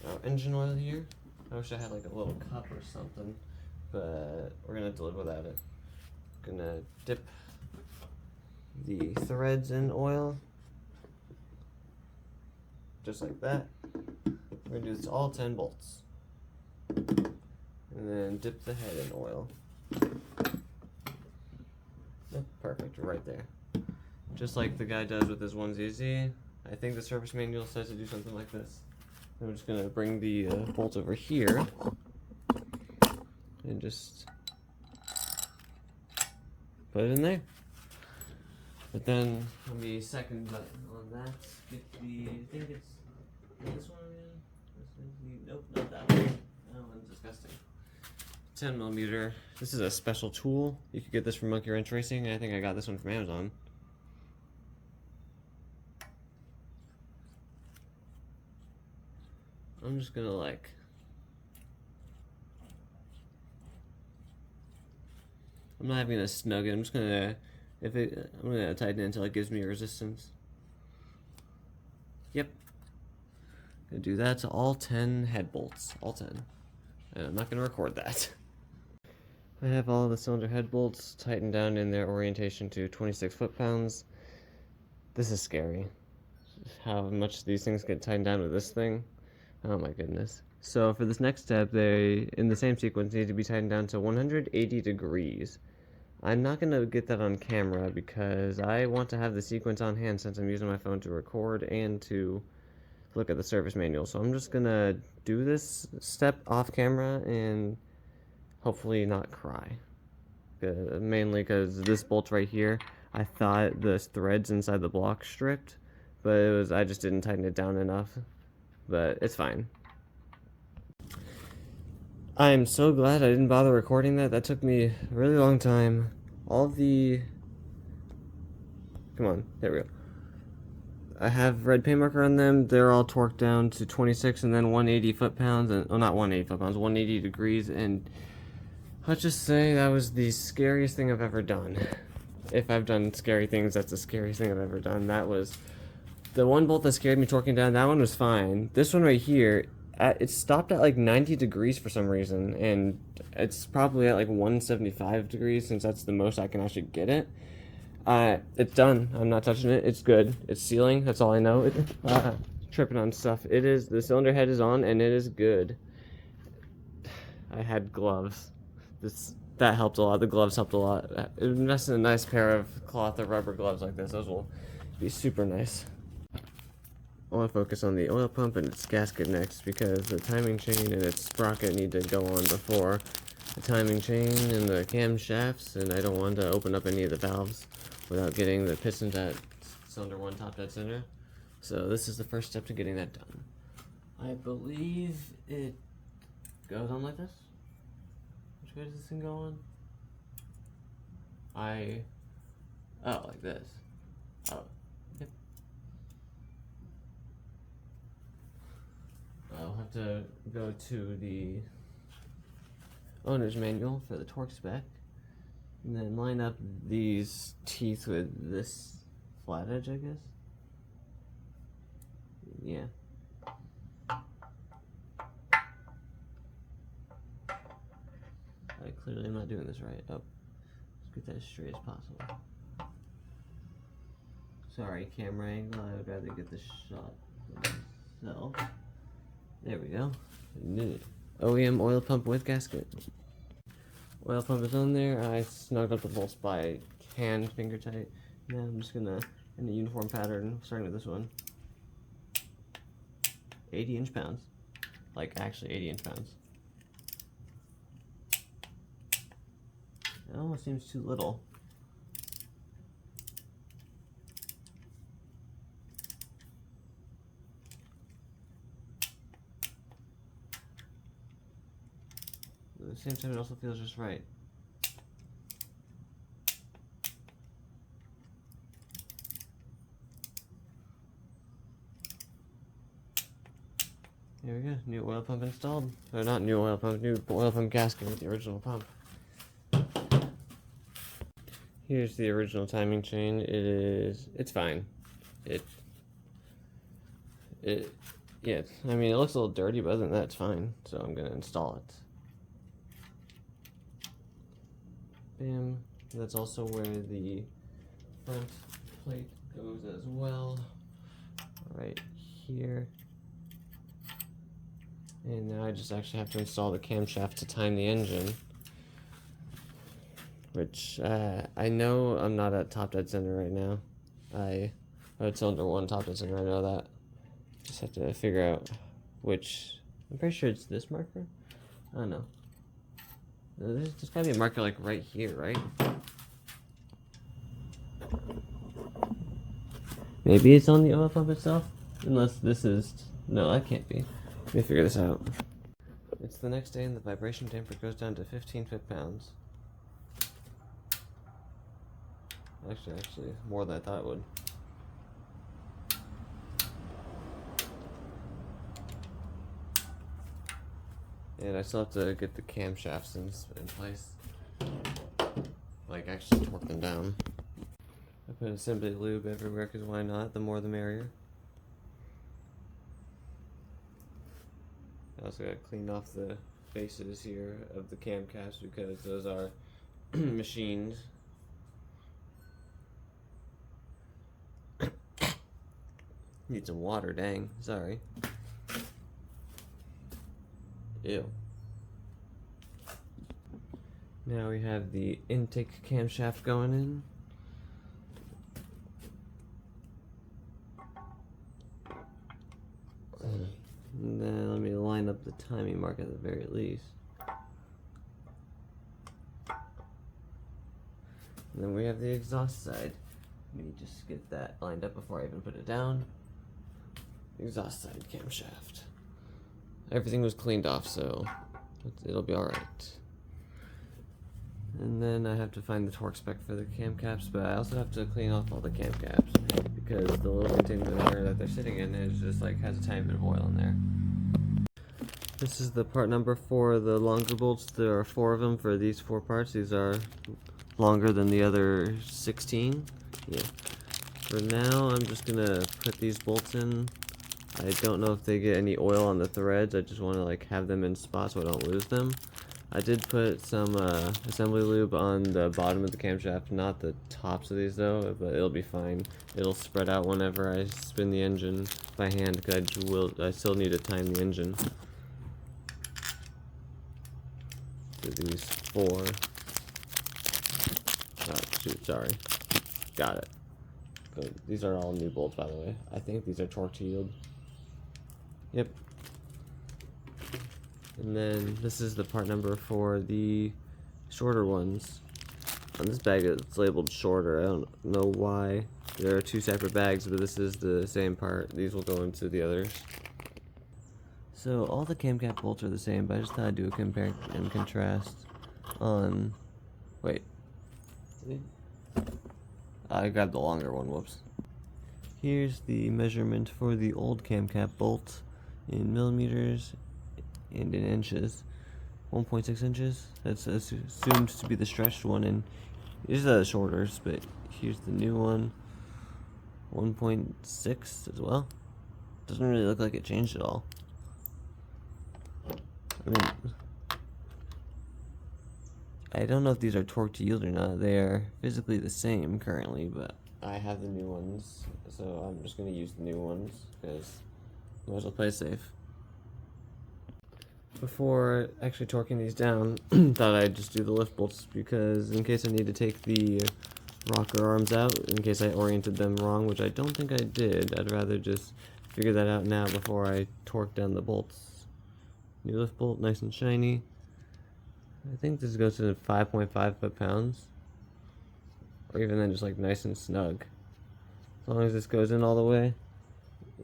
our engine oil here. I wish I had like a little cup or something, but we're going to have to live without it. Going to dip the threads in oil, just like that. We're going to do this to all 10 bolts, and then dip the head in oil. Oh, perfect, right there. Just like the guy does with his onesie. I think the service manual says to do something like this. I'm just going to bring the bolt over here and just put it in there. But then on the second button on that, get the, I think it's this one again? Nope, not that one. That one's disgusting. 10mm. This is a special tool. You could get this from Monkey Wrench Racing. I think I got this one from Amazon. I'm just gonna like I'm not even gonna snug it. I'm just gonna, I'm gonna tighten it until it gives me resistance. Yep. Gonna do that to all 10 head bolts, all 10. And I'm not gonna record that. I have all the cylinder head bolts tightened down in their orientation to 26 foot-pounds. This is scary. How much these things get tightened down with this thing. Oh my goodness. So for this next step, they, in the same sequence, need to be tightened down to 180 degrees. I'm not going to get that on camera because I want to have the sequence on hand since I'm using my phone to record and to look at the service manual. So I'm just going to do this step off camera and hopefully not cry. Mainly because this bolt right here, I thought the threads inside the block stripped, but I just didn't tighten it down enough. But it's fine. I'm so glad I didn't bother recording that. That took me a really long time. All the... Come on, there we go. I have red paint marker on them. They're all torqued down to 26 and then 180 foot-pounds. And, oh, not 180 foot-pounds, 180 degrees. And let's just say that was the scariest thing I've ever done. If I've done scary things, that's the scariest thing I've ever done. That was... The one bolt that scared me torquing down, that one was fine. This one right here, it stopped at like 90 degrees for some reason, and it's probably at like 175 degrees since that's the most I can actually get it. It's done. I'm not touching it. It's good. It's sealing. That's all I know. Tripping on stuff. It is. The cylinder head is on, and it is good. I had gloves. That helped a lot. The gloves helped a lot. Invest in a nice pair of cloth or rubber gloves like this. Those will be super nice. I want to focus on the oil pump and its gasket next because the timing chain and its sprocket need to go on before the timing chain and the camshafts, and I don't want to open up any of the valves without getting the pistons at cylinder 1 top dead center. So this is the first step to getting that done. I believe it goes on like this. Which way does this thing go on? Oh, like this. Oh. I'll have to go to the owner's manual for the torque spec and then line up these teeth with this flat edge, I guess. Yeah. I clearly am not doing this right. Oh, let's get that as straight as possible. Sorry, camera angle. I would rather get this shot for myself. There we go. OEM oil pump with gasket. Oil pump is on there. I snugged up the bolts by hand, finger tight. Now I'm just gonna, in a uniform pattern, starting with this one. 80-inch pounds. Like, actually 80-inch pounds. It almost seems too little. At the same time, it also feels just right. There we go, new oil pump installed. Or not new oil pump, new oil pump gasket with the original pump. Here's the original timing chain. It's fine. Yeah, I mean, it looks a little dirty, but other than that, it's fine. So I'm gonna install it. Bam. That's also where the front plate goes as well. Right here. And now I just actually have to install the camshaft to time the engine. Which, I know I'm not at top dead center right now. I'm at cylinder 1 top dead center, I know that. Just have to figure out which, I'm pretty sure it's this marker? I don't know. There's gotta be a marker like right here, right? Maybe it's on the oil pump itself? Unless this is, no, that can't be. Let me figure this out. It's the next day and the vibration damper goes down to 15 foot-pounds. Actually, more than I thought it would. And I still have to get the camshafts in place. like actually torque them down. I put assembly lube everywhere because why not? The more the merrier. I also got to clean off the faces here of the camshaft because those are machined. Need some water, dang. Sorry. Ew. Now we have the intake camshaft going in. And then let me line up the timing mark at the very least. And then we have the exhaust side. Let me just get that lined up before I even put it down. Exhaust side camshaft. Everything was cleaned off, so it'll be alright. And then I have to find the torque spec for the camcaps, but I also have to clean off all the camcaps because the little container that they're sitting in is just like has a tiny bit of oil in there. This is the part number for the longer bolts. There are 4 of them for these 4 parts. These are longer than the other 16. Yeah. For now, I'm just gonna put these bolts in. I don't know if they get any oil on the threads. I just want to like have them in spots so I don't lose them. I did put some assembly lube on the bottom of the camshaft, not the tops of these though, but it'll be fine. It'll spread out whenever I spin the engine by hand because I still need to time the engine. Do these 4. Oh shoot, sorry. Got it. But these are all new bolts, by the way. I think these are torque to yield. Yep. And then this is the part number for the shorter ones. On this bag it's labeled shorter. I don't know why. There are 2 separate bags, but this is the same part. These will go into the others. So all the camcap bolts are the same, but I just thought I'd do a compare and contrast on... Wait. I grabbed the longer one, whoops. Here's the measurement for the old camcap bolt in millimeters and in inches. 1.6 inches. That's assumed to be the stretched one, and these are the shorters, but here's the new one. 1.6 as well. Doesn't really look like it changed at all. I mean, I don't know if these are torque to yield or not. They are physically the same currently, but I have the new ones, so I'm just going to use the new ones because I might as well play safe. Before actually torquing these down, thought I'd just do the lift bolts because in case I need to take the rocker arms out, in case I oriented them wrong, which I don't think I did, I'd rather just figure that out now before I torque down the bolts. New lift bolt, nice and shiny. I think this goes to 5.5 foot-pounds, or even then just like nice and snug. As long as this goes in all the way.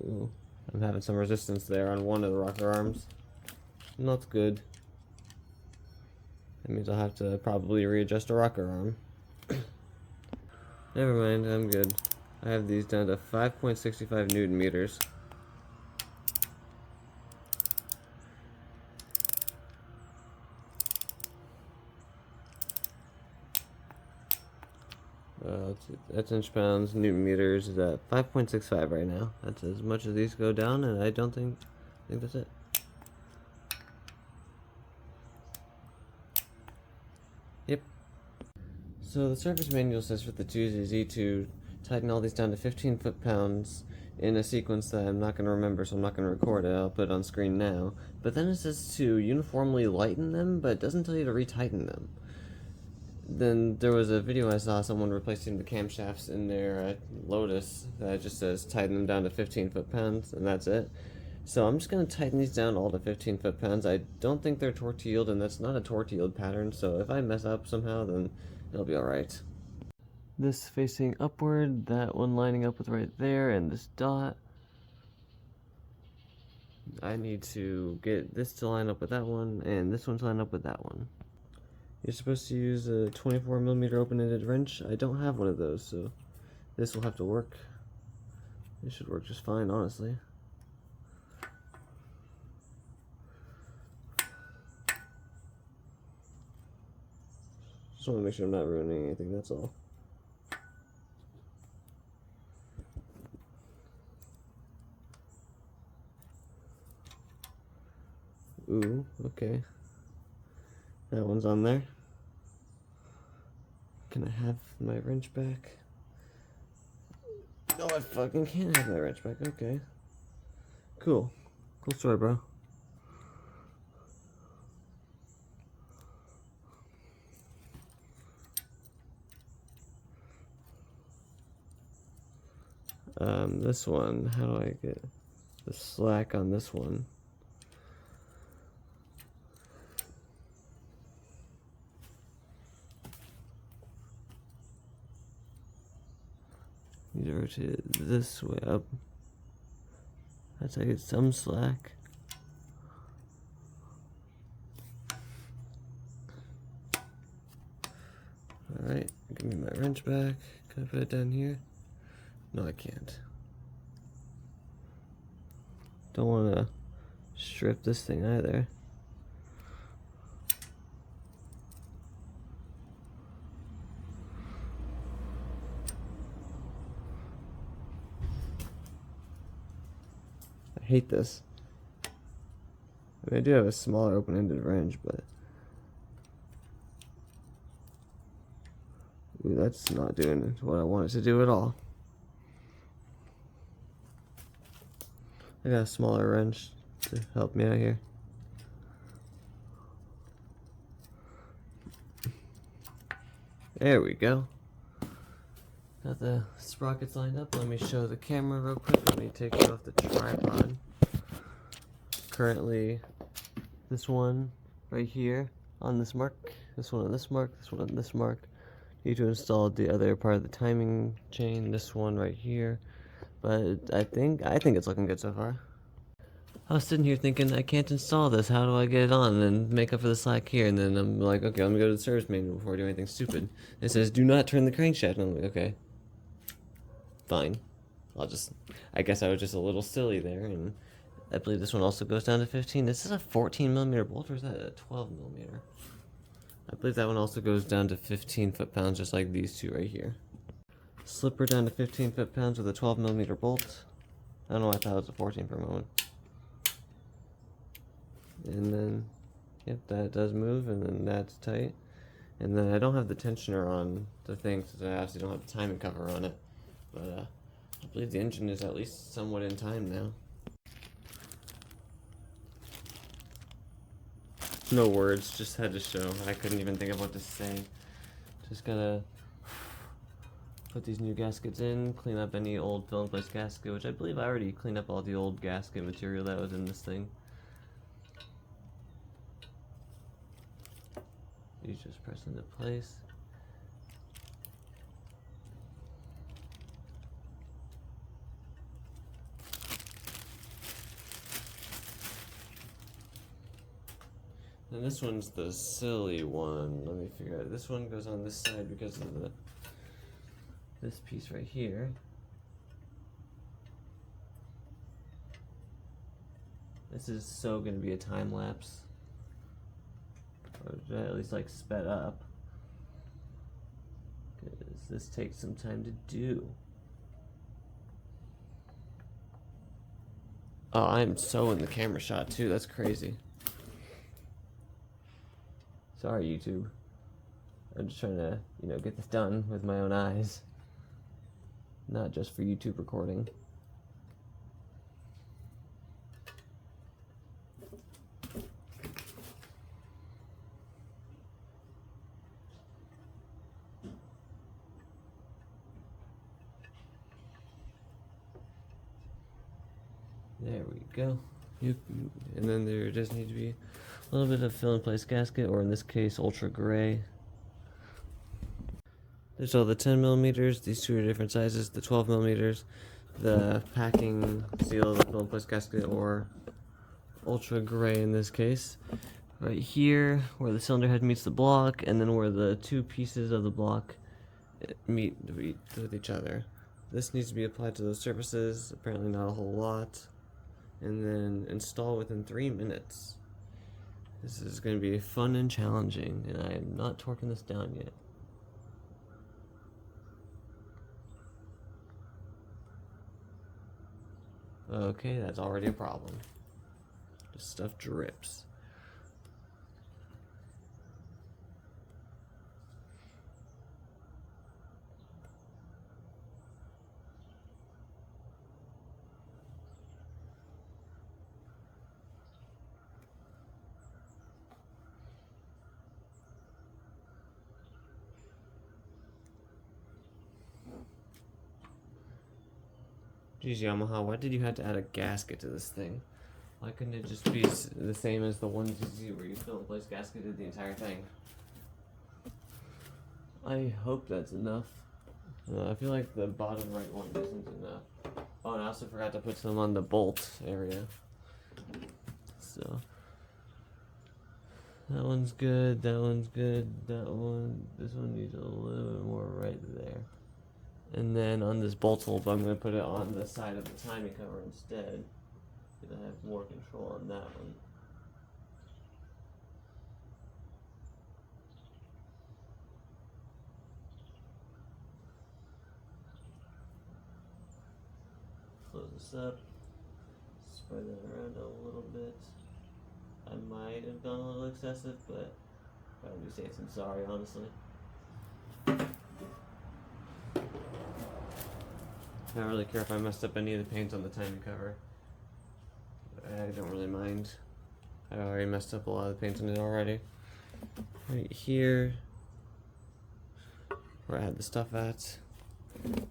Ooh, I'm having some resistance there on one of the rocker arms. Not good. That means I'll have to probably readjust a rocker arm. Never mind, I'm good. I have these down to 5.65 Newton meters. That's inch pounds. Newton meters is at 5.65 right now. That's as much as these go down, and I think that's it. Yep. So the service manual says for the 2ZZ to tighten all these down to 15 foot-pounds in a sequence that I'm not going to remember, so I'm not going to record it. I'll put it on screen now. But then it says to uniformly lighten them, but it doesn't tell you to retighten them. Then there was a video I saw someone replacing the camshafts in their Lotus that just says tighten them down to 15 foot-pounds, and that's it. So I'm just going to tighten these down all to 15 foot-pounds. I don't think they're torque to yield, and that's not a torque to yield pattern, so if I mess up somehow, then it'll be alright. This facing upward, that one lining up with right there, and this dot. I need to get this to line up with that one, and this one to line up with that one. You're supposed to use a 24mm open-ended wrench. I don't have one of those, so this will have to work. It should work just fine, honestly. Just want to make sure I'm not ruining anything, that's all. Ooh, okay. That one's on there. Can I have my wrench back? No, I fucking can't have my wrench back. Okay. Cool. Cool story, bro. This one, how do I get the slack on this one? Need to rotate it this way up. That's how I get some slack. Alright, give me my wrench back. Can I put it down here? No, I can't. Don't want to strip this thing either. I hate this. I mean, I do have a smaller open-ended wrench, but ooh, that's not doing what I want it to do at all. I got a smaller wrench to help me out here. There we go. Got the sprockets lined up. Let me show the camera real quick. Let me take it off the tripod. Currently, this one right here on this mark, this one on this mark, this one on this mark. Need to install the other part of the timing chain, this one right here. But I think it's looking good so far. I was sitting here thinking, I can't install this, how do I get it on and make up for the slack here? And then I'm like, okay, let me go to the service manual before I do anything stupid. It says, do not turn the crankshaft. And I'm like, okay, fine. I guess I was just a little silly there. And I believe this one also goes down to 15. This is a 14mm bolt, or is that a 12mm? I believe that one also goes down to 15 foot-pounds, just like these two right here. Slipper down to 15 foot-pounds with a 12mm bolt. I don't know why I thought it was a 14 for a moment. And then, yep, that does move, and then that's tight. And then I don't have the tensioner on the thing, since I obviously don't have the timing cover on it. But I believe the engine is at least somewhat in time now. No words, just had to show. I couldn't even think of what to say. Just gotta put these new gaskets in, clean up any old fill-in-place gasket, which I believe I already cleaned up all the old gasket material that was in this thing. These just press into place. And this one's the silly one. Let me figure out. This one goes on this side because of this piece right here. This is so going to be a time lapse. Or at least like sped up. Because this takes some time to do. Oh, I'm so in the camera shot too. That's crazy. Sorry, YouTube. I'm just trying to, get this done with my own eyes. Not just for YouTube recording. There we go. And then there does need to be a little bit of fill-in-place gasket, or in this case, ultra gray. There's all the 10mm. These two are different sizes. The 12mm, the packing seal of the fill-in-place gasket, or ultra gray in this case. Right here, where the cylinder head meets the block, and then where the two pieces of the block meet with each other. This needs to be applied to those surfaces. Apparently not a whole lot. And then install within 3 minutes. This is going to be fun and challenging, and I am not torquing this down yet. Okay, that's already a problem. This stuff drips. Geez, Yamaha, why did you have to add a gasket to this thing? Why couldn't it just be the same as the 1ZZ where you fill in place gasketed the entire thing? I hope that's enough. I feel like the bottom right one isn't enough. Oh, and I also forgot to put some on the bolt area. So, that one's good, that one's good, that one, this one needs a little bit more right there. And then on this bolt hole, I'm going to put it on the side of the timing cover instead, because I have more control on that one. Close this up, spread that around a little bit. I might have gone a little excessive, but I would be saying I'm sorry, honestly. I don't really care if I messed up any of the paint on the timing cover. I don't really mind. I already messed up a lot of the paint on it already. Right here, where I had the stuff at,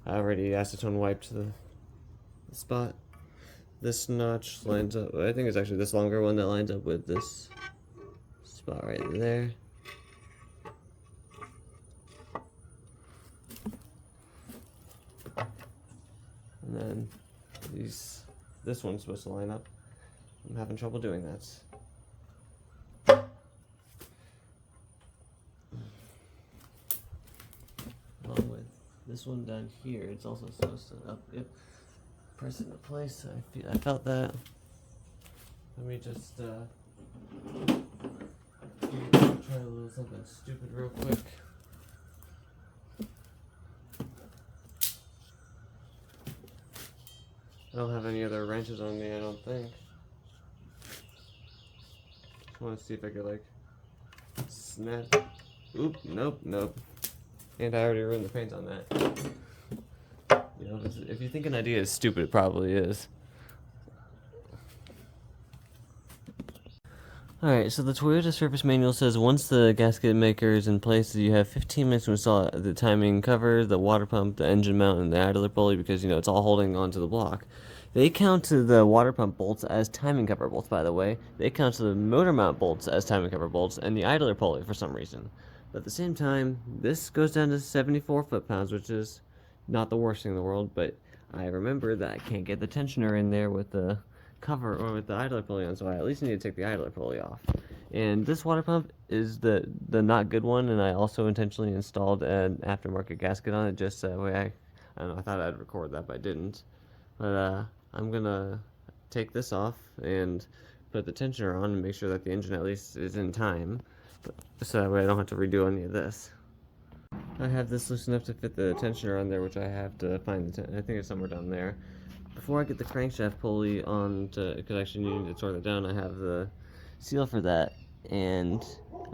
I already acetone wiped the spot. This notch lines up, I think it's actually this longer one that lines up with this spot right there. And then this one's supposed to line up. I'm having trouble doing that. Along with this one down here, it's also supposed to press into place. I felt that. Let me just try a little something stupid real quick. I don't have any other wrenches on me, I don't think. Just want to see if I could like snap. Oop, nope. And I already ruined the paint on that. You know, if you think an idea is stupid, it probably is. Alright, so the Toyota service manual says once the gasket maker is in place, you have 15 minutes to install the timing cover, the water pump, the engine mount, and the idler pulley because, you know, it's all holding onto the block. They count the water pump bolts as timing cover bolts, by the way. They count the motor mount bolts as timing cover bolts, and the idler pulley for some reason. But at the same time, this goes down to 74 foot-pounds, which is not the worst thing in the world, but I remember that I can't get the tensioner in there with the cover or with the idler pulley on, so I at least need to take the idler pulley off. And this water pump is the not good one, and I also intentionally installed an aftermarket gasket on it just that way. I don't know, I thought I'd record that, but I didn't. But I'm gonna take this off and put the tensioner on and make sure that the engine at least is in time, so that way I don't have to redo any of this. I have this loose enough to fit the tensioner on there, which I have to find I think it's somewhere down there. Before I get the crankshaft pulley on, because I actually need to torque that down, I have the seal for that, and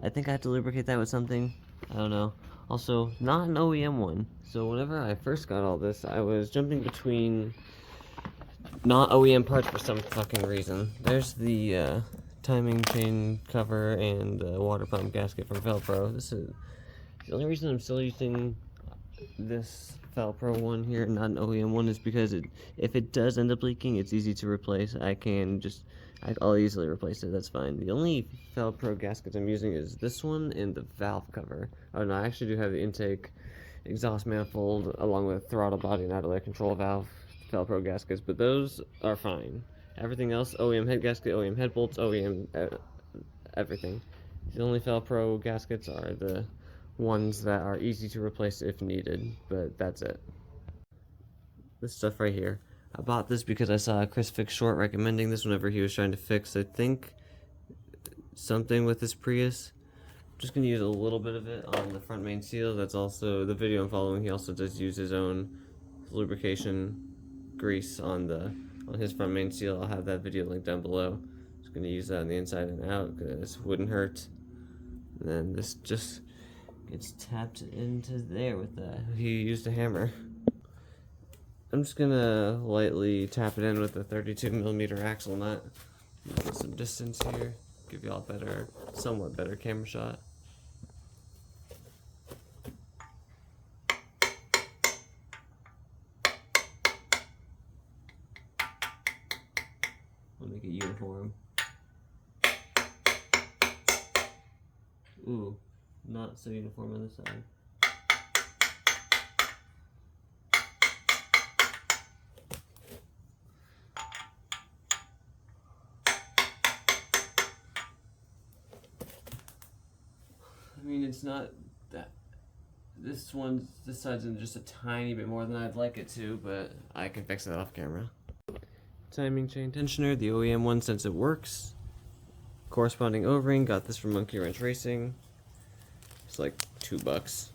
I think I have to lubricate that with something. I don't know. Also, not an OEM one. So whenever I first got all this, I was jumping between not OEM parts for some fucking reason. There's the timing chain cover and the water pump gasket from Velcro. This is the only reason I'm still using this Velcro one here, not an OEM one, is because if it does end up leaking, it's easy to replace. I'll easily replace it, that's fine. The only Velcro gaskets I'm using is this one and the valve cover. Oh no, I actually do have the intake exhaust manifold along with throttle body and idler control valve Velcro gaskets, but those are fine. Everything else, OEM head gasket, OEM head bolts, OEM everything. The only Velcro gaskets are the ones that are easy to replace if needed, but that's it. This stuff right here, I bought this because I saw Chris Fix Short recommending this whenever he was trying to fix, I think, something with this Prius. I'm just gonna use a little bit of it on the front main seal. That's also the video I'm following. He also does use his own lubrication grease on his front main seal. I'll have that video linked down below. Just gonna use that on the inside and out because it wouldn't hurt. And then this just gets tapped into there with that. He used a hammer. I'm just gonna lightly tap it in with a 32mm axle nut. Get some distance here, give you all better, somewhat better camera shot. We'll make it uniform. Ooh, not so uniform on this side. I mean, it's not that. This side's in just a tiny bit more than I'd like it to, but I can fix that off camera. Timing chain tensioner, the OEM one since it works. Corresponding O-ring, got this from Monkey Wrench Racing. It's like $2.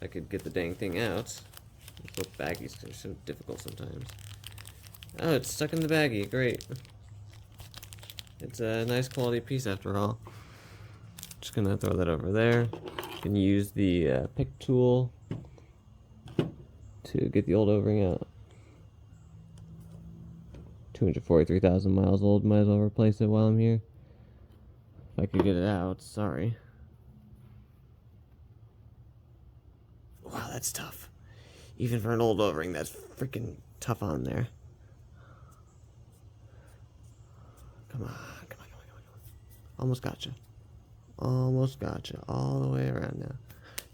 I could get the dang thing out. Those baggies are so difficult sometimes. Oh, it's stuck in the baggie, great. It's a nice quality piece after all. Just gonna throw that over there. You can use the pick tool to get the old O-ring out. 243,000 miles old, might as well replace it while I'm here. If I could get it out, sorry. Wow, that's tough. Even for an old O-ring, that's freaking tough on there. Come on, come on, come on, come on, come on. Almost gotcha. Almost gotcha. All the way around now.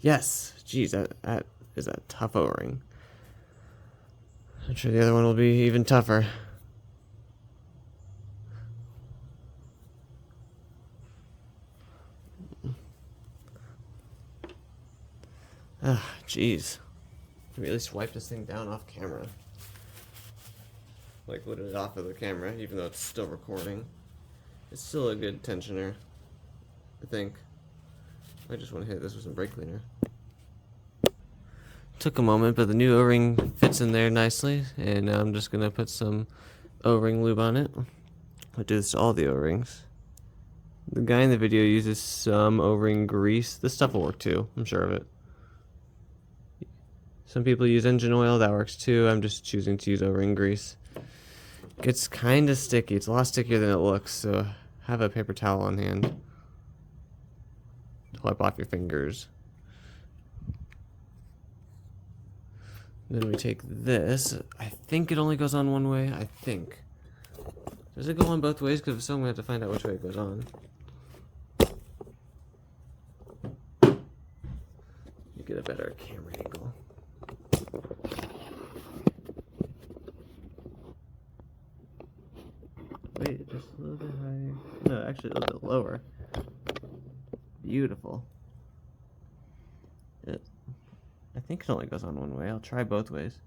Yes! Jeez, that is a tough O-ring. I'm sure the other one will be even tougher. Ah, jeez. Let me at least wipe this thing down off camera. Like, put it off of the camera, even though it's still recording. It's still a good tensioner, I think. I just want to hit this with some brake cleaner. Took a moment, but the new O-ring fits in there nicely, and now I'm just going to put some O-ring lube on it. I do this to all the O-rings. The guy in the video uses some O-ring grease. This stuff will work too, I'm sure of it. Some people use engine oil, that works too. I'm just choosing to use O-ring grease. Gets kind of sticky. It's a lot stickier than it looks, so have a paper towel on hand to wipe off your fingers. Then we take this. I think it only goes on one way. I think. Does it go on both ways? Because if so, I'm going to have to find out which way it goes on. You get a better camera angle. Wait, just a little bit higher. No, actually a little bit lower. Beautiful. I think it only goes on one way. I'll try both ways.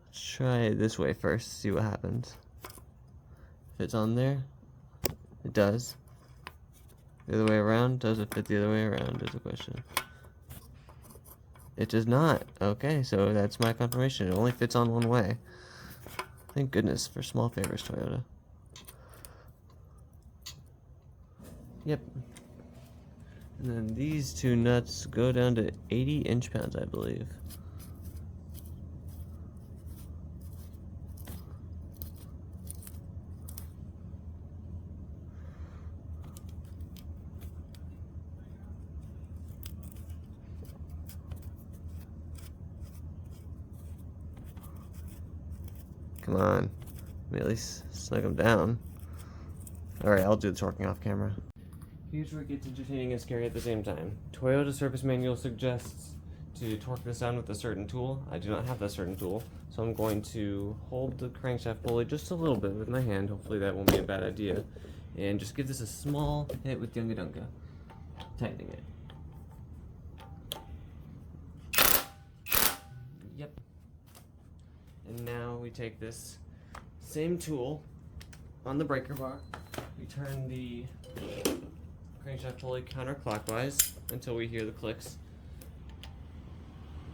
Let's try this way first, see what happens. If it's on there, it does. The other way around, does it fit the other way around is the question. It does not. Okay, so that's my confirmation. It only fits on one way. Thank goodness for small favors, Toyota. Yep. And then these two nuts go down to 80 inch-pounds, I believe. Come on. Let me at least snug them down. Alright, I'll do the torquing off camera. Here's where it gets entertaining and scary at the same time. Toyota service manual suggests to torque this down with a certain tool. I do not have that certain tool, so I'm going to hold the crankshaft pulley just a little bit with my hand. Hopefully that won't be a bad idea. And just give this a small hit with Dunga Dunga, tightening it. Yep. And now we take this same tool on the breaker bar. We turn the Crankshaft pulley counterclockwise until we hear the clicks.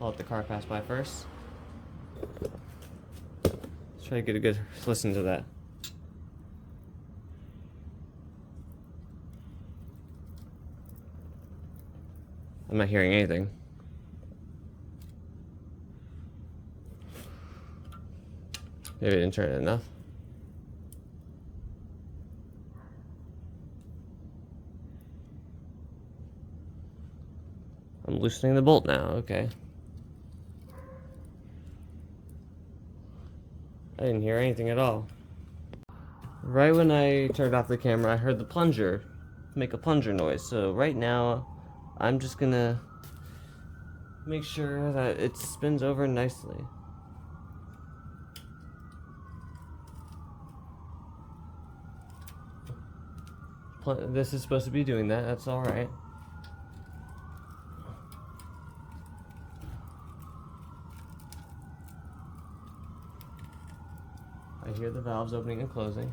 I'll let the car pass by first. Let's try to get a good listen to that. I'm not hearing anything. Maybe I didn't turn it enough. I'm loosening the bolt now, okay. I didn't hear anything at all. Right when I turned off the camera, I heard the plunger make a plunger noise. So right now, I'm just gonna make sure that it spins over nicely. This is supposed to be doing that, that's alright. I hear the valves opening and closing.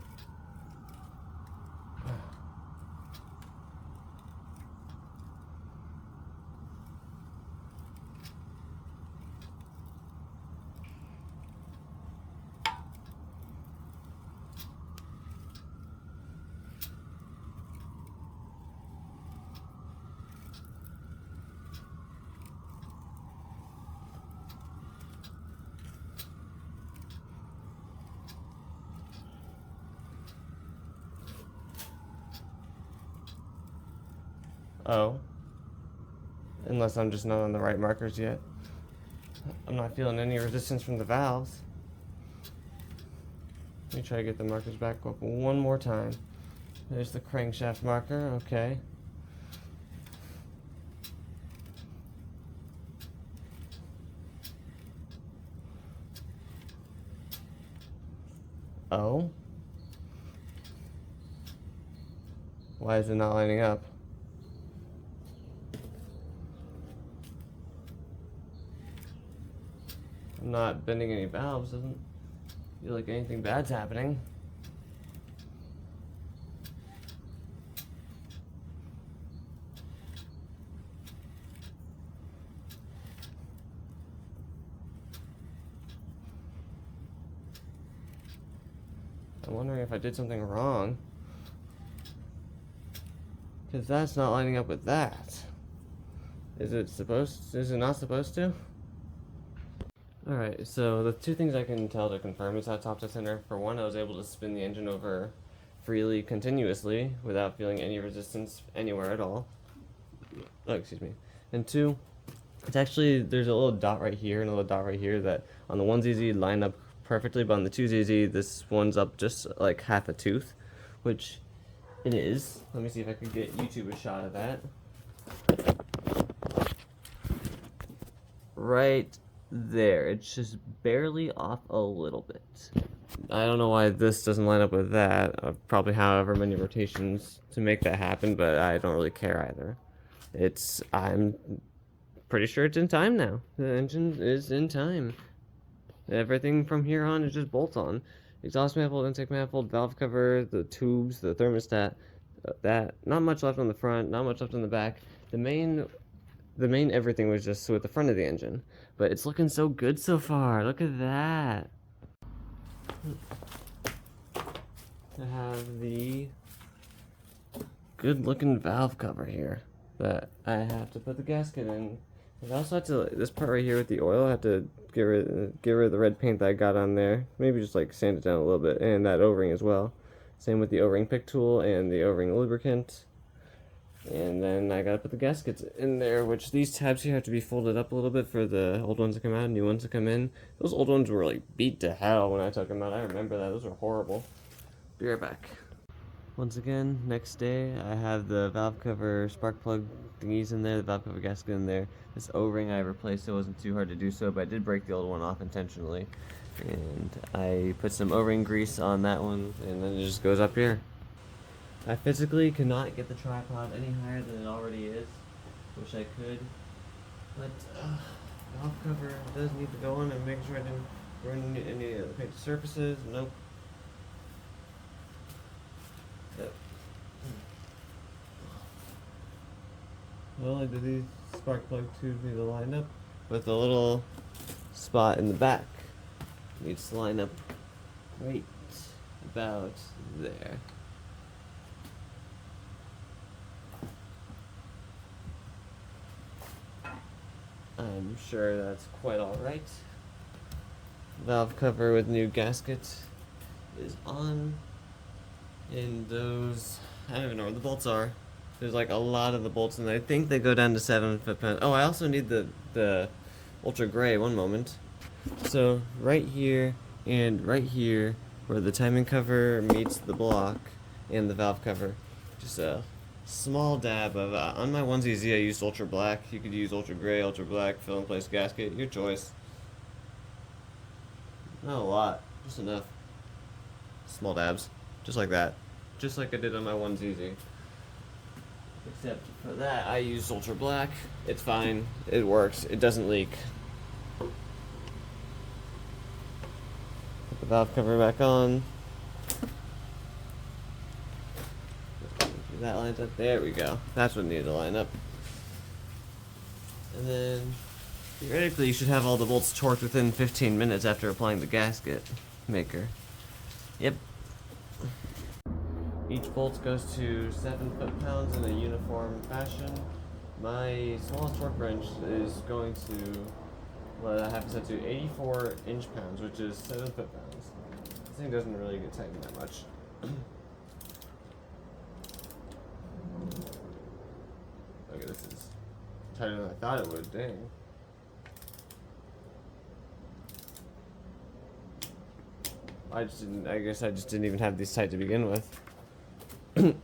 Oh. Unless I'm just not on the right markers yet. I'm not feeling any resistance from the valves. Let me try to get the markers back up one more time. There's the crankshaft marker, okay. Oh. Why is it not lining up? I'm not bending any valves, doesn't feel like anything bad's happening. I'm wondering if I did something wrong, because that's not lining up with that. Is it not supposed to? Alright, so the two things I can tell to confirm is how top to center. For one, I was able to spin the engine over freely, continuously, without feeling any resistance anywhere at all. Oh, excuse me. And two, it's actually, there's a little dot right here and a little dot right here that on the 1ZZ line up perfectly, but on the 2ZZ, this one's up just like half a tooth, which it is. Let me see if I can get YouTube a shot of that. Right there, it's just barely off a little bit. I don't know why this doesn't line up with that. Probably however many rotations to make that happen, but I don't really care either. I'm pretty sure it's in time now. The engine is in time. Everything from here on is just bolts on. Exhaust manifold, intake manifold, valve cover, the tubes, the thermostat, that. Not much left on the front, not much left on the back. The main everything was just with the front of the engine. But it's looking so good so far. Look at that. I have the good looking valve cover here that I have to put the gasket in. I also have to, this part right here with the oil, I have to get rid of the red paint that I got on there. Maybe just like sand it down a little bit, and that O-ring as well. Same with the O-ring pick tool and the O-ring lubricant. And then I gotta put the gaskets in there, which these tabs here have to be folded up a little bit for the old ones to come out and new ones to come in. Those old ones were like beat to hell when I took them out. I remember that. Those were horrible. Be right back. Once again, next day, I have the valve cover spark plug thingies in there, the valve cover gasket in there. This O-ring I replaced, so it wasn't too hard to do so, but I did break the old one off intentionally. And I put some O-ring grease on that one, and then it just goes up here. I physically cannot get the tripod any higher than it already is. Wish I could. But, valve cover does need to go on and make sure I didn't ruin any of the painted surfaces. Nope. Not only do these spark plug tubes need to line up, but the little spot in the back needs to line up right about there. I'm sure that's quite alright. Valve cover with new gasket is on. And those, I don't even know where the bolts are. There's like a lot of the bolts, and I think they go down to 7 foot-pounds. Oh, I also need the ultra gray. One moment. So right here and right here, where the timing cover meets the block and the valve cover, just a small dab of on my 1ZZ I used ultra black. You could use ultra gray, ultra black, fill in place gasket, your choice. Not a lot, just enough. Small dabs, just like that, just like I did on my 1ZZ. Except for that, I used ultra black. It's fine. It works. It doesn't leak. Put the valve cover back on. That lines up. There we go. That's what needed to line up. And then, theoretically, you should have all the bolts torqued within 15 minutes after applying the gasket maker. Yep. Each bolt goes to 7 foot-pounds in a uniform fashion. My smallest torque wrench is going to, well, I have it set to 84 inch-pounds, which is 7 foot-pounds. This thing doesn't really get tightened that much. Okay, this is tighter than I thought it would, dang. I guess I just didn't even have these tight to begin with. In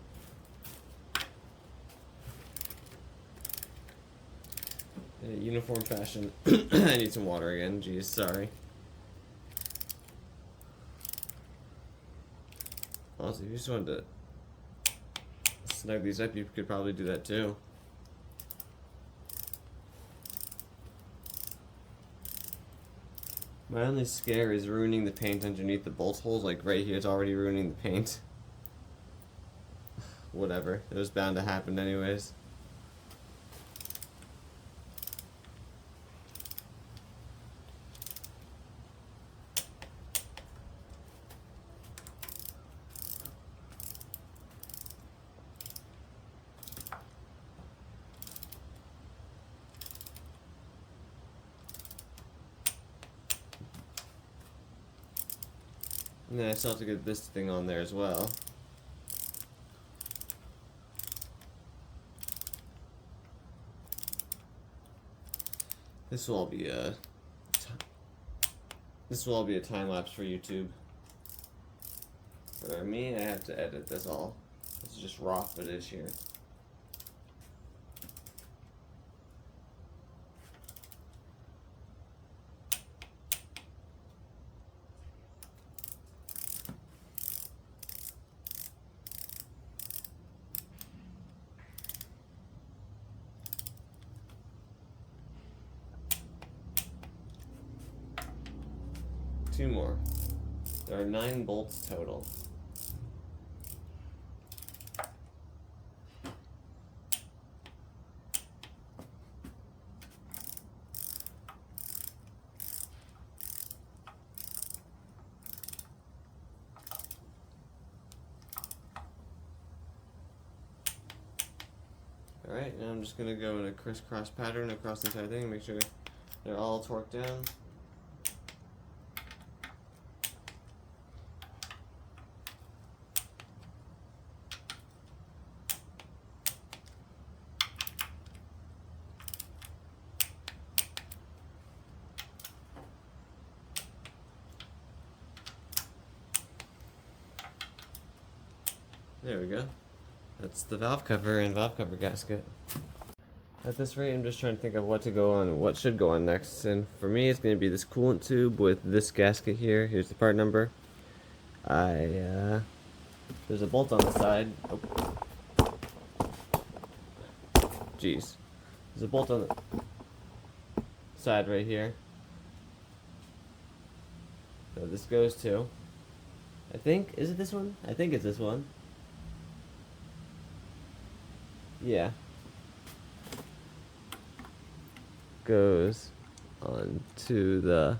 a uniform fashion. I need some water again, jeez, sorry. Honestly, if you just wanted to snug these up, you could probably do that too. My only scare is ruining the paint underneath the bolt holes, like right here, it's already ruining the paint. Whatever, it was bound to happen anyways. And then I still have to get this thing on there as well. This will all be a time lapse for YouTube. For me, I have to edit this all. This is just raw footage here. Two more. There are 9 bolts total. Alright, now I'm just going to go in a crisscross pattern across the entire thing and make sure they're all torqued down. There we go. That's the valve cover and valve cover gasket. At this rate, I'm just trying to think of what to go on, what should go on next. And for me, it's going to be this coolant tube with this gasket here. Here's the part number. There's a bolt on the side. Oh. Jeez. There's a bolt on the side right here. So this goes to, I think, is it this one? I think it's this one. Yeah. goes onto the,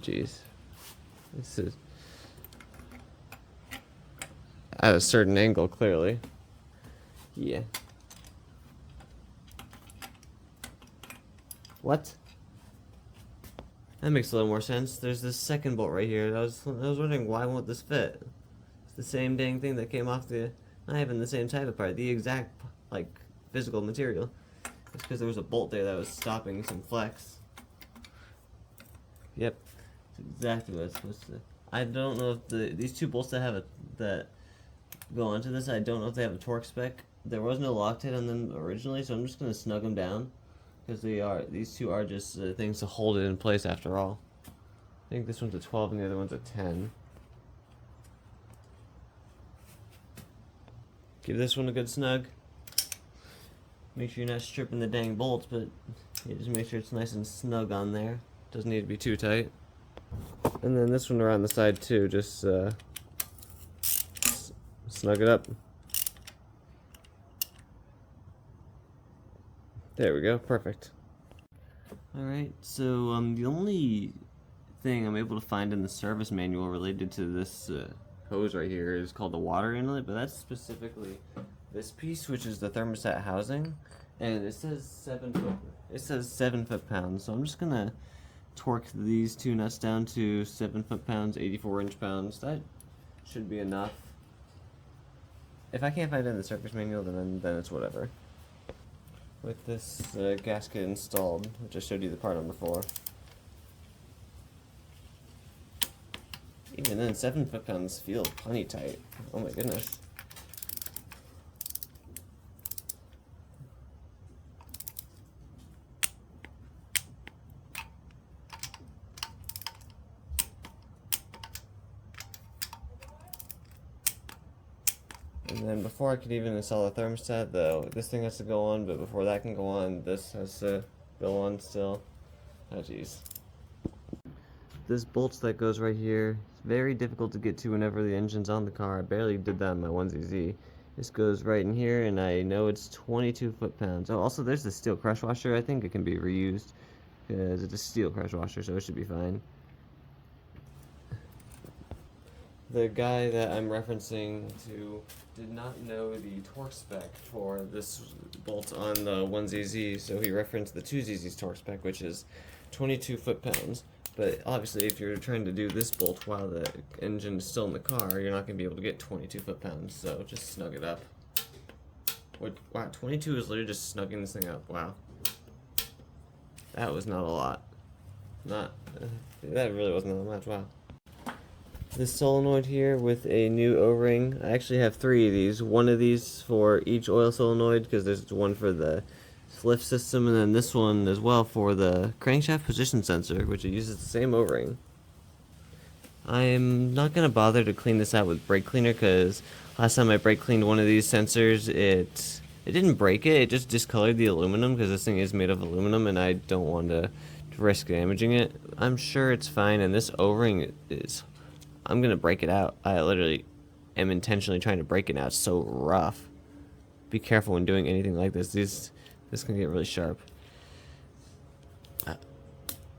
geez. This is at a certain angle, clearly. Yeah. What? That makes a little more sense. There's this second bolt right here. I was wondering, why won't this fit? It's the same dang thing that came off the, not even the same type of part, the exact, like, physical material. It's because there was a bolt there that was stopping some flex. Yep, it's exactly what it's supposed to. I don't know if these two bolts that go onto this, I don't know if they have a torque spec. There was no Loctite on them originally, so I'm just gonna snug them down because these two are just things to hold it in place after all. I think this one's a 12 and the other one's a 10. Give this one a good snug. Make sure you're not stripping the dang bolts, but you just make sure it's nice and snug on there. Doesn't need to be too tight. And then this one around the side too, just snug it up. There we go, perfect. Alright, so the only thing I'm able to find in the service manual related to this hose right here is called the water inlet, but that's specifically this piece, which is the thermostat housing, and it says 7 foot. It says 7 foot-pounds, so I'm just gonna torque these two nuts down to 7 foot-pounds, 84 inch-pounds. That should be enough. If I can't find it in the service manual, then it's whatever. With this gasket installed, which I showed you the part on before. Even then, 7 foot-pounds feel plenty tight. Oh my goodness. And then before I could even install the thermostat, this thing has to go on, but before that can go on, this has to go on still. Oh jeez. This bolt that goes right here, it's very difficult to get to whenever the engine's on the car. I barely did that in my 1ZZ. This goes right in here, and I know it's 22 foot-pounds. Oh, also there's the steel crush washer. I think it can be reused, because it's a steel crush washer, so it should be fine. The guy that I'm referencing to did not know the torque spec for this bolt on the 1ZZ, so he referenced the 2ZZ's torque spec, which is 22 foot-pounds. But obviously, if you're trying to do this bolt while the engine is still in the car, you're not going to be able to get 22 foot-pounds, so just snug it up. Wow, 22 is literally just snugging this thing up. Wow. That was not a lot. That really wasn't that much, wow. This solenoid here with a new O-ring. I actually have 3 of these. One of these for each oil solenoid, because there's one for the lift system, and then this one as well for the crankshaft position sensor, which it uses the same O-ring. I'm not going to bother to clean this out with brake cleaner, because last time I brake cleaned one of these sensors, it didn't break it, it just discolored the aluminum, because this thing is made of aluminum and I don't want to risk damaging it. I'm sure it's fine, and this O-ring is... I'm gonna break it out. I literally am intentionally trying to break it out. It's so rough. Be careful when doing anything like this. This can get really sharp.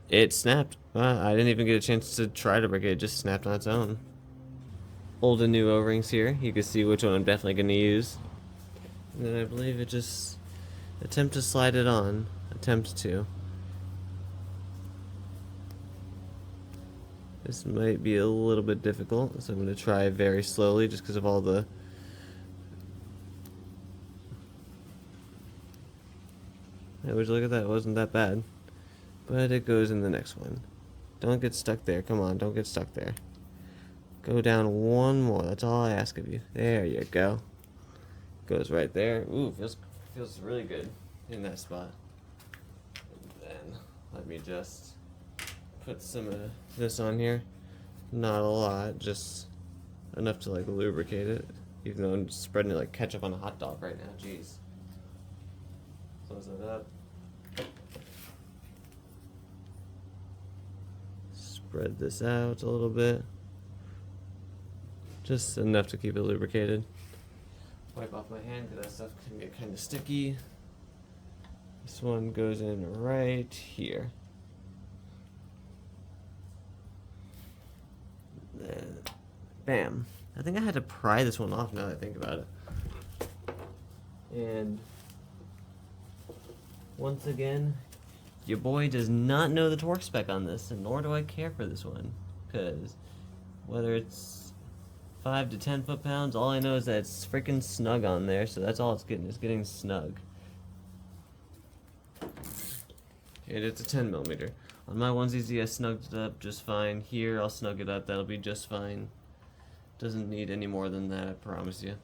It snapped. I didn't even get a chance to try to break it. It just snapped on its own. Old and new O-rings here. You can see which one I'm definitely gonna use. And then I believe it just attempt to slide it on. Attempt to. This might be a little bit difficult, so I'm going to try very slowly just because of all the... Hey, would you look at that? It wasn't that bad. But it goes in the next one. Don't get stuck there. Come on, don't get stuck there. Go down one more. That's all I ask of you. There you go. Goes right there. Ooh, feels really good in that spot. And then let me just put some of this on here. Not a lot, just enough to like lubricate it. Even though I'm spreading it like ketchup on a hot dog right now. Jeez. Close that up. Spread this out a little bit. Just enough to keep it lubricated. Wipe off my hand because that stuff can get kind of sticky. This one goes in right here. Bam. I think I had to pry this one off now that I think about it. And once again, your boy does not know the torque spec on this, and nor do I care for this one, because whether it's 5 to 10 foot-pounds, all I know is that it's freaking snug on there, so that's all it's getting, is getting snug. And it's a 10 millimeter. On my onesie, I snugged it up just fine. Here, I'll snug it up, that'll be just fine. Doesn't need any more than that, I promise you.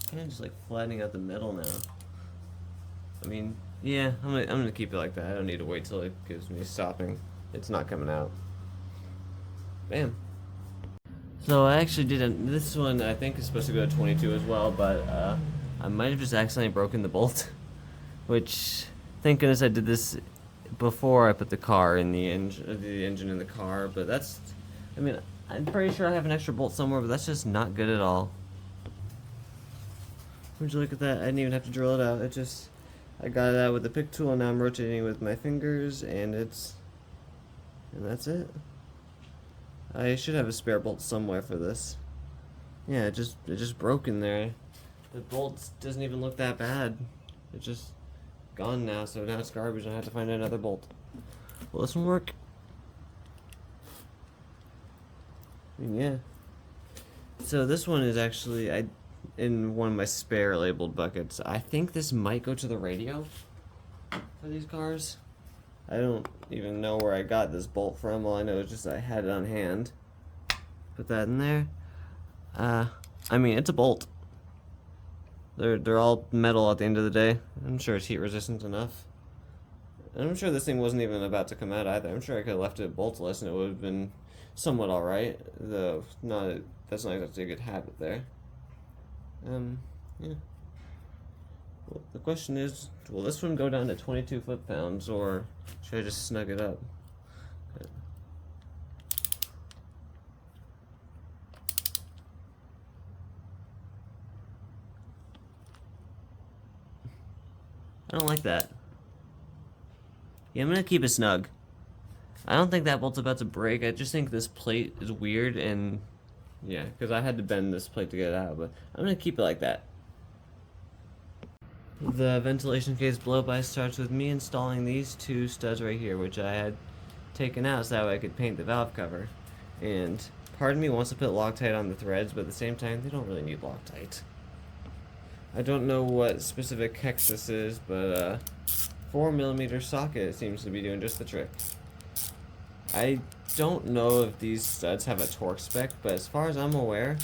Kind of just like flattening out the metal now. I mean, yeah, I'm gonna keep it like that. I don't need to wait till it gives me stopping. It's not coming out. Bam. So I actually didn't. This one I think is supposed to go to 22 as well, but I might have just accidentally broken the bolt. Which, thank goodness I did this before I put the car in the engine in the car. But that's, I mean, I'm pretty sure I have an extra bolt somewhere, but that's just not good at all. Would you look at that? I didn't even have to drill it out. It just, I got it out with the pick tool, and now I'm rotating with my fingers, and that's it. I should have a spare bolt somewhere for this. Yeah, it just broke in there. The bolt doesn't even look that bad. It's just gone now, so now it's garbage, and I have to find another bolt. Will this one work? I mean, yeah. So this one is actually, in one of my spare labeled buckets. I think this might go to the radio for these cars. I don't even know where I got this bolt from. All I know is just I had it on hand. Put that in there. I mean, it's a bolt. They're all metal at the end of the day. I'm sure it's heat resistant enough. And I'm sure this thing wasn't even about to come out either. I'm sure I could have left it boltless and it would have been somewhat alright. Though that's not exactly a good habit there. Yeah. Well, the question is, will this one go down to 22 foot-pounds, or should I just snug it up? I don't like that. Yeah, I'm gonna keep it snug. I don't think that bolt's about to break. I just think this plate is weird, and yeah, because I had to bend this plate to get it out, but I'm gonna keep it like that. The ventilation case blow-by starts with me installing these two studs right here, which I had taken out so that way I could paint the valve cover. And part of me wants to put Loctite on the threads, but at the same time, they don't really need Loctite. I don't know what specific hex this is, but 4mm socket seems to be doing just the trick. I don't know if these studs have a torque spec, but as far as I'm aware,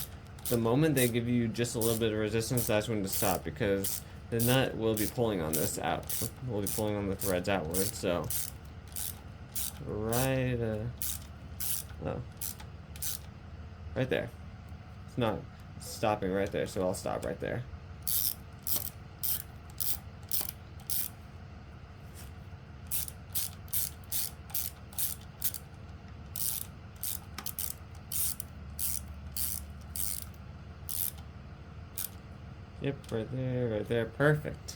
the moment they give you just a little bit of resistance, that's when to stop, because the nut will be pulling on this out. We'll be pulling on the threads outward, so right there. It's not stopping right there, so I'll stop right there. Yep, right there, perfect.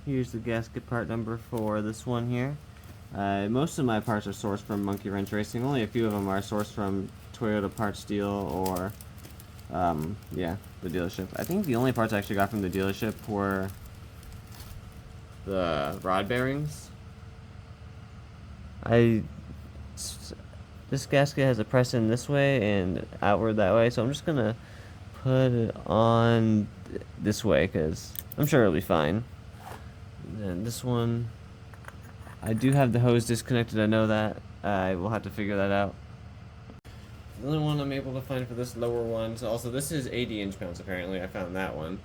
Here's the gasket part number for this one here. Most of my parts are sourced from Monkey Wrench Racing. Only a few of them are sourced from Toyota Parts Deal or, yeah, the dealership. I think the only parts I actually got from the dealership were the rod bearings. This gasket has a press in this way and outward that way, so I'm just gonna put it on this way because I'm sure it'll be fine. And then this one, I do have the hose disconnected, I know that. I will have to figure that out. The only one I'm able to find for this lower one, so also this is 80 inch-pounds apparently, I found that one.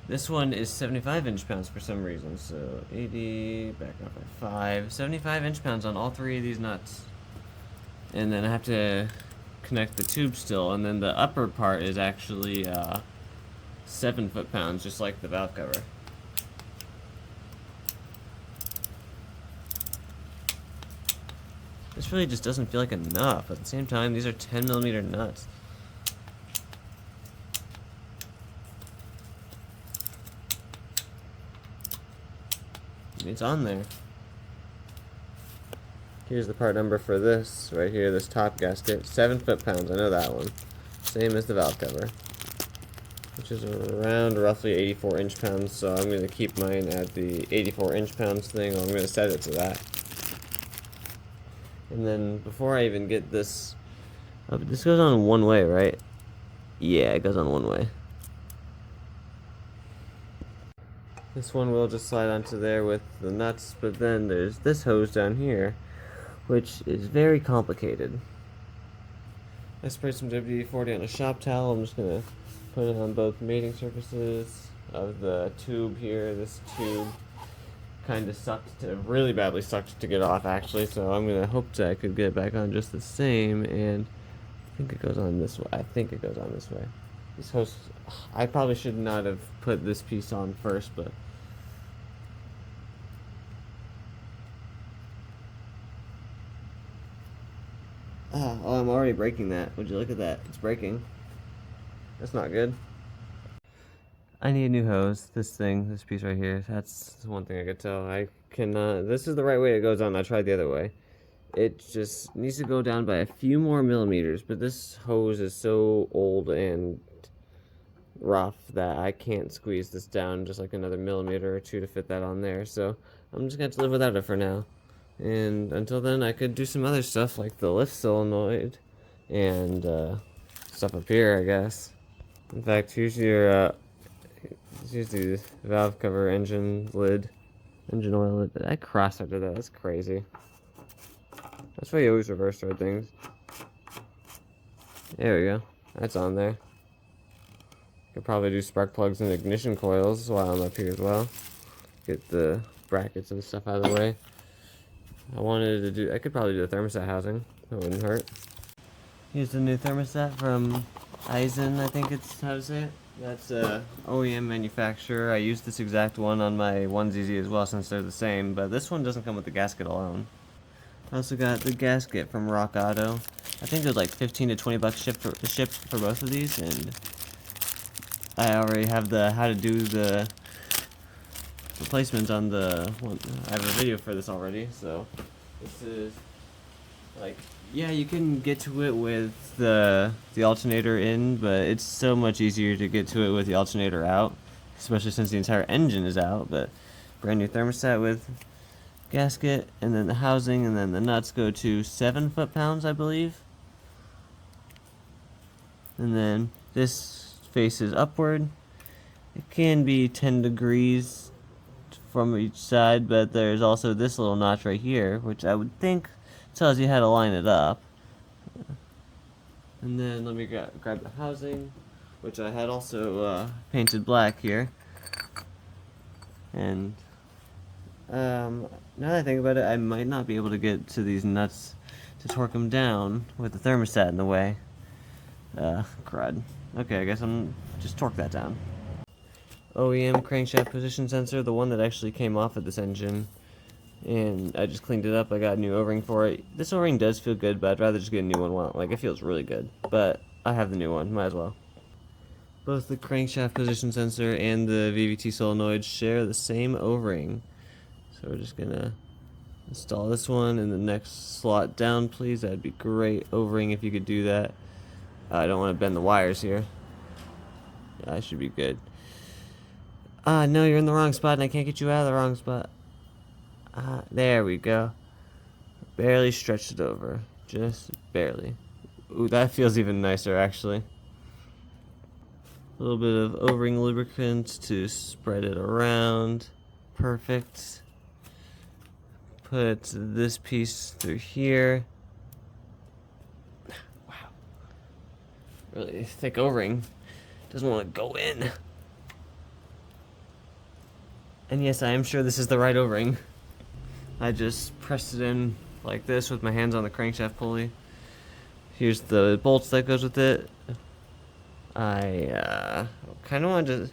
This one is 75 inch-pounds for some reason, so 80, back up by 5, 75 inch-pounds on all three of these nuts. And then I have to connect the tube still, and then the upper part is actually 7 foot-pounds, just like the valve cover. This really just doesn't feel like enough. At the same time, these are 10mm nuts. It's on there. Here's the part number for this, right here, this top gasket. 7 foot-pounds, I know that one. Same as the valve cover, which is around roughly 84 inch-pounds, so I'm going to keep mine at the 84 inch-pounds thing, or I'm going to set it to that. And then, before I even get this, this goes on one way, right? Yeah, it goes on one way. This one will just slide onto there with the nuts, but then there's this hose down here, which is very complicated. I sprayed some WD-40 on a shop towel. I'm just going to put it on both mating surfaces of the tube here. This tube kind of really badly sucked to get off, actually, so I'm going to hope that I could get it back on just the same, and I think it goes on this way. This hose, I probably should not have put this piece on first, but oh, I'm already breaking that. Would you look at that? It's breaking. That's not good. I need a new hose. This piece right here, that's one thing I could tell. I cannot, this is the right way it goes on. I tried the other way. It just needs to go down by a few more millimeters, but this hose is so old and rough that I can't squeeze this down just like another millimeter or two to fit that on there. So I'm just going to live without it for now. And until then, I could do some other stuff like the lift solenoid and stuff up here, I guess. In fact, here's your here's the valve cover, engine lid, engine oil lid. I cross-threaded that. That's crazy. That's why you always reverse thread things. There we go. That's on there. Could probably do spark plugs and ignition coils while I'm up here as well. Get the brackets and stuff out of the way. I could probably do a thermostat housing. That wouldn't hurt. Here's the new thermostat from Eisen, I think it's how to say it. That's a OEM manufacturer. I used this exact one on my 1ZZ as well since they're the same, but this one doesn't come with the gasket alone. I also got the gasket from Rock Auto. I think it was like 15 to 20 bucks ship for both of these, and I already have how to do the replacements on the one. I have a video for this already, so this is like, yeah, you can get to it with the alternator in, but it's so much easier to get to it with the alternator out, especially since the entire engine is out. But brand new thermostat with gasket, and then the housing, and then the nuts go to 7 foot-pounds, I believe. And then this faces upward. It can be 10 degrees from each side, but there's also this little notch right here, which I would think tells you how to line it up. And then let me grab the housing, which I had also painted black here. And now that I think about it, I might not be able to get to these nuts to torque them down with the thermostat in the way. Crud. Okay, I guess I'm just torque that down. OEM crankshaft position sensor, the one that actually came off of this engine, and I just cleaned it up. I got a new O-ring for it. This O-ring does feel good, but I'd rather just get a new one. Well, like, it feels really good, but I have the new one, might as well. Both the crankshaft position sensor and the VVT solenoid share the same O-ring, so we're just gonna install this one in the next slot down, please. That'd be great. O-ring, if you could do that. I don't want to bend the wires here. Yeah, I should be good. No, you're in the wrong spot and I can't get you out of the wrong spot. There we go. Barely stretched it over. Just barely. Ooh, that feels even nicer, actually. A little bit of O-ring lubricant to spread it around. Perfect. Put this piece through here. Wow. Really thick O-ring. Doesn't want to go in. And yes, I am sure this is the right O-ring. I just pressed it in like this with my hands on the crankshaft pulley. Here's the bolts that goes with it. I kind of want to...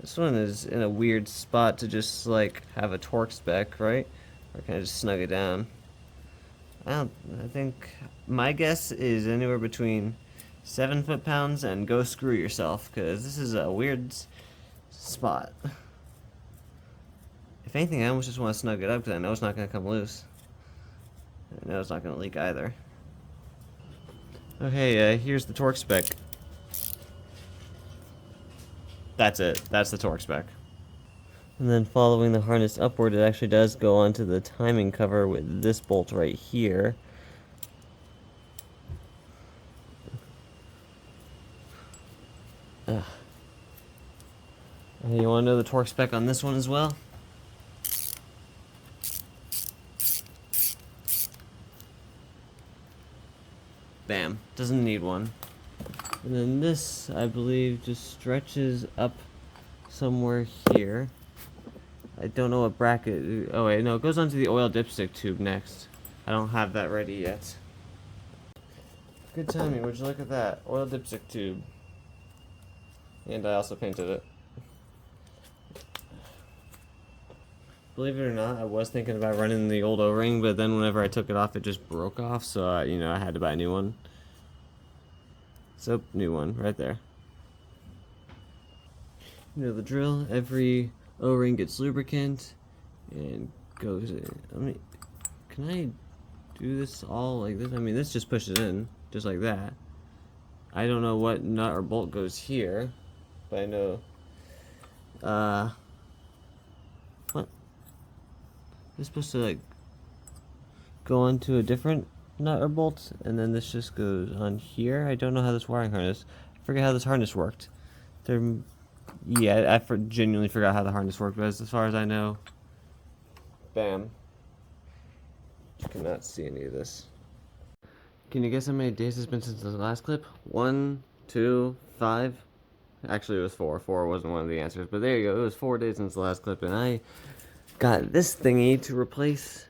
This one is in a weird spot to just like have a torque spec, right? Or can I just snug it down?
I think my guess is anywhere between 7 foot-pounds and go screw yourself, because this is a weird spot. If anything, I almost just want to snug it up because I know it's not going to come loose. I know it's not going to leak either. Okay, here's the torque spec. That's it. That's the torque spec. And then following the harness upward, it actually does go onto the timing cover with this bolt right here. Ugh. And you want to know the torque spec on this one as well? Bam. Doesn't need one. And then this, I believe, just stretches up somewhere here. I don't know what bracket. Oh wait, no, it goes onto the oil dipstick tube next. I don't have that ready yet. Good timing, would you look at that? Oil dipstick tube. And I also painted it. Believe it or not, I was thinking about running the old O-ring, but then whenever I took it off, it just broke off, so you know, I had to buy a new one. So, new one, right there. You know the drill, every O-ring gets lubricant and goes in. I mean, can I do this all like this? I mean, this just pushes in, just like that. I don't know what nut or bolt goes here, but I know, what? It's supposed to, like, go onto a different nut or bolt, and then this just goes on here. I don't know how this wiring harness, I forget how this harness worked. Yeah, I genuinely forgot how the harness worked, but as far as I know, bam. You cannot see any of this. Can you guess how many days it's been since the last clip? 1, 2, 5? Actually, it was 4. 4 wasn't one of the answers, but there you go. It was 4 days since the last clip, and I got this thingy to replace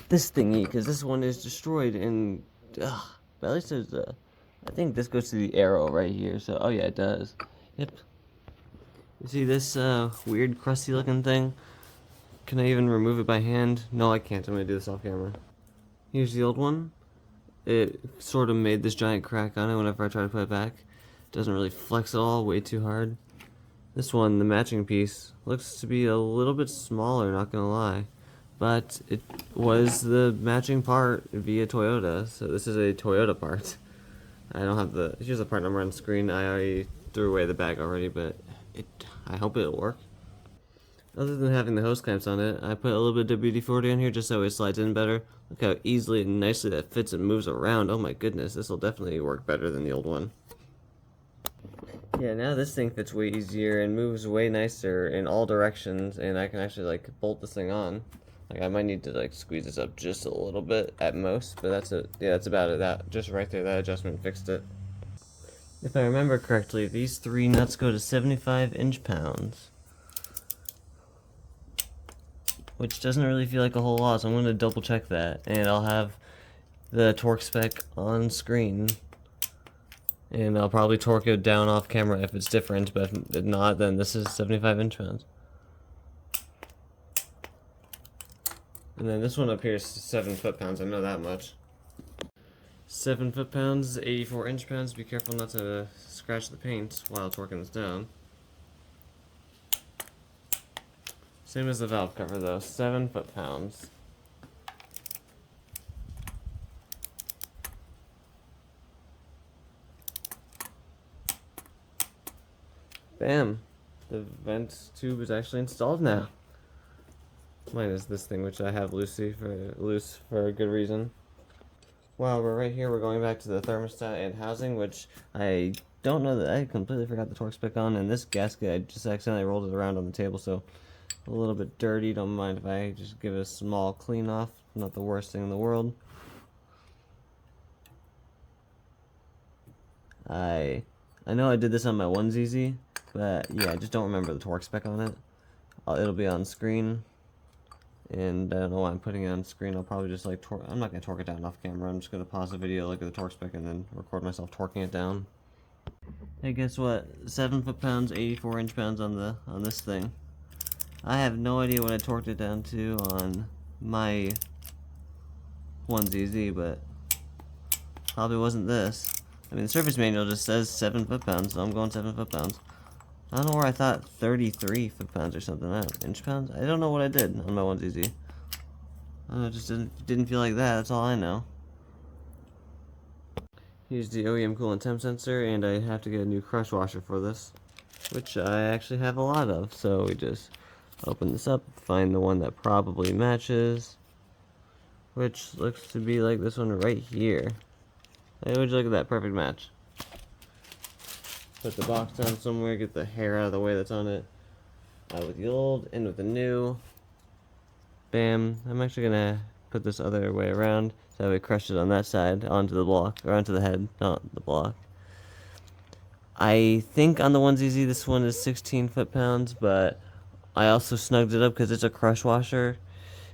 this thingy, because this one is destroyed, and, but at least there's a, I think this goes to the arrow right here, so, oh yeah, it does. Yep. You see this weird crusty looking thing? Can I even remove it by hand? No, I can't. I'm going to do this off camera. Here's the old one. It sort of made this giant crack on it whenever I try to put it back. Doesn't really flex at all, way too hard. This one, the matching piece, looks to be a little bit smaller, not going to lie. But it was the matching part via Toyota, so this is a Toyota part. I don't have the, here's the part number on screen. I already threw away the bag already, but I hope it'll work. Other than having the hose clamps on it, I put a little bit of WD-40 on here just so it slides in better. Look how easily and nicely that fits and moves around. Oh my goodness, this will definitely work better than the old one. Yeah, now this thing fits way easier and moves way nicer in all directions, and I can actually like bolt this thing on. Like I might need to like squeeze this up just a little bit at most, but that's it. Yeah, that's about it. That just right there, that adjustment fixed it. If I remember correctly, these 3 nuts go to 75 inch-pounds. Which doesn't really feel like a whole lot, so I'm going to double check that. And I'll have the torque spec on screen. And I'll probably torque it down off camera if it's different, but if not, then this is 75 inch-pounds. And then this one up here is 7 foot-pounds, I know that much. 7 foot-pounds, 84 inch-pounds. Be careful not to scratch the paint while torquing this down. Same as the valve cover though, 7 foot-pounds. Bam! The vent tube is actually installed now. Minus this thing, which I have loose for a good reason. While we're right here, we're going back to the thermostat and housing, which I don't know that I completely forgot the torque spec on, and this gasket, I just accidentally rolled it around on the table, so a little bit dirty. Don't mind if I just give it a small clean off. Not the worst thing in the world. I know I did this on my 1ZZ, but yeah, I just don't remember the torque spec on it. It'll be on screen. And I don't know why I'm putting it on screen. I'll probably just like I'm not going to torque it down off camera. I'm just going to pause the video, look at the torque spec, and then record myself torquing it down. Hey, guess what? 7 foot-pounds, 84 inch-pounds on this thing. I have no idea what I torqued it down to on my one's easy, but probably wasn't this. I mean, the surface manual just says 7 foot-pounds, so I'm going 7 foot-pounds. I don't know where I thought 33 foot-pounds or something. Inch-pounds? I don't know what I did on my one's easy. I don't know, it just didn't feel like that. That's all I know. Here's the OEM Coolant temp sensor, and I have to get a new crush washer for this, which I actually have a lot of. So we just open this up, find the one that probably matches, which looks to be like this one right here. Hey, would you look at that perfect match? Put the box down somewhere, get the hair out of the way that's on it. Out with the old, in with the new. Bam. I'm actually gonna put this other way around so that we crush it on that side onto the block, or onto the head, not the block. I think on the one's easy this one is 16 foot-pounds, but I also snugged it up because it's a crush washer.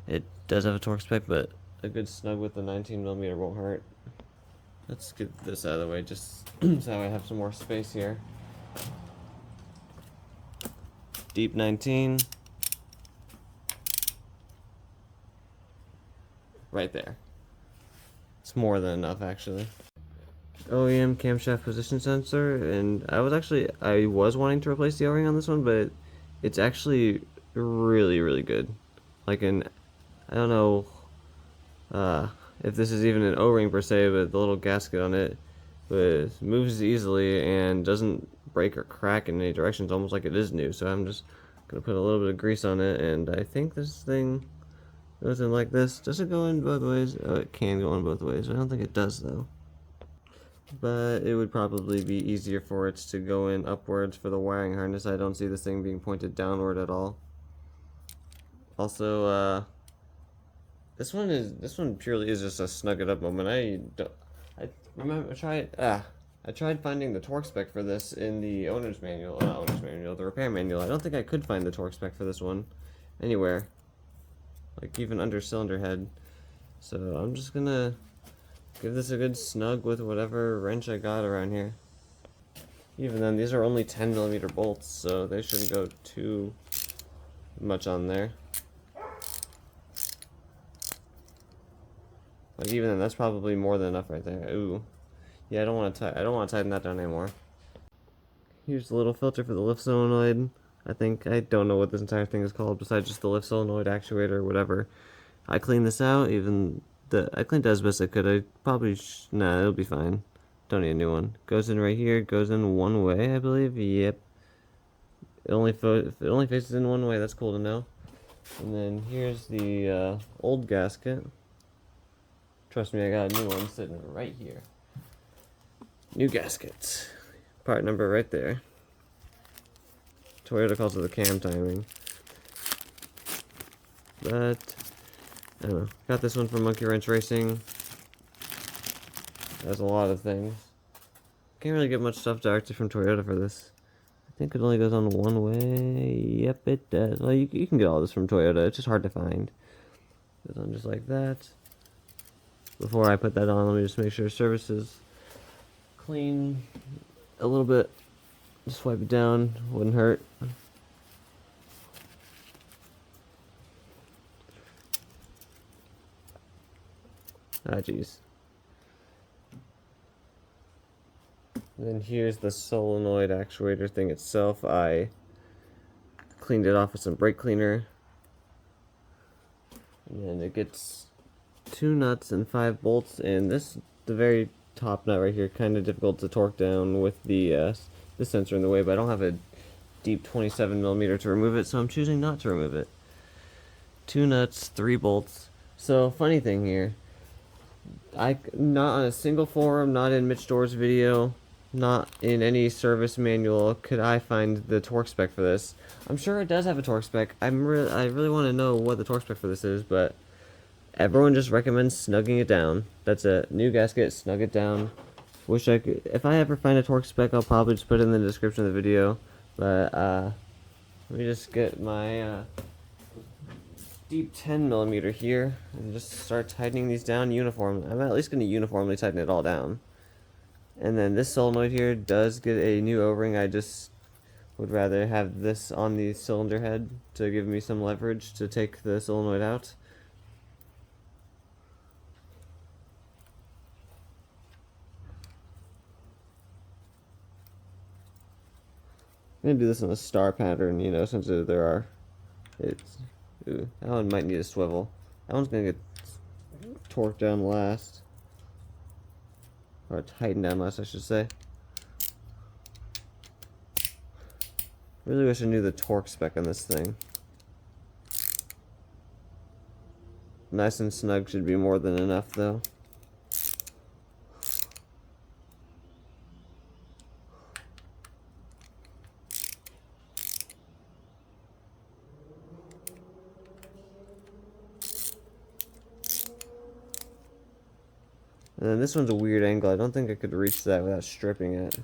It does have a torque spec, but a good snug with the 19mm won't hurt. Let's get this out of the way just so I have some more space here. Deep 19. Right there. It's more than enough, actually. OEM camshaft position sensor, and I was wanting to replace the O-ring on this one, but it's actually really good. Like I don't know if this is even an O-ring per se, but the little gasket on it moves easily and doesn't break or crack in any direction. It's almost like it is new, so I'm just gonna put a little bit of grease on it, and I think this thing goes in like this. Does it go in both ways? Oh, it can go in both ways. I don't think it does, though. But it would probably be easier for it to go in upwards for the wiring harness. I don't see this thing being pointed downward at all. Also, this one purely is just a snug it up moment. I tried finding the torque spec for this in the owner's manual, not owner's manual, the repair manual. I don't think I could find the torque spec for this one anywhere, like even under cylinder head. So I'm just gonna give this a good snug with whatever wrench I got around here. Even then, these are only 10mm bolts, so they shouldn't go too much on there. But even then, that's probably more than enough right there. Ooh, yeah, I don't want to tighten that down anymore. Here's the little filter for the lift solenoid. I don't know what this entire thing is called besides just the lift solenoid actuator or whatever. I cleaned this out. I cleaned it as best I could. Nah, it'll be fine. Don't need a new one. Goes in right here. Goes in one way, I believe. Yep. It only faces in one way. That's cool to know. And then here's the old gasket. Trust me, I got a new one sitting right here. New gaskets. Part number right there. Toyota calls it the cam timing. But I don't know. Got this one from Monkey Wrench Racing. Has a lot of things. Can't really get much stuff directly from Toyota for this. I think it only goes on one way. Yep, it does. Well, you can get all this from Toyota. It's just hard to find. Goes on just like that. Before I put that on, let me just make sure surface is clean a little bit. Just wipe it down. Wouldn't hurt. Ah, jeez. Then here's the solenoid actuator thing itself. I cleaned it off with some brake cleaner. And then it gets 2 nuts and 5 bolts, and the very top nut right here, kind of difficult to torque down with the sensor in the way, but I don't have a deep 27mm to remove it, so I'm choosing not to remove it. 2 nuts, 3 bolts. So, funny thing here, not on a single forum, not in Mitch Doerr's video, not in any service manual could I find the torque spec for this. I'm sure it does have a torque spec. I really want to know what the torque spec for this is, but everyone just recommends snugging it down. That's it. New gasket, snug it down. Wish I could. If I ever find a torque spec, I'll probably just put it in the description of the video. But let me just get my deep 10mm here and just start tightening these down uniformly. I'm at least going to uniformly tighten it all down. And then this solenoid here does get a new O-ring. I just would rather have this on the cylinder head to give me some leverage to take the solenoid out. gonna do this in a star pattern, you know, since there are. Ooh, that one might need a swivel. That one's gonna get torqued down last. Or tightened down last, I should say. Really wish I knew the torque spec on this thing. Nice and snug should be more than enough, though. And then this one's a weird angle. I don't think I could reach that without stripping it.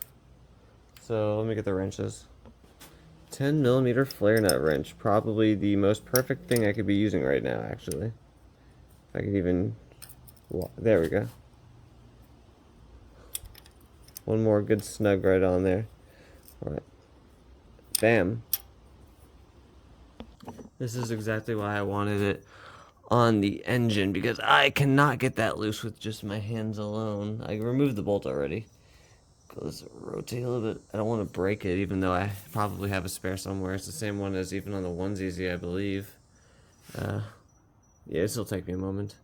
So let me get the wrenches. 10mm flare nut wrench. Probably the most perfect thing I could be using right now, actually. If I could even... There we go. One more good snug right on there. Alright. Bam. This is exactly why I wanted it on the engine, because I cannot get that loose with just my hands alone. I removed the bolt already. Let's rotate a little bit. I don't want to break it, even though I probably have a spare somewhere. It's the same one as even on the onesie, I believe. Yeah, this'll take me a moment.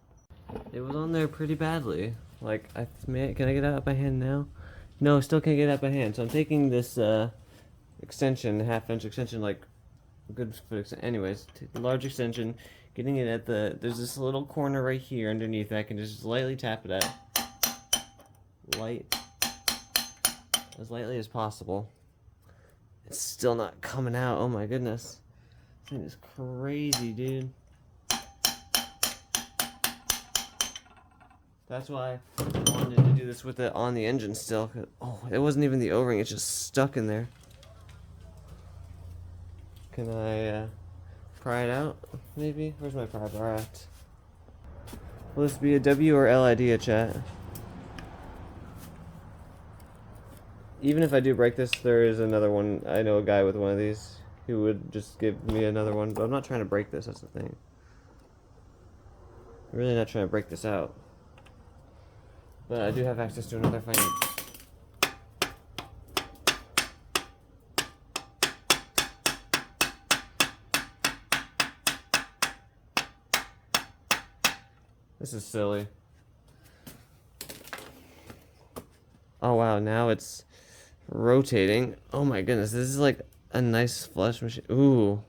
It was on there pretty badly. Like, can I get it out by hand now? No, still can't get it out by hand. So I'm taking this extension, half-inch extension, like good foot extension. Anyways, take the large extension, getting it at there's this little corner right here underneath that I can just lightly tap it out. As lightly as possible. It's still not coming out. Oh my goodness. This thing is crazy, dude. That's why I wanted to do this with it on the engine still. Oh, it wasn't even the O-ring. It's just stuck in there. Can I pry it out, maybe? Where's my pry bar at? Will this be a W or LID a chat? Even if I do break this, there is another one. I know a guy with one of these who would just give me another one, but I'm not trying to break this, that's the thing. I'm really not trying to break this out. But I do have access to another if I need. This is silly. Oh wow, now it's rotating. Oh my goodness, this is like a nice flush machine. Ooh.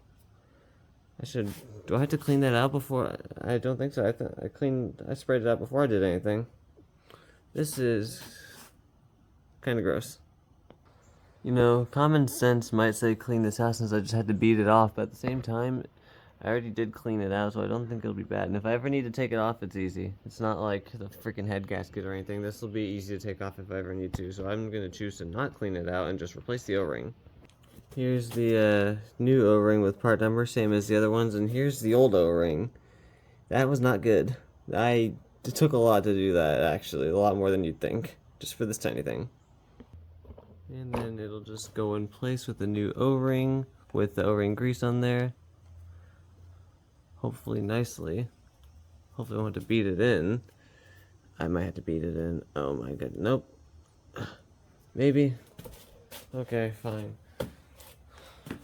Do I have to clean that out before? I don't think so. I sprayed it out before I did anything. This is kind of gross. You know, common sense might say clean this out since I just had to beat it off, but at the same time, I already did clean it out, so I don't think it'll be bad. And if I ever need to take it off, it's easy. It's not like the freaking head gasket or anything. This will be easy to take off if I ever need to, so I'm going to choose to not clean it out and just replace the O-ring. Here's the new O-ring with part number, same as the other ones, and here's the old O-ring. That was not good. It took a lot to do that, actually. A lot more than you'd think, just for this tiny thing. And then it'll just go in place with the new O-ring, with the O-ring grease on there. Hopefully nicely. Hopefully I won't have to beat it in. I might have to beat it in. Oh my god, nope. Maybe. Okay, fine.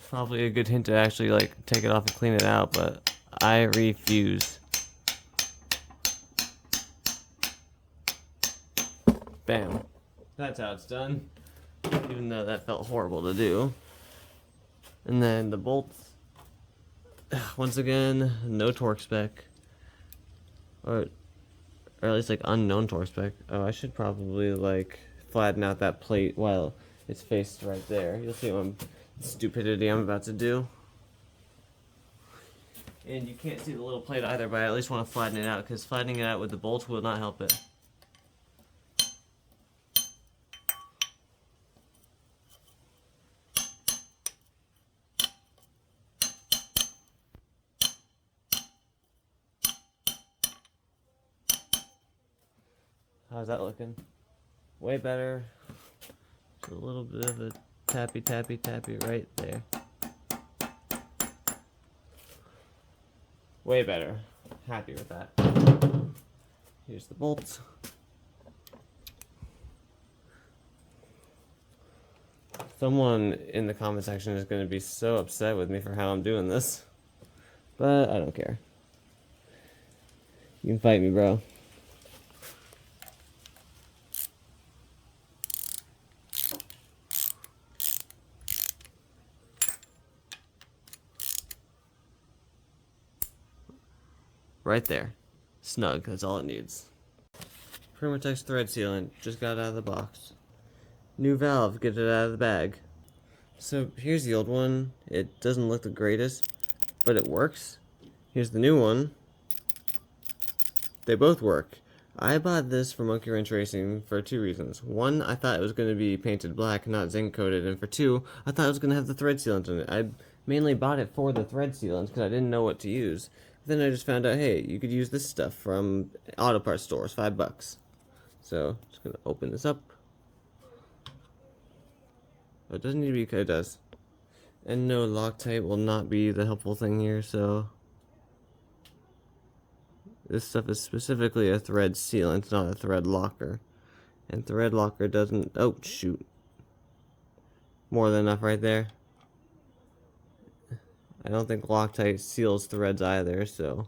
Probably a good hint to actually like take it off and clean it out, but I refuse. Bam. That's how it's done. Even though that felt horrible to do. And then the bolts. Once again, no torque spec. Or at least like unknown torque spec. Oh, I should probably like flatten out that plate while it's faced right there. You'll see what stupidity I'm about to do. And you can't see the little plate either, but I at least want to flatten it out, because flattening it out with the bolts will not help it. How's that looking? Way better. Just a little bit of a tappy right there. Way better. Happy with that. Here's the bolts.
Someone in the comment section is going to be so upset with me for how I'm doing this. But I don't care. You can fight me, bro. Right there. Snug, that's all it needs. Permatex thread sealant, just got out of the box. New valve, get it out of the bag. So here's the old one. It doesn't look the greatest, but it works. Here's the new one. They both work. I bought this for Monkey Wrench Racing for 2 reasons. One, I thought it was going to be painted black, not zinc coated, and for 2, I thought it was going to have the thread sealant in it. I mainly bought it for the thread sealant because I didn't know what to use. Then I just found out, hey, you could use this stuff from auto parts stores, $5. So, just gonna open this up. Oh, it doesn't need to be, it does. And no, Loctite will not be the helpful thing here, so. This stuff is specifically a thread sealant, not a thread locker. And thread locker doesn't, oh shoot. More than enough right there. I don't think Loctite seals threads either, so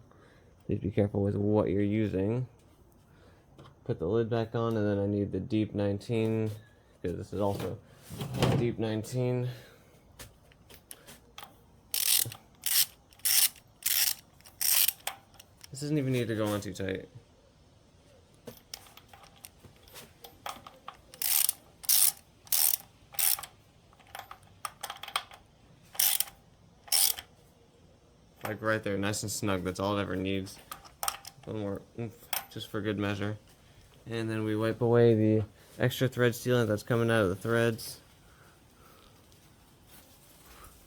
please be careful with what you're using. Put the lid back on, and then I need the Deep 19, because this is also Deep 19. This doesn't even need to go on too tight. Like right there, nice and snug, that's all it ever needs. A little more oomph, just for good measure. And then we wipe away the extra thread sealant that's coming out of the threads,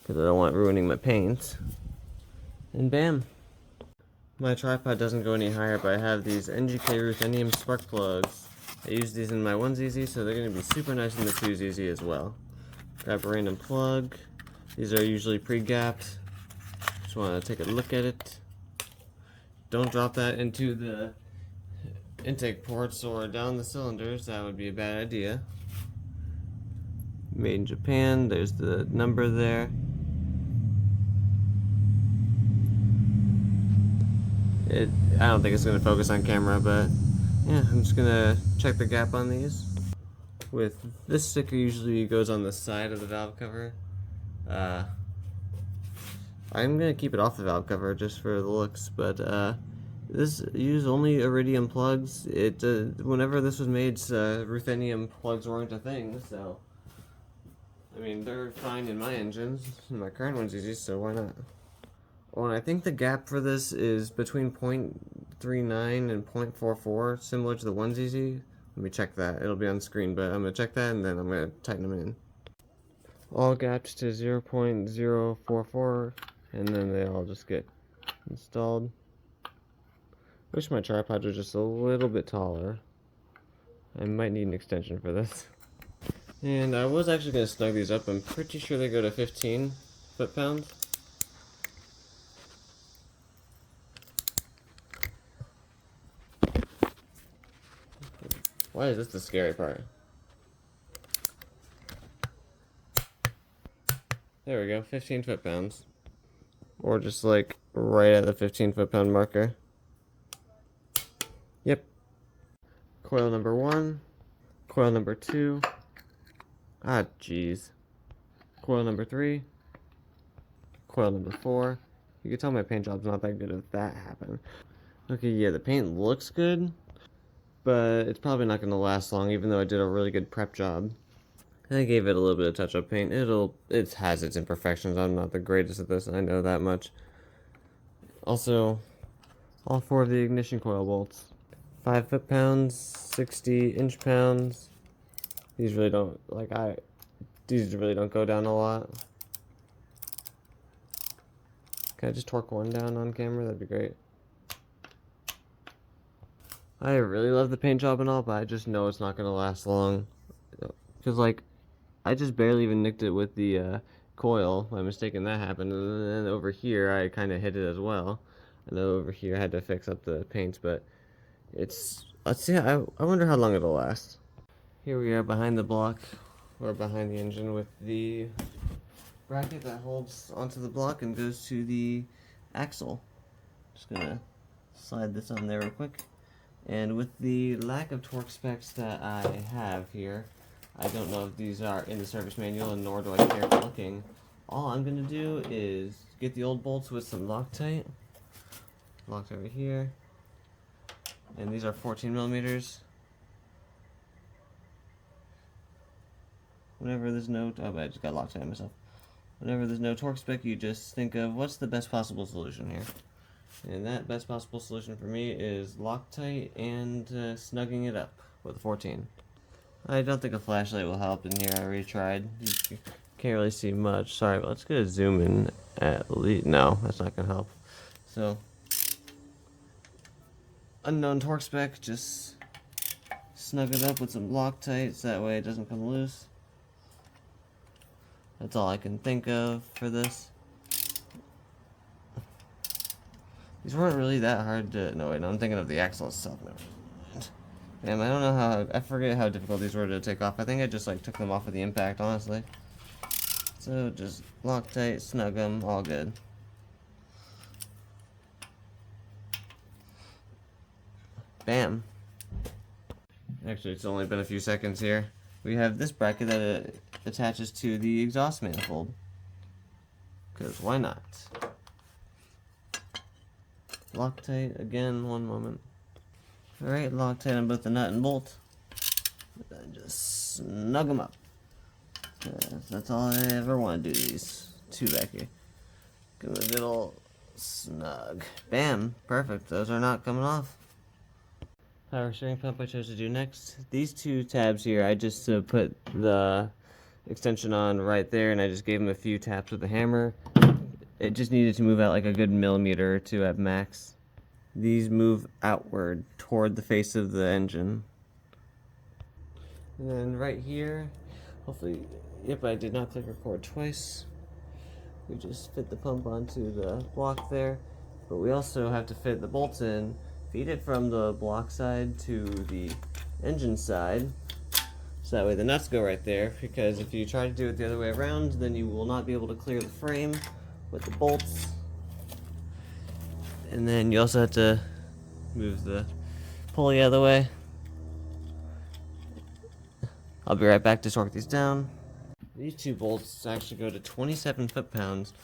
because I don't want it ruining my paint. And bam! My tripod doesn't go any higher, but I have these NGK ruthenium spark plugs. I use these in my 1ZZ, so they're going to be super nice in the 2ZZ as well. Grab a random plug. These are usually pre-gapped. Just want to take a look at it. Don't drop that into the intake ports or down the cylinders, that would be a bad idea. Made in Japan, there's the number there. I don't think it's going to focus on camera, but yeah, I'm just going to check the gap on these. With this sticker, usually goes on the side of the valve cover. I'm going to keep it off the valve cover just for the looks, but this use only iridium plugs. Whenever this was made, ruthenium plugs weren't a thing, so I mean, they're fine in my engines. My current one's easy, so why not? Oh, and I think the gap for this is between 0.39 and 0.44, similar to the 1ZZ. Let me check that. It'll be on screen, but I'm going to check that and then I'm going to tighten them in. All gapped to 0.044, and then they all just get installed. Wish my tripod was just a little bit taller. I might need an extension for this. And I was actually going to snug these up. I'm pretty sure they go to 15 foot-pounds. Why is this the scary part? There we go, 15 foot-pounds. Or just like right at the 15 foot-pound marker. Yep. Coil number 1. Coil number 2. Ah, jeez. Coil number 3. Coil number 4. You can tell my paint job's not that good if that happened. Okay, yeah, the paint looks good, but it's probably not going to last long, even though I did a really good prep job. I gave it a little bit of touch-up paint. It has its imperfections. I'm not the greatest at this, I know that much. Also, all 4 of the ignition coil bolts. 5 foot-pounds, 60 inch-pounds. These really don't, these really don't go down a lot. Can I just torque one down on camera? That'd be great. I really love the paint job and all, but I just know it's not going to last long. Because, I just barely even nicked it with the coil by mistake, and that happened. And then over here, I kind of hit it as well. I know over here I had to fix up the paint, but let's see, I wonder how long it'll last. Here we are behind the block
or behind the engine with the bracket that holds onto the block and goes to the axle. Just gonna slide this on there real quick. And with the lack of torque specs that I have here, I don't know if these are in the service manual, and nor do I care for looking. All I'm gonna do is get the old bolts with some Loctite. Locked over here. And these are 14 millimeters. Whenever there's no, oh, I just got Loctite on myself. Whenever there's no torque spec, you just think of what's the best possible solution here. And that best possible solution for me is Loctite and snugging it up with a 14. I don't think a flashlight will help in here. I already tried. You can't really see much. Sorry, but let's get a zoom in at least. No, that's not gonna help. So, unknown torque spec, just snug it up with some Loctite so that way it doesn't come loose. That's all I can think of for this. These weren't really that hard to, no wait, no, I'm thinking of the axle itself. Never mind. Damn, I don't know how, I forget how difficult these were to take off. I think I just like took them off with the impact, honestly. So just Loctite, snug them, all good. Bam. Actually, it's only been a few seconds here. We have this bracket that attaches to the exhaust manifold. Because why not? Loctite again, one moment. Alright, Loctite on both the nut and bolt. And just snug them up. That's all I ever want to do, these two back here. Give them a good old snug. Bam! Perfect. Those are not coming off. Power steering pump I chose to do next. These two tabs here, I just put the extension on right there, and I just gave them a few taps with the hammer. It just needed to move out like a good millimeter or two at max. These move outward toward the face of the engine. And then right here, hopefully, yep, I did not click record twice. We just fit the pump onto the block there, but we also have to fit the bolts in, feed it from the block side to the engine side, so that way the nuts go right there, because if you try to do it the other way around, then you will not be able to clear the frame with the bolts. And then you also have to move the pulley out of the way. I'll be right back to torque these down. These two bolts actually go to 27 foot-pounds,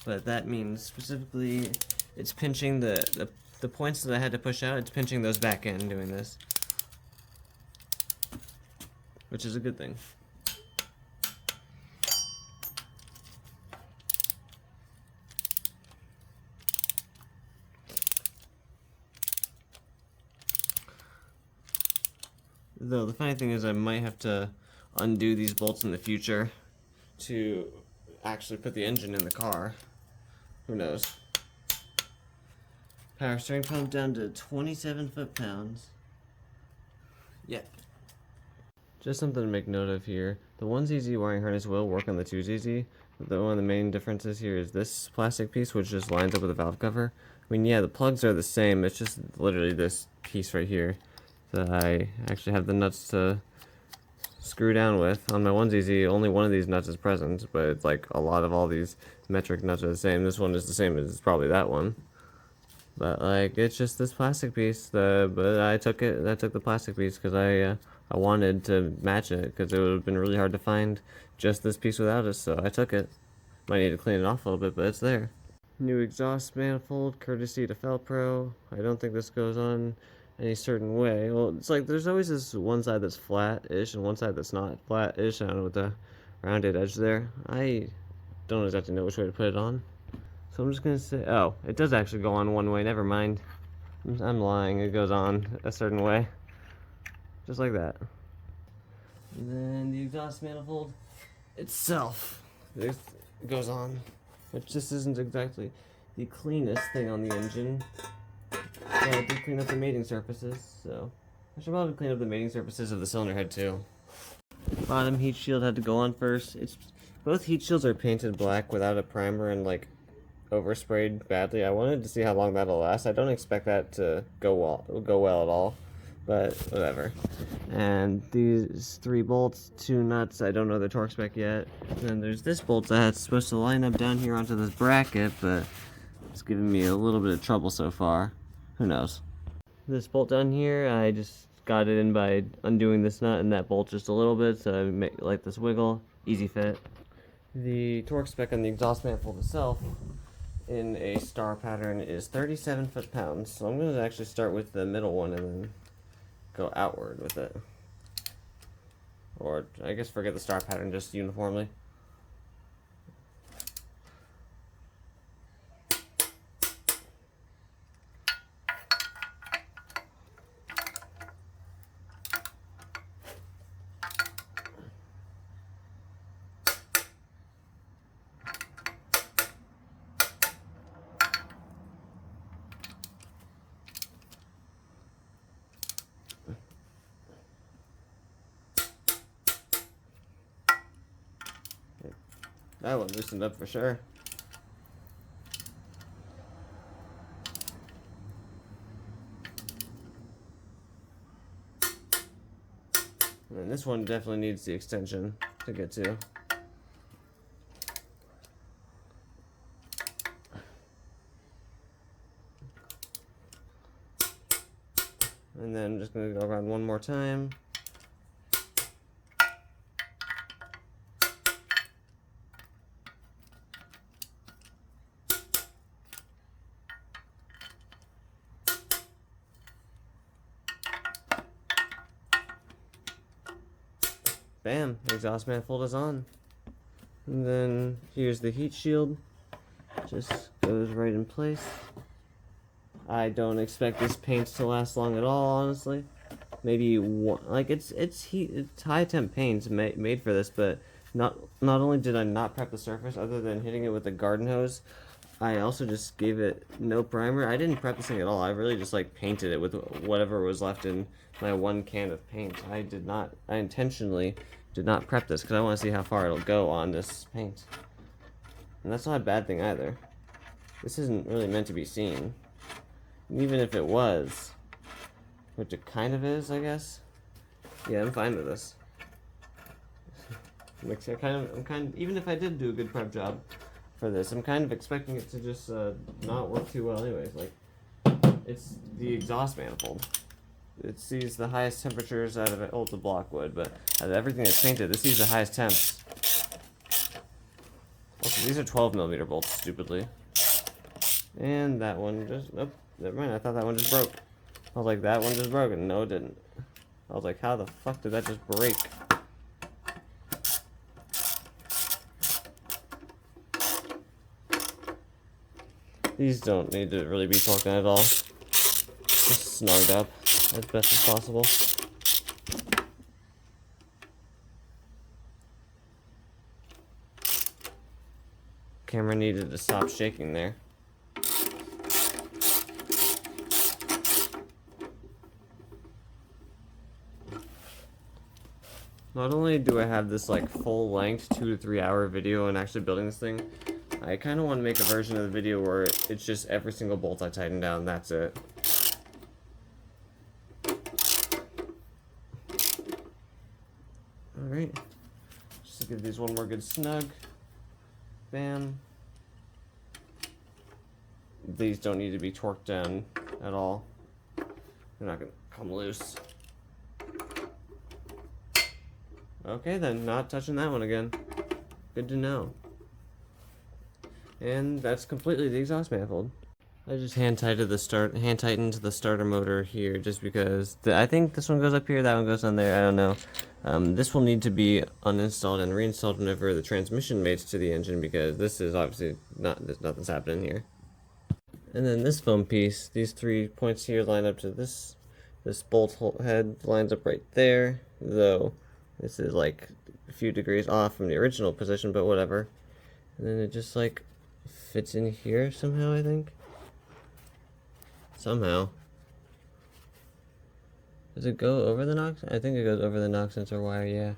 but that means specifically it's pinching the points that I had to push out, it's pinching those back in doing this, which is a good thing. Though the funny thing is I might have to undo these bolts in the future to actually put the engine in the car. Who knows? Power steering pump down to 27 foot-pounds. Yep. Just something to make note of here. The 1ZZ wiring harness will work on the 2ZZ. But one of the main differences here is this plastic piece, which just lines up with the valve cover. I mean, yeah, the plugs are the same. It's just literally this piece right here that I actually have the nuts to screw down with. On my 1ZZ, only one of these nuts is present, but it's like a lot of all these metric nuts are the same. This one is the same as probably that one. But like, it's just this plastic piece. But I took the plastic piece because I wanted to match it, because it would have been really hard to find just this piece without it, so I took it. Might need to clean it off a little bit, but it's there. New exhaust manifold, courtesy to Felpro. I don't think this goes on any certain way. Well, it's like there's always this one side that's flat-ish and one side that's not flat-ish. I don't know, with the rounded edge there. I don't exactly know which way to put it on. So I'm just gonna say, oh, it does actually go on one way, never mind. I'm lying, it goes on a certain way. Just like that. And then the exhaust manifold itself, this goes on, which just isn't exactly the cleanest thing on the engine. So I did clean up the mating surfaces, so I should probably clean up the mating surfaces of the cylinder head too. Bottom heat shield had to go on first. Both heat shields are painted black without a primer and like oversprayed badly. I wanted to see how long that'll last. I don't expect that to go well at all. but whatever. And these 3 bolts, 2 nuts, I don't know the torque spec yet. And then there's this bolt that's supposed to line up down here onto this bracket, but it's giving me a little bit of trouble so far. Who knows? This bolt down here, I just got it in by undoing this nut and that bolt just a little bit, so I make like this wiggle, easy fit. The torque spec on the exhaust manifold itself in a star pattern is 37 foot-pounds, so I'm going to actually start with the middle one and then go outward with it. Or I guess forget the star pattern, just uniformly. That one loosened up for sure. And then this one definitely needs the extension to get to. And then I'm just going to go around one more time. Bam, exhaust manifold is on. And then here's the heat shield. Just goes right in place. I don't expect this paint to last long at all, honestly. Maybe one, like it's high temp paint made for this, but not only did I not prep the surface other than hitting it with a garden hose, I also just gave it no primer. I didn't prep this thing at all. I really just like painted it with whatever was left in my 1 can of paint. I intentionally did not prep this because I want to see how far it'll go on this paint. And that's not a bad thing either. This isn't really meant to be seen. Even if it was, which it kind of is, I guess. Yeah, I'm fine with this. Even if I did do a good prep job for this, I'm kind of expecting it to just not work too well anyways. Like, it's the exhaust manifold. It sees the highest temperatures out of it. Oh, it's a block wood, but out of everything that's painted, this sees the highest temps. Also, these are 12mm bolts, stupidly. And that one just, nope, never mind, I thought that one just broke. I was like, that one just broke, and no, it didn't. I was like, how the fuck did that just break? These don't need to really be torqued at all. Just snugged up as best as possible. Camera needed to stop shaking there. Not only do I have this like full length 2 to 3 hour video on actually building this thing, I kind of want to make a version of the video where it's just every single bolt I tighten down, that's it. Alright, just to give these one more good snug. Bam. These don't need to be torqued down at all. They're not going to come loose. Okay then, not touching that one again. Good to know. And that's completely the exhaust manifold. I just hand tightened the starter motor here just because I think this one goes up here, that one goes on there, I don't know. This will need to be uninstalled and reinstalled whenever the transmission mates to the engine because this is obviously nothing's happening here. And then this foam piece, these 3 points here line up to this bolt head lines up right there, though this is like a few degrees off from the original position, but whatever. And then it just like fits in here somehow, I think. Somehow. Does it go over the knock? I think it goes over the knock sensor wire, yeah.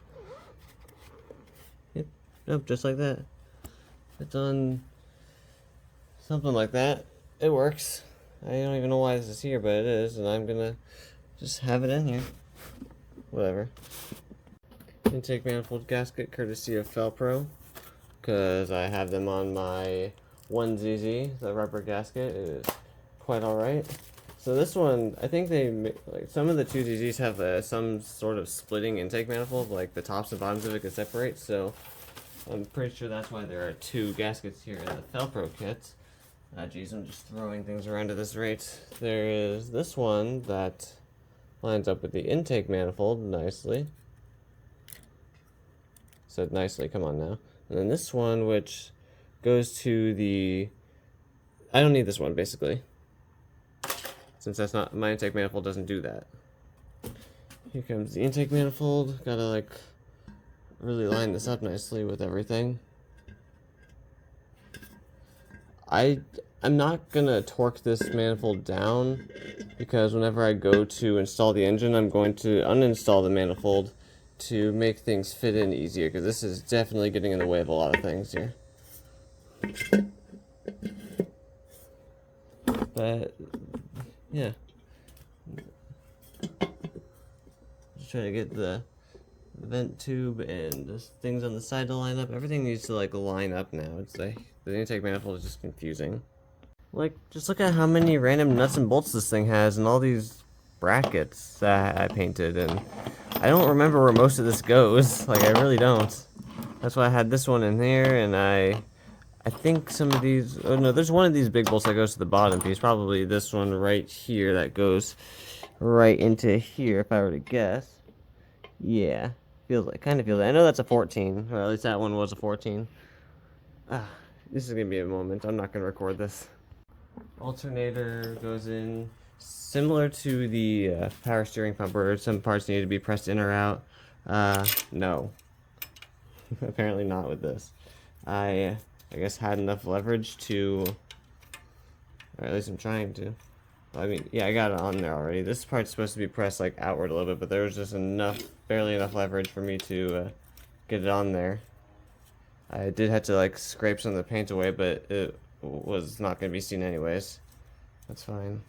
Yep, nope, just like that. It's on something like that. It works. I don't even know why this is here, but it is, and I'm gonna just have it in here. Whatever. Intake manifold gasket, courtesy of Felpro, because I have them on my 1ZZ, the rubber gasket. It is quite alright. So this one, I think like some of the 2ZZs have some sort of splitting intake manifold, like the tops and bottoms of it can separate, so I'm pretty sure that's why there are 2 gaskets here in the Felpro kit. Geez, I'm just throwing things around at this rate. There is this one that lines up with the intake manifold nicely. Said nicely, come on now. And then this one, which goes to the... I don't need this one, basically. Since that's not... my intake manifold doesn't do that. Here comes the intake manifold. Gotta, like, really line this up nicely with everything. I'm not gonna torque this manifold down, because whenever I go to install the engine, I'm going to uninstall the manifold to make things fit in easier, because this is definitely getting in the way of a lot of things here. But yeah, just trying to get the vent tube and the things on the side to line up. Everything needs to like line up now. It's like the intake manifold is just confusing. Like, just look at how many random nuts and bolts this thing has, and all these brackets that I painted, and I don't remember where most of this goes. Like, I really don't. That's why I had this one in there, and I think some of these... oh no, there's one of these big bolts that goes to the bottom piece. Probably this one right here that goes right into here, if I were to guess. Yeah, kind of feels like... I know that's a 14, or at least that one was a 14. This is gonna be a moment. I'm not gonna record this. Alternator goes in similar to the power steering pump, where some parts need to be pressed in or out. No. Apparently not with this. I guess had enough leverage to, or at least I'm trying to. I mean, yeah, I got it on there already. This part's supposed to be pressed like outward a little bit, but there was just barely enough leverage for me to get it on there. I did have to like scrape some of the paint away, but it was not going to be seen anyways. That's fine.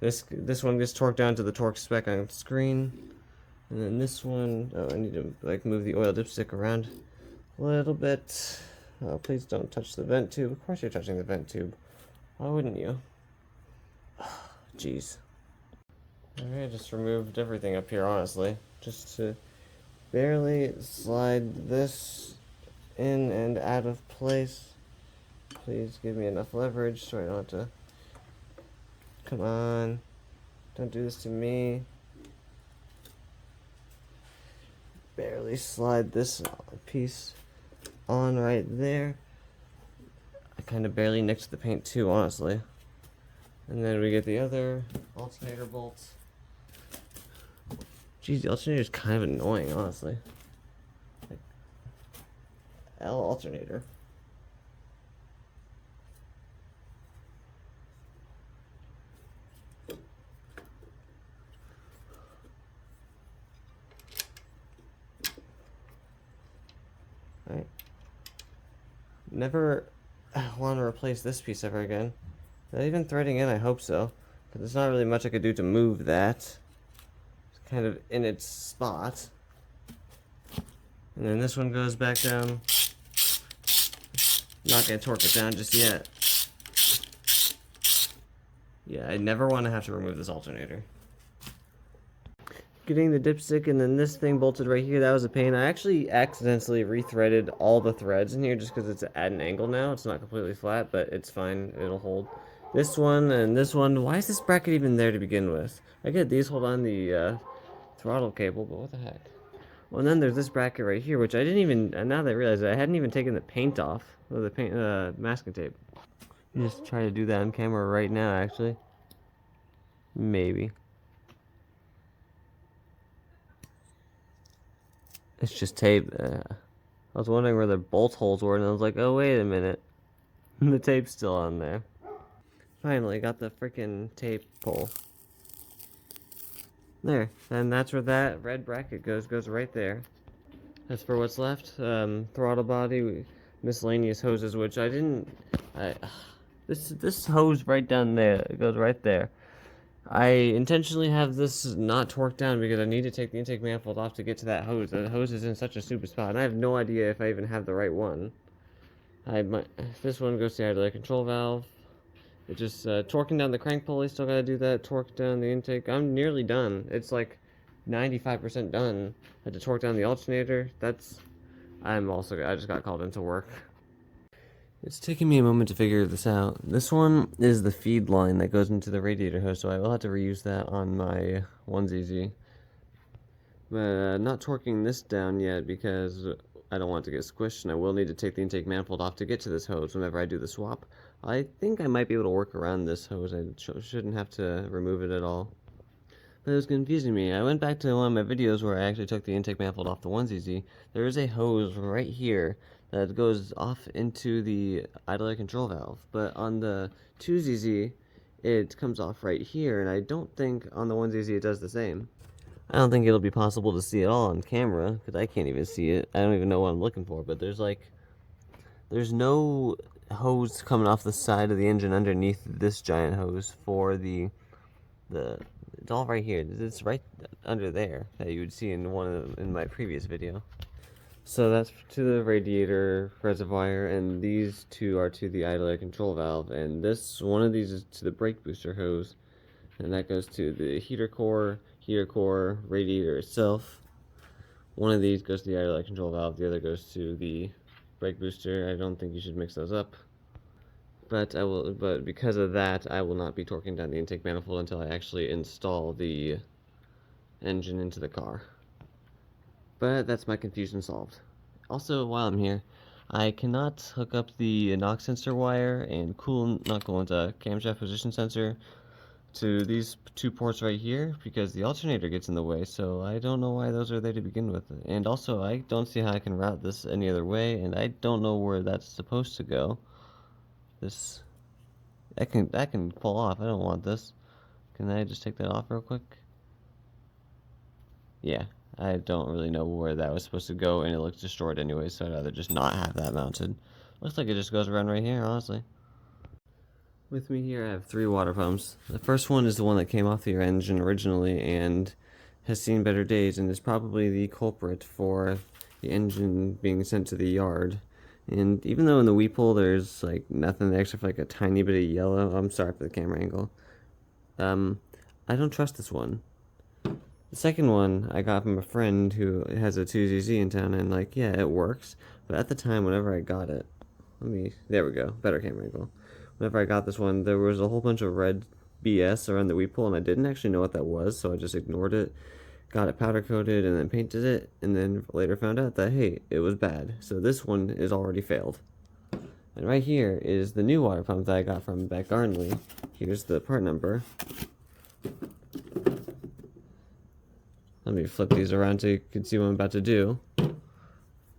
This one gets torqued down to the torque spec on screen, and then this one, oh, I need to like move the oil dipstick around a little bit. Oh, please don't touch the vent tube. Of course you're touching the vent tube. Why wouldn't you? Jeez. Alright, just removed everything up here, honestly, just to barely slide this in and out of place. Please give me enough leverage so I don't have to... come on. Don't do this to me. Barely slide this piece on right there. I kind of barely nicked the paint too, honestly. And then we get the other alternator bolts. Geez, the alternator is kind of annoying, honestly. Like, L alternator. Right. Never want to replace this piece ever again. Not even threading in, I hope so. But there's not really much I could do to move that. It's kind of in its spot. And then this one goes back down. Not gonna torque it down just yet. Yeah, I never want to have to remove this alternator. Getting the dipstick and then this thing bolted right here, that was a pain. I actually accidentally rethreaded all the threads in here just because it's at an angle now. It's not completely flat, but it's fine. It'll hold. This one and this one. Why is this bracket even there to begin with? I get these hold on the throttle cable, but what the heck? Well, and then there's this bracket right here, which I didn't even, now that I realize it, I hadn't even taken the paint off, or the paint, masking tape. Just try to do that on camera right now, actually. Maybe. It's just tape. I was wondering where the bolt holes were, and I was like, oh, wait a minute. The tape's still on there. Finally, got the freaking tape pull. There. And that's where that red bracket goes. Goes right there. As for what's left, throttle body, miscellaneous hoses, which I didn't... this hose right down there, it goes right there.
I intentionally have this not torqued down because I need to take the intake manifold off to get to that hose. The hose is in such a stupid spot, and I have no idea if I even have the right one. This one goes to the idler control valve. It just torquing down the crank pulley. Still gotta do that. Torque down the intake. I'm nearly done. It's like 95% done. I had to torque down the alternator. I just got called into work. It's taking me a moment to figure this out. This one is the feed line that goes into the radiator hose, so I will have to reuse that on my 1ZZ. But not torquing this down yet because I don't want it to get squished, and I will need to take the intake manifold off to get to this hose whenever I do the swap. I think I might be able to work around this hose. I shouldn't have to remove it at all. But it was confusing me. I went back to one of my videos where I actually took the intake manifold off the 1ZZ. There is a hose right here that goes off into the idler control valve, but on the 2ZZ it comes off right here, and I don't think on the 1ZZ it does the same. I don't think it'll be possible to see it all on camera because I can't even see it. I don't even know what I'm looking for, but there's no hose coming off the side of the engine underneath this giant hose for the it's all right here. It's right under there that you would see in my previous video. So that's to the radiator reservoir, and these two are to the idler control valve, and one of these is to the brake booster hose, and that goes to the heater core, radiator itself. One of these goes to the idler control valve, the other goes to the brake booster. I don't think you should mix those up. But because of that, I will not be torquing down the intake manifold until I actually install the engine into the car. But that's my confusion solved. Also, while I'm here, I cannot hook up the knock sensor wire and camshaft position sensor to these two ports right here because the alternator gets in the way, so I don't know why those are there to begin with. And also, I don't see how I can route this any other way, and I don't know where that's supposed to go. That can fall off. I don't want this. Can I just take that off real quick? Yeah, I don't really know where that was supposed to go, and it looks destroyed anyway, so I'd rather just not have that mounted. Looks like it just goes around right here, honestly. With me here I have 3 water pumps. The first one is the one that came off your engine originally and has seen better days, and is probably the culprit for the engine being sent to the yard. And even though in the weepull there's like nothing there except for like a tiny bit of yellow, I'm sorry for the camera angle, I don't trust this one. The second one I got from a friend who has a 2ZZ in town, and like, yeah, it works, but at the time whenever I got it, there we go, better camera angle. Whenever I got this one, there was a whole bunch of red BS around the weepull, and I didn't actually know what that was, so I just ignored it. Got it powder coated and then painted it, and then later found out that, hey, it was bad. So this one is already failed. And right here is the new water pump that I got from Beck Garnley. Here's the part number. Let me flip these around so you can see what I'm about to do.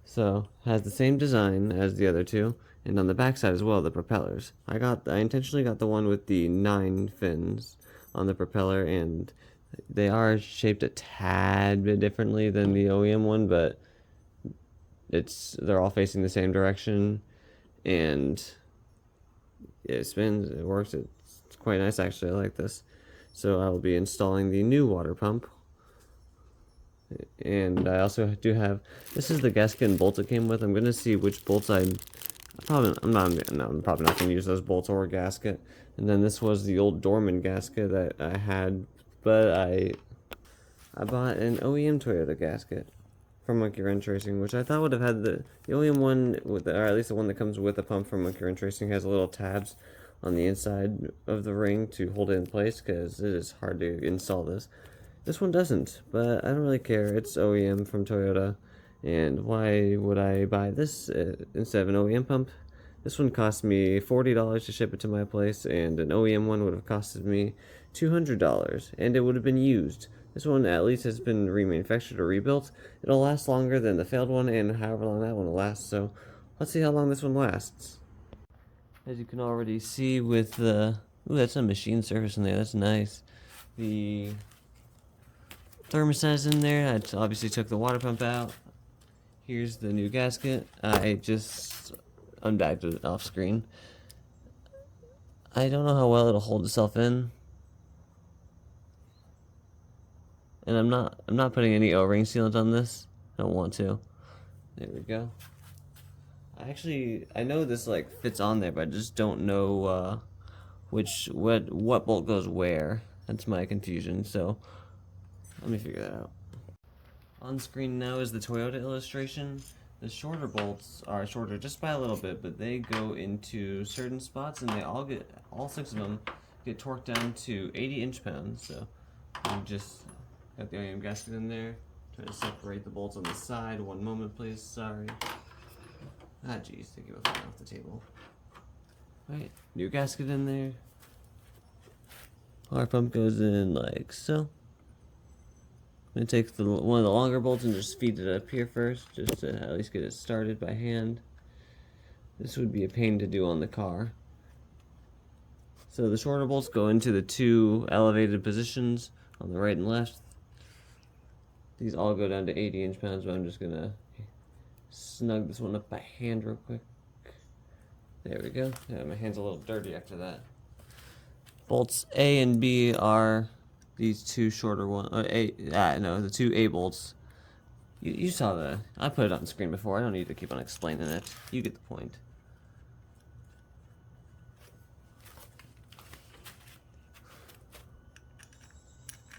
So, has the same design as the other two, and on the back side as well, the propellers. I intentionally got the one with the 9 fins on the propeller, and they are shaped a tad bit differently than the OEM one, but they're all facing the same direction, and it spins, it works, it's quite nice actually, I like this. So I will be installing the new water pump, and I also do have, this is the gasket and bolts it came with. I'm going to see which bolts I'm probably not going to use those bolts or gasket. And then this was the old Dorman gasket that I had, but I bought an OEM Toyota gasket from Monkey Wrench Racing, which I thought would have had the OEM one, or at least the one that comes with the pump from Monkey Wrench Racing, has little tabs on the inside of the ring to hold it in place, because it is hard to install this. This one doesn't, but I don't really care. It's OEM from Toyota, and why would I buy this instead of an OEM pump? This one cost me $40 to ship it to my place, and an OEM one would have costed me $200, and it would have been used. This one at least has been remanufactured or rebuilt. It'll last longer than the failed one, and however long that one will last, so let's see how long this one lasts. As you can already see with the... Ooh, that's a machine surface in there, that's nice. The thermostat's in there. I obviously took the water pump out. Here's the new gasket. I just unbagged it off screen. I don't know how well it'll hold itself in.
And I'm not putting any O-ring sealant on this. I don't want to. There we go. I know this like fits on there, but I just don't know what bolt goes where. That's my confusion. So let me figure that out. On screen now is the Toyota illustration. The shorter bolts are shorter just by a little bit, but they go into certain spots, and all 6 of them get torqued down to 80 inch-pounds. So I just got the OEM gasket in there. Trying to separate the bolts on the side. One moment, please. Sorry. Ah, jeez, thinking about falling off the table. Right, new gasket in there. Water pump goes in like so. I'm gonna take one of the longer bolts and just feed it up here first, just to at least get it started by hand. This would be a pain to do on the car. So the shorter bolts go into the 2 elevated positions on the right and left. These all go down to 80 inch-pounds, but I'm just gonna snug this one up by hand real quick. There we go. Yeah, my hand's a little dirty after that. Bolts A and B are these 2 shorter ones. The 2 A bolts. You saw I put it on the screen before. I don't need to keep on explaining it. You get the point.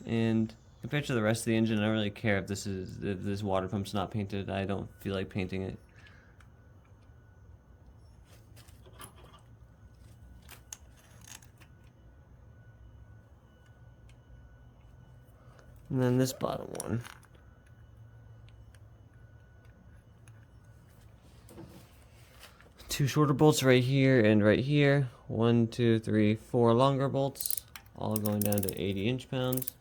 And compared to the rest of the engine, I don't really care if this water pump's not painted. I don't feel like painting it. And then this bottom one. Two shorter bolts right here and right here. 1, 2, 3, 4 longer bolts, all going down to 80 inch-pounds.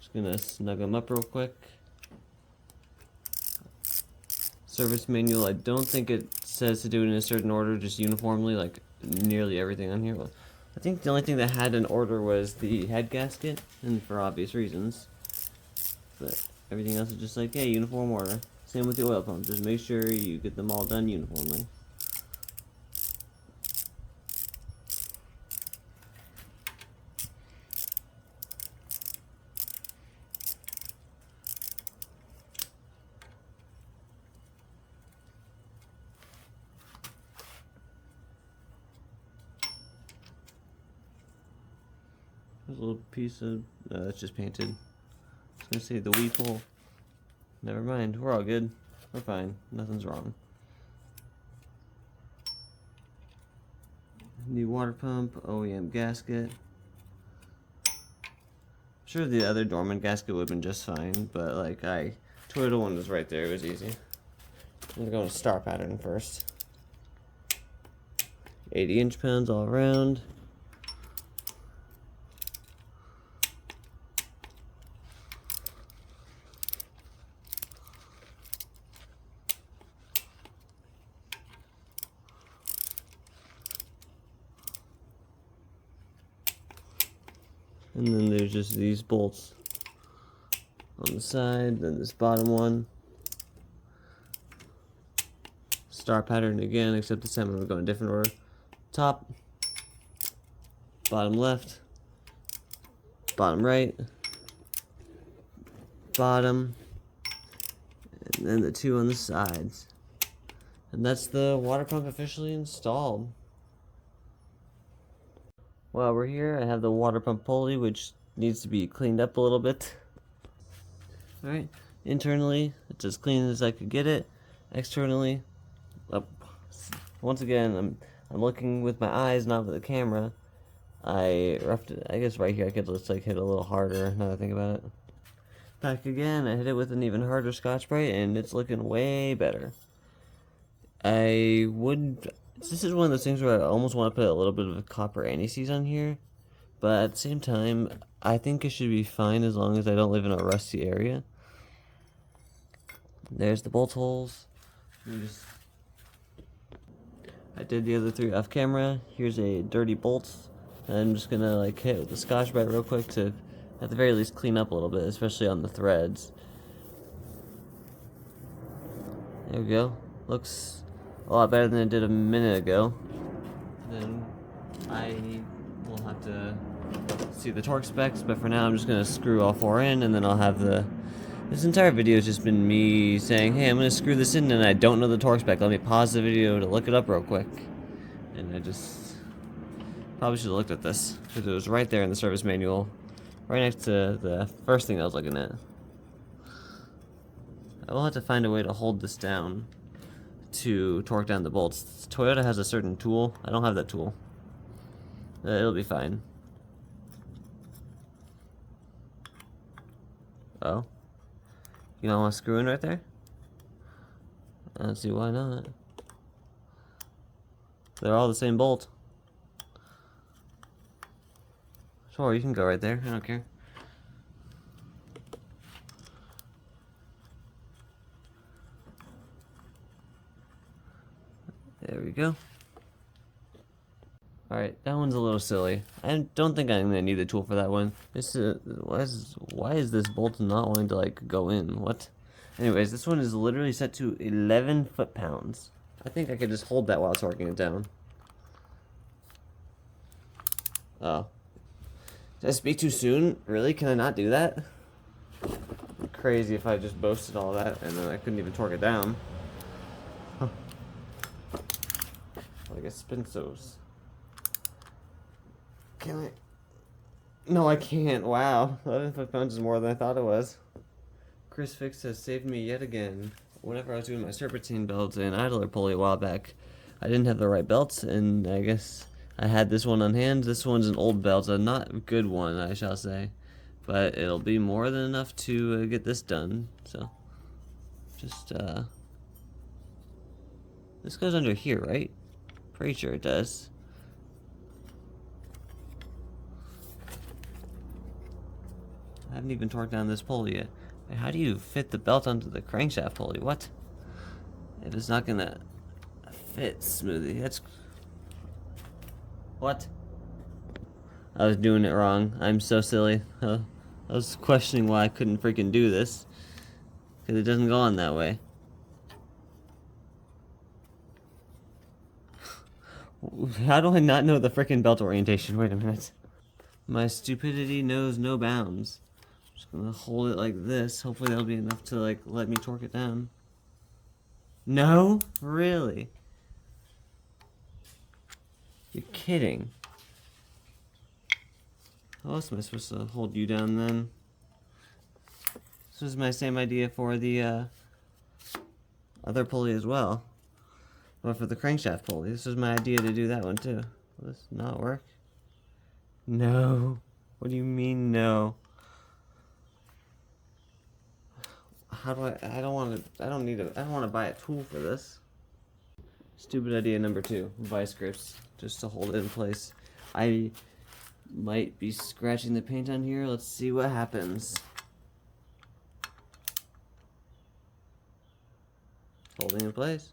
Just gonna snug them up real quick. Service manual, I don't think it says to do it in a certain order, just uniformly, like nearly everything on here. Well, I think the only thing that had an order was the head gasket, and for obvious reasons. But everything else is just like, hey, uniform order. Same with the oil pump, just make sure you get them all done uniformly. There's a little piece of, that's just painted. I was gonna say the weep hole. Never mind, we're all good. We're fine, nothing's wrong. New water pump, OEM gasket. I'm sure the other dormant gasket would have been just fine, but like Toyota one was right there, it was easy. I'm gonna go with star pattern first. 80 inch-pounds all around. And then there's just these bolts on the side, then this bottom one. Star pattern again, except this time I'm going to go in a different order. Top, bottom left, bottom right, bottom, and then the 2 on the sides. And that's the water pump officially installed. While we're here, I have the water pump pulley, which needs to be cleaned up a little bit. Alright, internally, it's as clean as I could get it. Externally, once again, I'm looking with my eyes, not with the camera. I roughed it, I guess right here I could just like hit a little harder, now that I think about it. Back again, I hit it with an even harder Scotch-Brite, and it's looking way better. This is one of those things where I almost want to put a little bit of a copper anti-seize on here, but at the same time, I think it should be fine as long as I don't live in a rusty area. There's the bolt holes. I did the other 3 off camera. Here's a dirty bolt. I'm just gonna like hit with the Scotch-Brite real quick to, at the very least, clean up a little bit, especially on the threads. There we go. Looks a lot better than it did a minute ago. Then I will have to see the torque specs, but for now I'm just gonna screw all 4 in, and then I'll have the. This entire video has just been me saying, hey, I'm gonna screw this in, and I don't know the torque spec. Let me pause the video to look it up real quick. And I just probably should have looked at this, because it was right there in the service manual, right next to the first thing I was looking at. I will have to find a way to hold this down to torque down the bolts. Toyota has a certain tool. I don't have that tool. It'll be fine. Oh. You don't want to screw in right there? I don't see why not. They're all the same bolt. Sure, you can go right there. I don't care. There we go. Alright, that one's a little silly. I don't think I'm gonna need the tool for that one. This why is this bolt not wanting to like go in? What? Anyways, this one is literally set to 11 foot-pounds. I think I could just hold that while torquing it down. Oh. Did I speak too soon? Really? Can I not do that? It'd be crazy if I just boasted all that and then I couldn't even torque it down. Huh. Like a Spinsos. Can I? No, I can't. Wow. 11 foot-pounds is more than I thought it was. Chris Fix has saved me yet again. Whenever I was doing my serpentine belt and idler pulley a while back, I didn't have the right belts, and I guess I had this one on hand. This one's an old belt, a not good one, I shall say. But it'll be more than enough to get this done. So, just, this goes under here, right? Pretty sure it does. I haven't even torqued down this pulley yet. Wait, how do you fit the belt onto the crankshaft pulley? What? If it's not gonna fit smoothly, that's... What? I was doing it wrong. I'm so silly. I was questioning why I couldn't freaking do this. Because it doesn't go on that way. How do I not know the freaking belt orientation? Wait a minute. My stupidity knows no bounds. I'm just gonna hold it like this. Hopefully that'll be enough to like let me torque it down. No? Really? You're kidding. How else am I supposed to hold you down then? This was my same idea for the other pulley as well. But for the crankshaft pulley, this was my idea to do that one too. Will this not work? No. What do you mean no? How do I don't want to, I don't want to buy a tool for this. Stupid idea number 2, vice grips, just to hold it in place. I might be scratching the paint on here. Let's see what happens. Holding in place.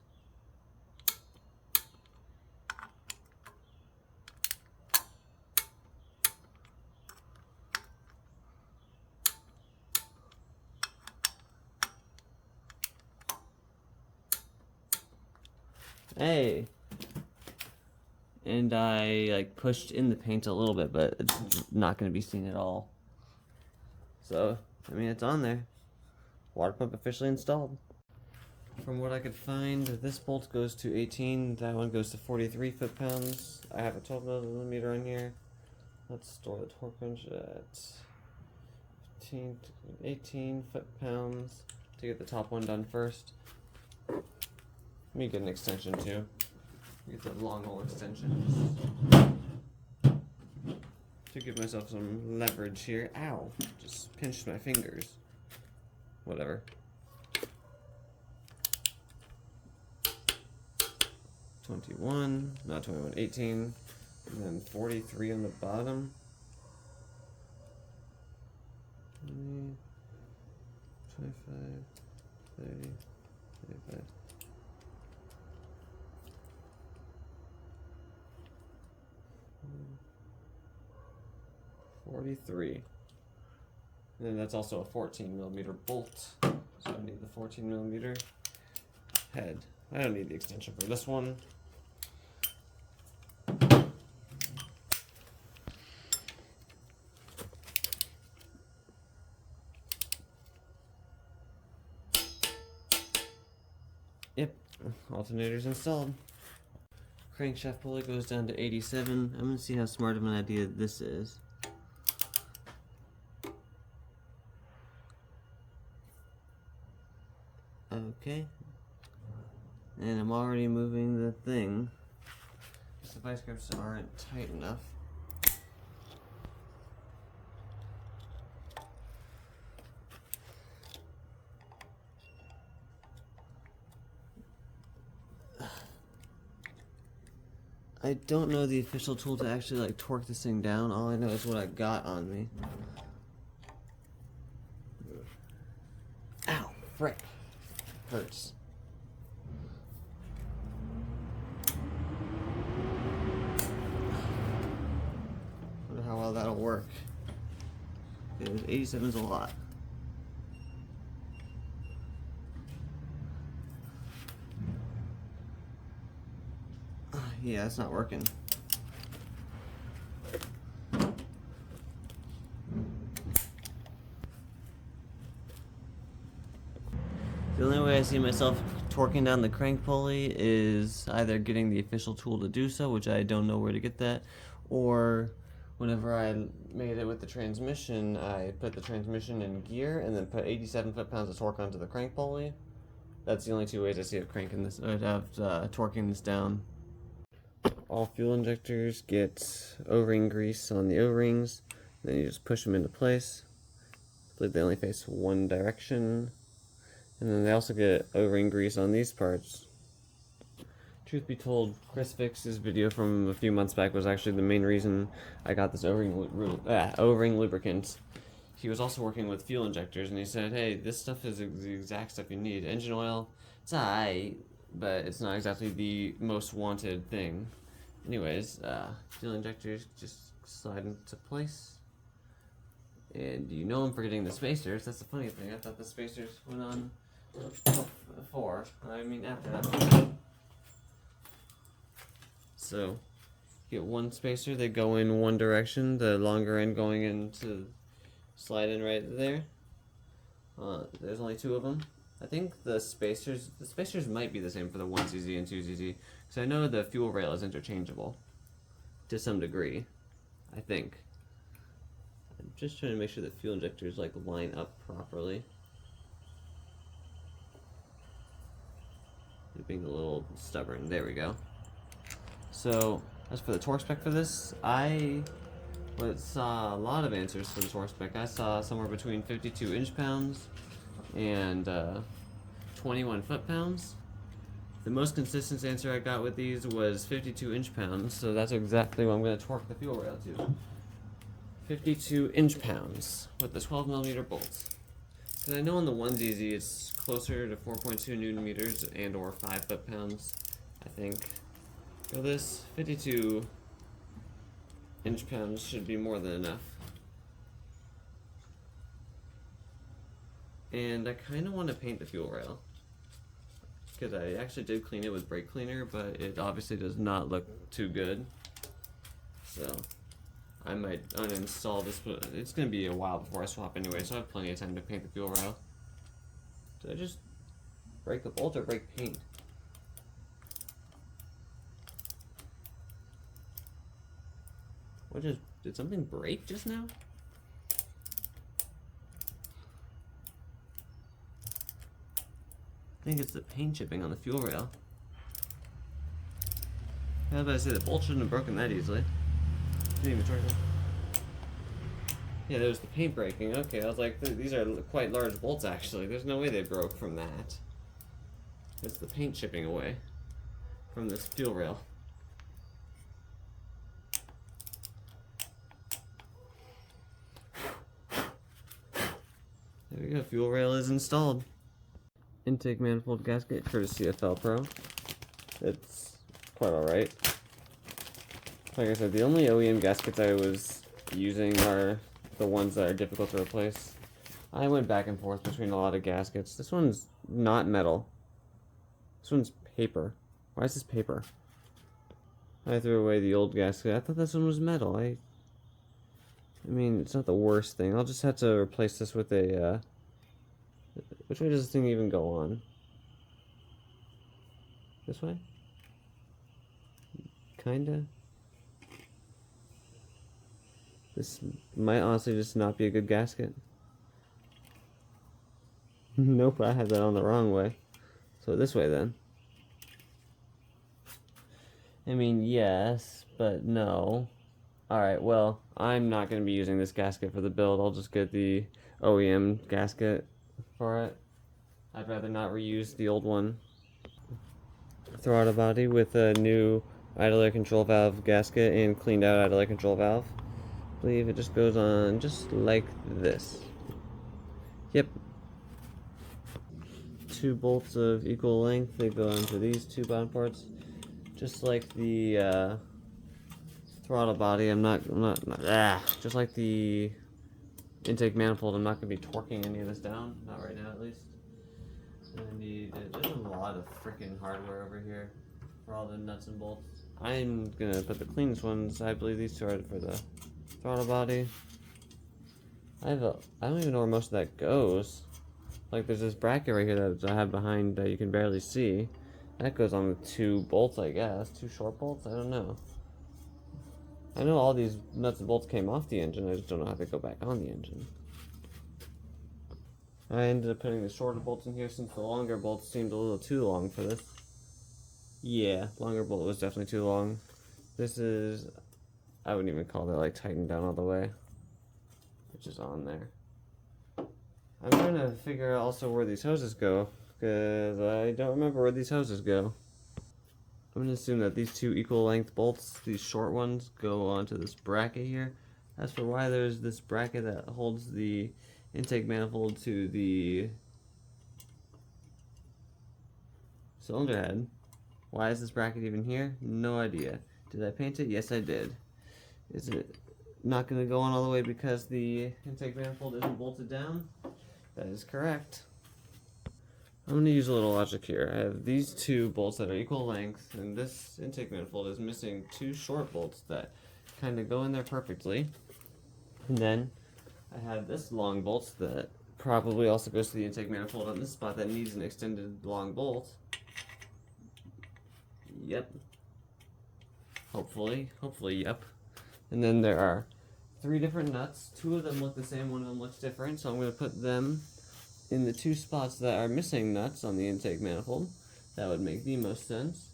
Hey. And I like pushed in the paint a little bit, but it's not going to be seen at all. So, I mean, it's on there. Water pump officially installed. From what I could find, this bolt goes to 18, that one goes to 43 foot-pounds. I have a 12 millimeter on here. Let's store the torque wrench at 18 foot-pounds to get the top one done first. Let me get an extension too. Get the long hole extension. To give myself some leverage here. Ow! Just pinched my fingers. Whatever. 21, not 21, 18, and then 43 on the bottom. 20, 25, 30, 35. 43. And then that's also a 14 millimeter bolt. So I need the 14 millimeter head. I don't need the extension for this one. Alternator's installed. Crankshaft pulley goes down to 87. I'm gonna see how smart of an idea this is. Okay. And I'm already moving the thing. The vice grips aren't tight enough. I don't know the official tool to actually like torque this thing down. All I know is what I got on me. Ow, frick. Hurts. Wonder how well that'll work. Okay, 87 is a lot. Yeah, it's not working. The only way I see myself torquing down the crank pulley is either getting the official tool to do so, which I don't know where to get that, or whenever I made it with the transmission, I put the transmission in gear and then put 87 foot-pounds of torque onto the crank pulley. That's the only two ways I see of cranking this, torquing this down. All fuel injectors get O-ring grease on the O-rings, then you just push them into place. I believe they only face one direction. And then they also get O-ring grease on these parts. Truth be told, Chris Fix's video from a few months back was actually the main reason I got this O-ring lubricant. He was also working with fuel injectors, and he said, hey, this stuff is the exact stuff you need. Engine oil, it's alright, but it's not exactly the most wanted thing. Anyways, fuel injectors just slide into place. And you know I'm forgetting the spacers. That's the funny thing. I thought the spacers went on before. I mean after that. So, you get one spacer. They go in one direction. The longer end going into slide in right there. There's only two of them. I think the spacers might be the same for the 1ZZ and 2ZZ, because I know the fuel rail is interchangeable to some degree, I think. I'm just trying to make sure the fuel injectors like line up properly. They're being a little stubborn. There we go. So as for the torque spec for this, I saw a lot of answers for the torque spec. I saw somewhere between 52 inch-pounds and 21 foot-pounds. The most consistent answer I got with these was 52 inch-pounds, so that's exactly what I'm going to torque the fuel rail to. 52 inch-pounds with the 12mm bolts. Because I know on the 1ZZ it's closer to 4.2 newton meters and or 5 foot-pounds, I think. So this 52 inch-pounds should be more than enough. And I kind of want to paint the fuel rail, because I actually did clean it with brake cleaner, but it obviously does not look too good. So I might uninstall this, but it's going to be a while before I swap anyway, so I have plenty of time to paint the fuel rail. Did I just break the bolt or break paint? Did something break just now? I think it's the paint chipping on the fuel rail. I was about to say the bolt shouldn't have broken that easily. Didn't even torque it. Yeah, there was the paint breaking. Okay, I was like, these are quite large bolts actually. There's no way they broke from that. It's the paint chipping away from this fuel rail. There we go, fuel rail is installed. Intake manifold gasket courtesy of Pro. It's quite alright. Like I said, the only OEM gaskets I was using are the ones that are difficult to replace. I went back and forth between a lot of gaskets. This one's not metal. This one's paper. Why is this paper? I threw away the old gasket. I thought this one was metal. I mean, it's not the worst thing. I'll just have to replace this with a, which way does this thing even go on? This way? Kinda. This might honestly just not be a good gasket. Nope, I had that on the wrong way. So this way then. I mean, yes, but no. Alright, well, I'm not going to be using this gasket for the build. I'll just get the OEM gasket for it. I'd rather not reuse the old one. Throttle body with a new idle air control valve gasket and cleaned out idle air control valve. I believe it just goes on just like this. Yep. 2 bolts of equal length. They go onto these 2 bottom parts. Just like the throttle body, just like the intake manifold, I'm not going to be torquing any of this down, not right now at least. There's a lot of freaking hardware over here for all the nuts and bolts. I'm going to put the cleanest ones, I believe these 2 are for the throttle body. I don't even know where most of that goes. Like there's this bracket right here that I have behind that you can barely see. That goes on with 2 bolts, I guess. 2 short bolts? I don't know. I know all these nuts and bolts came off the engine, I just don't know how they go back on the engine. I ended up putting the shorter bolts in here since the longer bolts seemed a little too long for this. Yeah, longer bolt was definitely too long. This is, I wouldn't even call that like tightened down all the way. It's just on there. I'm trying to figure out also where these hoses go, because I don't remember where these hoses go. I'm going to assume that these 2 equal length bolts, these short ones, go onto this bracket here. As for why there's this bracket that holds the intake manifold to the cylinder head, why is this bracket even here? No idea. Did I paint it? Yes, I did. Is it not going to go on all the way because the intake manifold isn't bolted down? That is correct. I'm going to use a little logic here. I have these 2 bolts that are equal length, and this intake manifold is missing 2 short bolts that kind of go in there perfectly. And then I have this long bolt that probably also goes to the intake manifold on this spot that needs an extended long bolt. Yep. Hopefully, yep. And then there are 3 different nuts. 2 of them look the same, 1 of them looks different, so I'm going to put them in the 2 spots that are missing nuts on the intake manifold. That would make the most sense.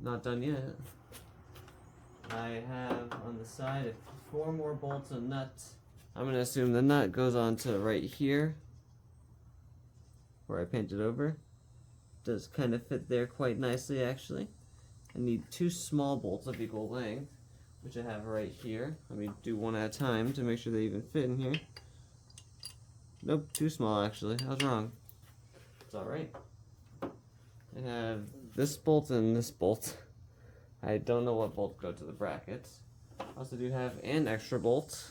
Not done yet. I have on the side 4 more bolts and nuts. I'm going to assume the nut goes on to right here, where I painted over. Does kind of fit there quite nicely actually. I need 2 small bolts of equal length, which I have right here. Let me do one at a time to make sure they even fit in here. Nope, too small actually. I was wrong. It's alright. I have this bolt and this bolt. I don't know what bolts go to the brackets. I also do have an extra bolt,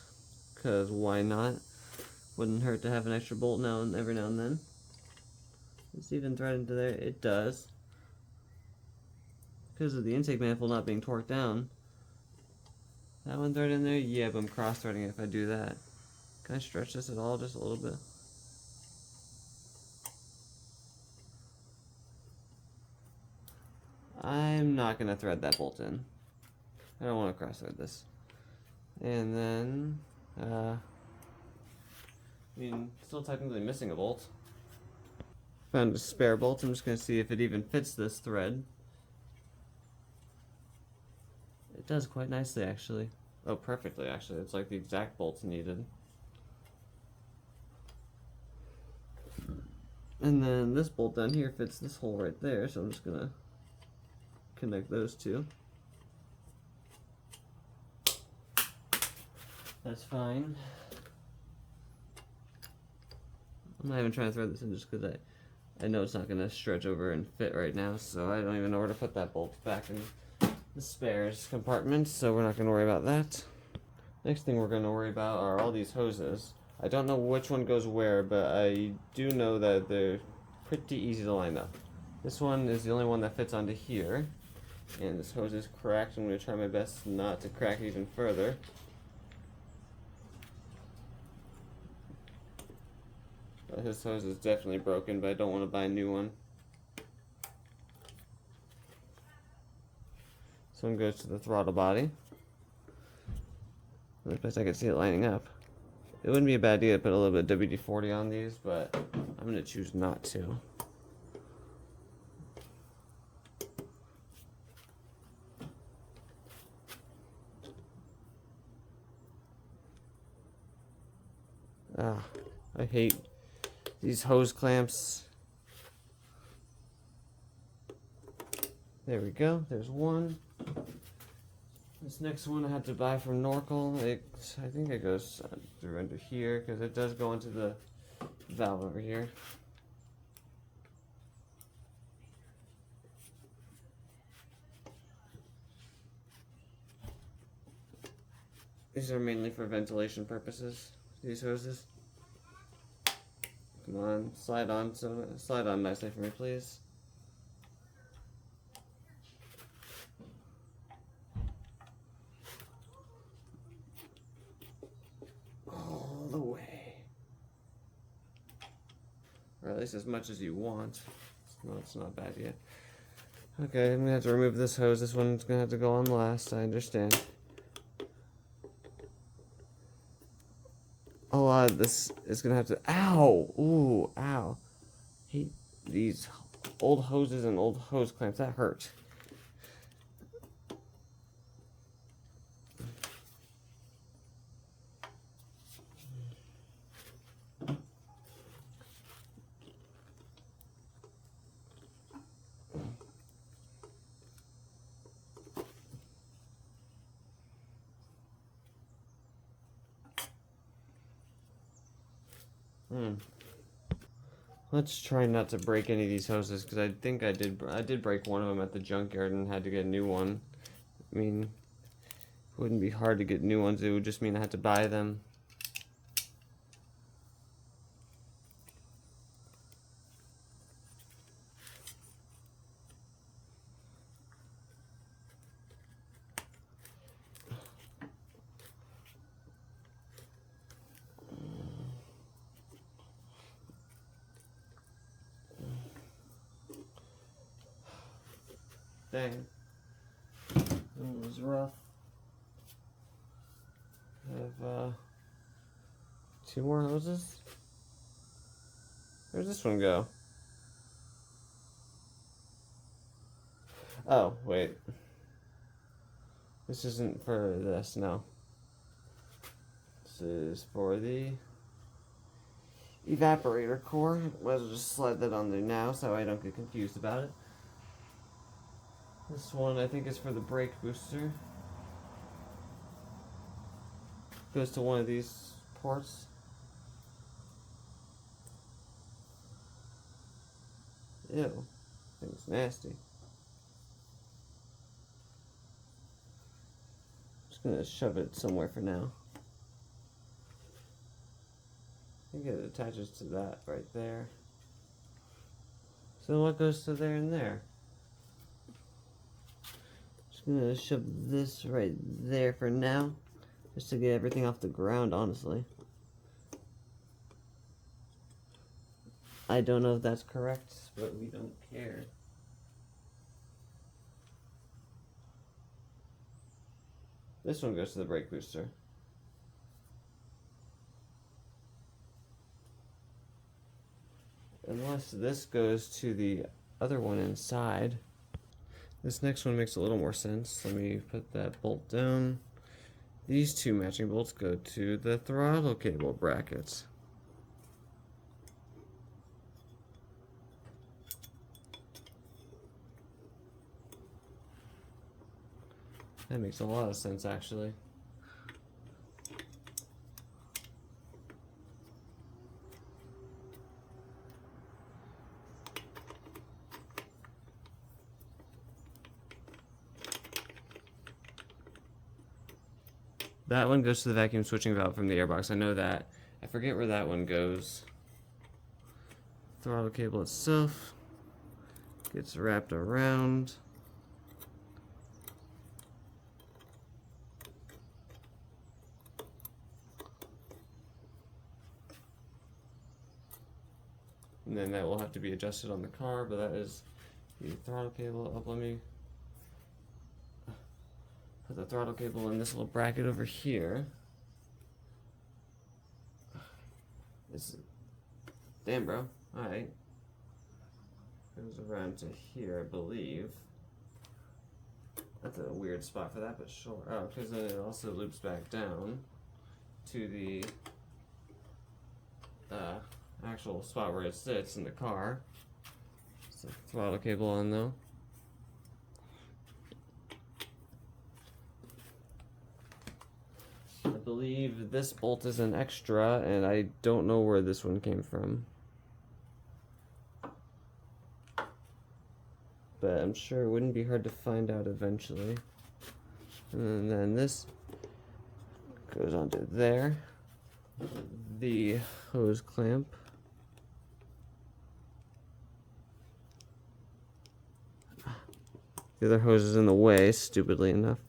because why not? Wouldn't hurt to have an extra bolt every now and then. Does it even thread into there? It does. Because of the intake manifold not being torqued down. That one thread in there? Yeah, but I'm cross-threading it if I do that. Can I stretch this at all just a little bit? I'm not going to thread that bolt in. I don't want to cross-thread this. And then, still technically missing a bolt. Found a spare bolt. I'm just going to see if it even fits this thread. It does quite nicely, actually. Oh, perfectly, actually. It's like the exact bolts needed. And then this bolt down here fits this hole right there, so I'm just going to connect those 2. That's fine. I'm not even trying to thread this in just because I know it's not going to stretch over and fit right now, so I don't even know where to put that bolt back in the spares compartment, so we're not going to worry about that. Next thing we're going to worry about are all these hoses. I don't know which one goes where, but I do know that they're pretty easy to line up. This one is the only one that fits onto here, and this hose is cracked. I'm going to try my best not to crack it even further.
His hose is definitely broken, but I don't want to buy a new one. This one goes to the throttle body. The place I can see it lining up. It wouldn't be a bad idea to put a little bit of WD-40 on these, but I'm going to choose not to. Ah, I hate these hose clamps. There we go, there's one. This next one I had to buy from Norcal. I think it goes through under here because it does go into the valve over here. These are mainly for ventilation purposes, these hoses. Come on, slide on nicely for me, please. All the way. Or at least as much as you want. No, it's not bad yet. Okay, I'm gonna have to remove this hose. This one's gonna have to go on last, I understand. A lot of this is gonna have to. Ow! Ooh, ow. Hate these old hoses and old hose clamps. That hurt. Let's try not to break any of these hoses because I think I did break one of them at the junkyard and had to get a new one. I mean, it wouldn't be hard to get new ones. It would just mean I had to buy them. Dang. That was rough. I have 2 more hoses. Where's this one go? Oh, wait. This isn't for this, no. This is for the evaporator core. Might as well just slide that on there now so I don't get confused about it. This one I think is for the brake booster. Goes to one of these ports. Ew, thing's nasty. Just gonna shove it somewhere for now. I think it attaches to that right there. So what goes to there and there? Just gonna shove this right there for now, just to get everything off the ground, honestly. I don't know if that's correct, but we don't care. This one goes to the brake booster. Unless this goes to the other one inside. This next one makes a little more sense. Let me put that bolt down. These 2 matching bolts go to the throttle cable brackets. That makes a lot of sense, actually. That one goes to the vacuum switching valve from the airbox. I know that. I forget where that one goes. Throttle cable itself gets wrapped around. and then that will have to be adjusted on the car, but that is the throttle cable. Up, let me put the throttle cable in this little bracket over here. This is, damn bro, alright. Goes around to here, I believe. That's a weird spot for that, but sure. Oh, because then it also loops back down to the actual spot where it sits in the car. It's a throttle cable on though. I believe this bolt is an extra, and I don't know where this one came from. But I'm sure it wouldn't be hard to find out eventually. And then this goes onto there. The hose clamp. The other hose is in the way, stupidly enough.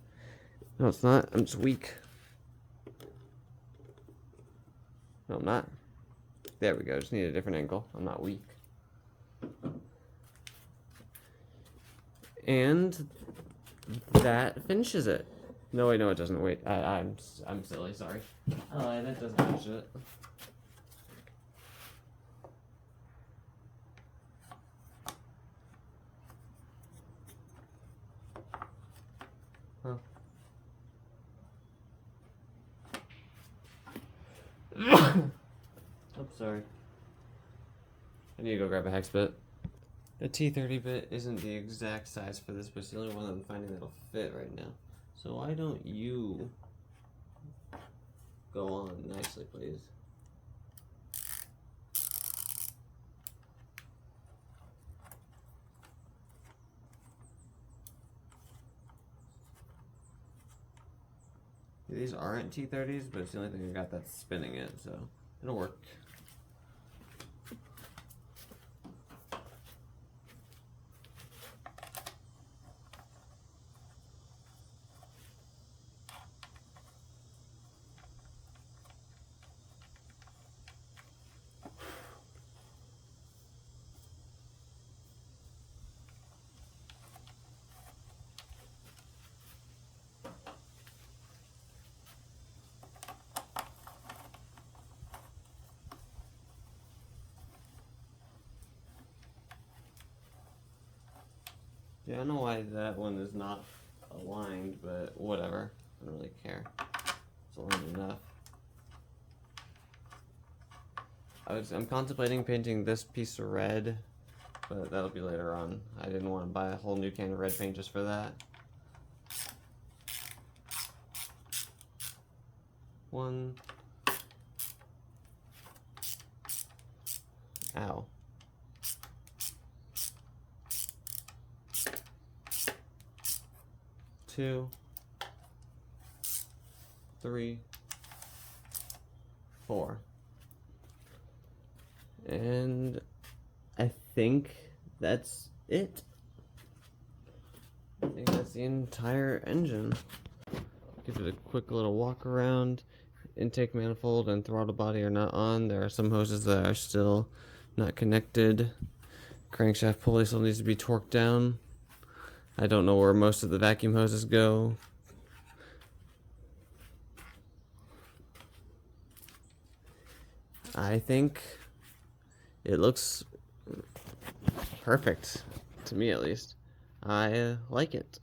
No, it's not. I'm just weak. No, I'm not. There we go. Just need a different angle. I'm not weak. And that finishes it. No, wait, no, it doesn't. Wait, I'm silly. Sorry. That doesn't finish it. Huh. I'm sorry. I need to go grab a hex bit. The T30 bit isn't the exact size for this, but it's the only one I'm finding that'll fit right now. So why don't you go on nicely, please? These aren't T30s, but it's the only thing I got that's spinning it, so it'll work. Yeah, I don't know why that one is not aligned, but whatever. I don't really care. It's aligned enough. I'm contemplating painting this piece red, but that'll be later on. I didn't want to buy a whole new can of red paint just for that. One. Ow. 2, 3, 4. And I think that's it. I think that's the entire engine. Give it a quick little walk around. Intake manifold and throttle body are not on. There are some hoses that are still not connected. Crankshaft pulley still needs to be torqued down. I don't know where most of the vacuum hoses go. I think it looks perfect, to me at least. I like it.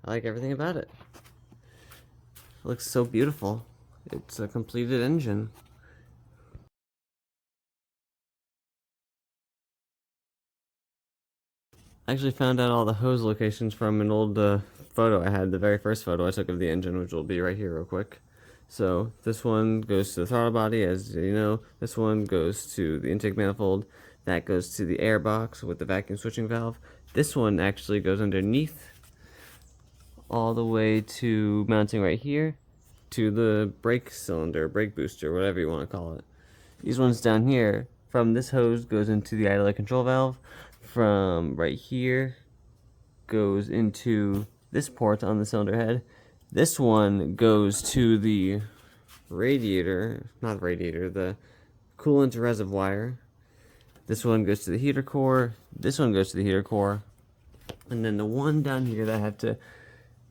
I like everything about it. It looks so beautiful. It's a completed engine. I actually found out all the hose locations from an old photo I had, the very first photo I took of the engine, which will be right here real quick. So this one goes to the throttle body, as you know. This one goes to the intake manifold. That goes to the air box with the vacuum switching valve. This one actually goes underneath all the way to mounting right here to the brake cylinder, brake booster, whatever you want to call it. These ones down here, from this hose goes into the idler control valve. From right here goes into this port on the cylinder head. This one goes to the radiator, not radiator, the coolant reservoir.
This one goes to the heater core. This one goes to the heater core. And then the one down here that I have to,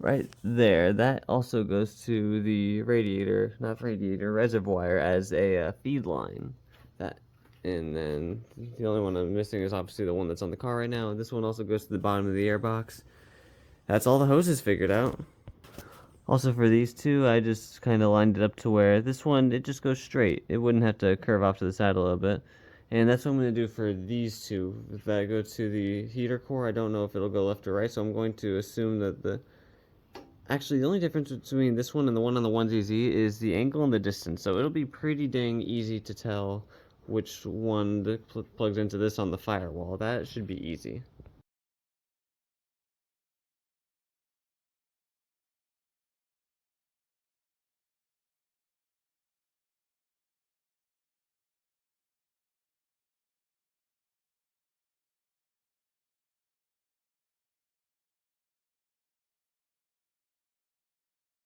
right there, that also goes to the radiator, not radiator, reservoir as a feed line. That, and then the only one I'm missing is obviously the one that's on the car right now. And this one also goes to the bottom of the air box. That's all the hoses figured out. Also for these two, I just kind of lined it up to where this one, it just goes straight. It wouldn't have to curve off to the side a little bit. And that's what I'm going to do for these two. If that go to the heater core, I don't know if it'll go left or right, so I'm going to assume that the... Actually, the only difference between this one and the one on the 1ZZ is the angle and the distance. So it'll be pretty dang easy to tell which one plugs into this on the firewall. That should be easy.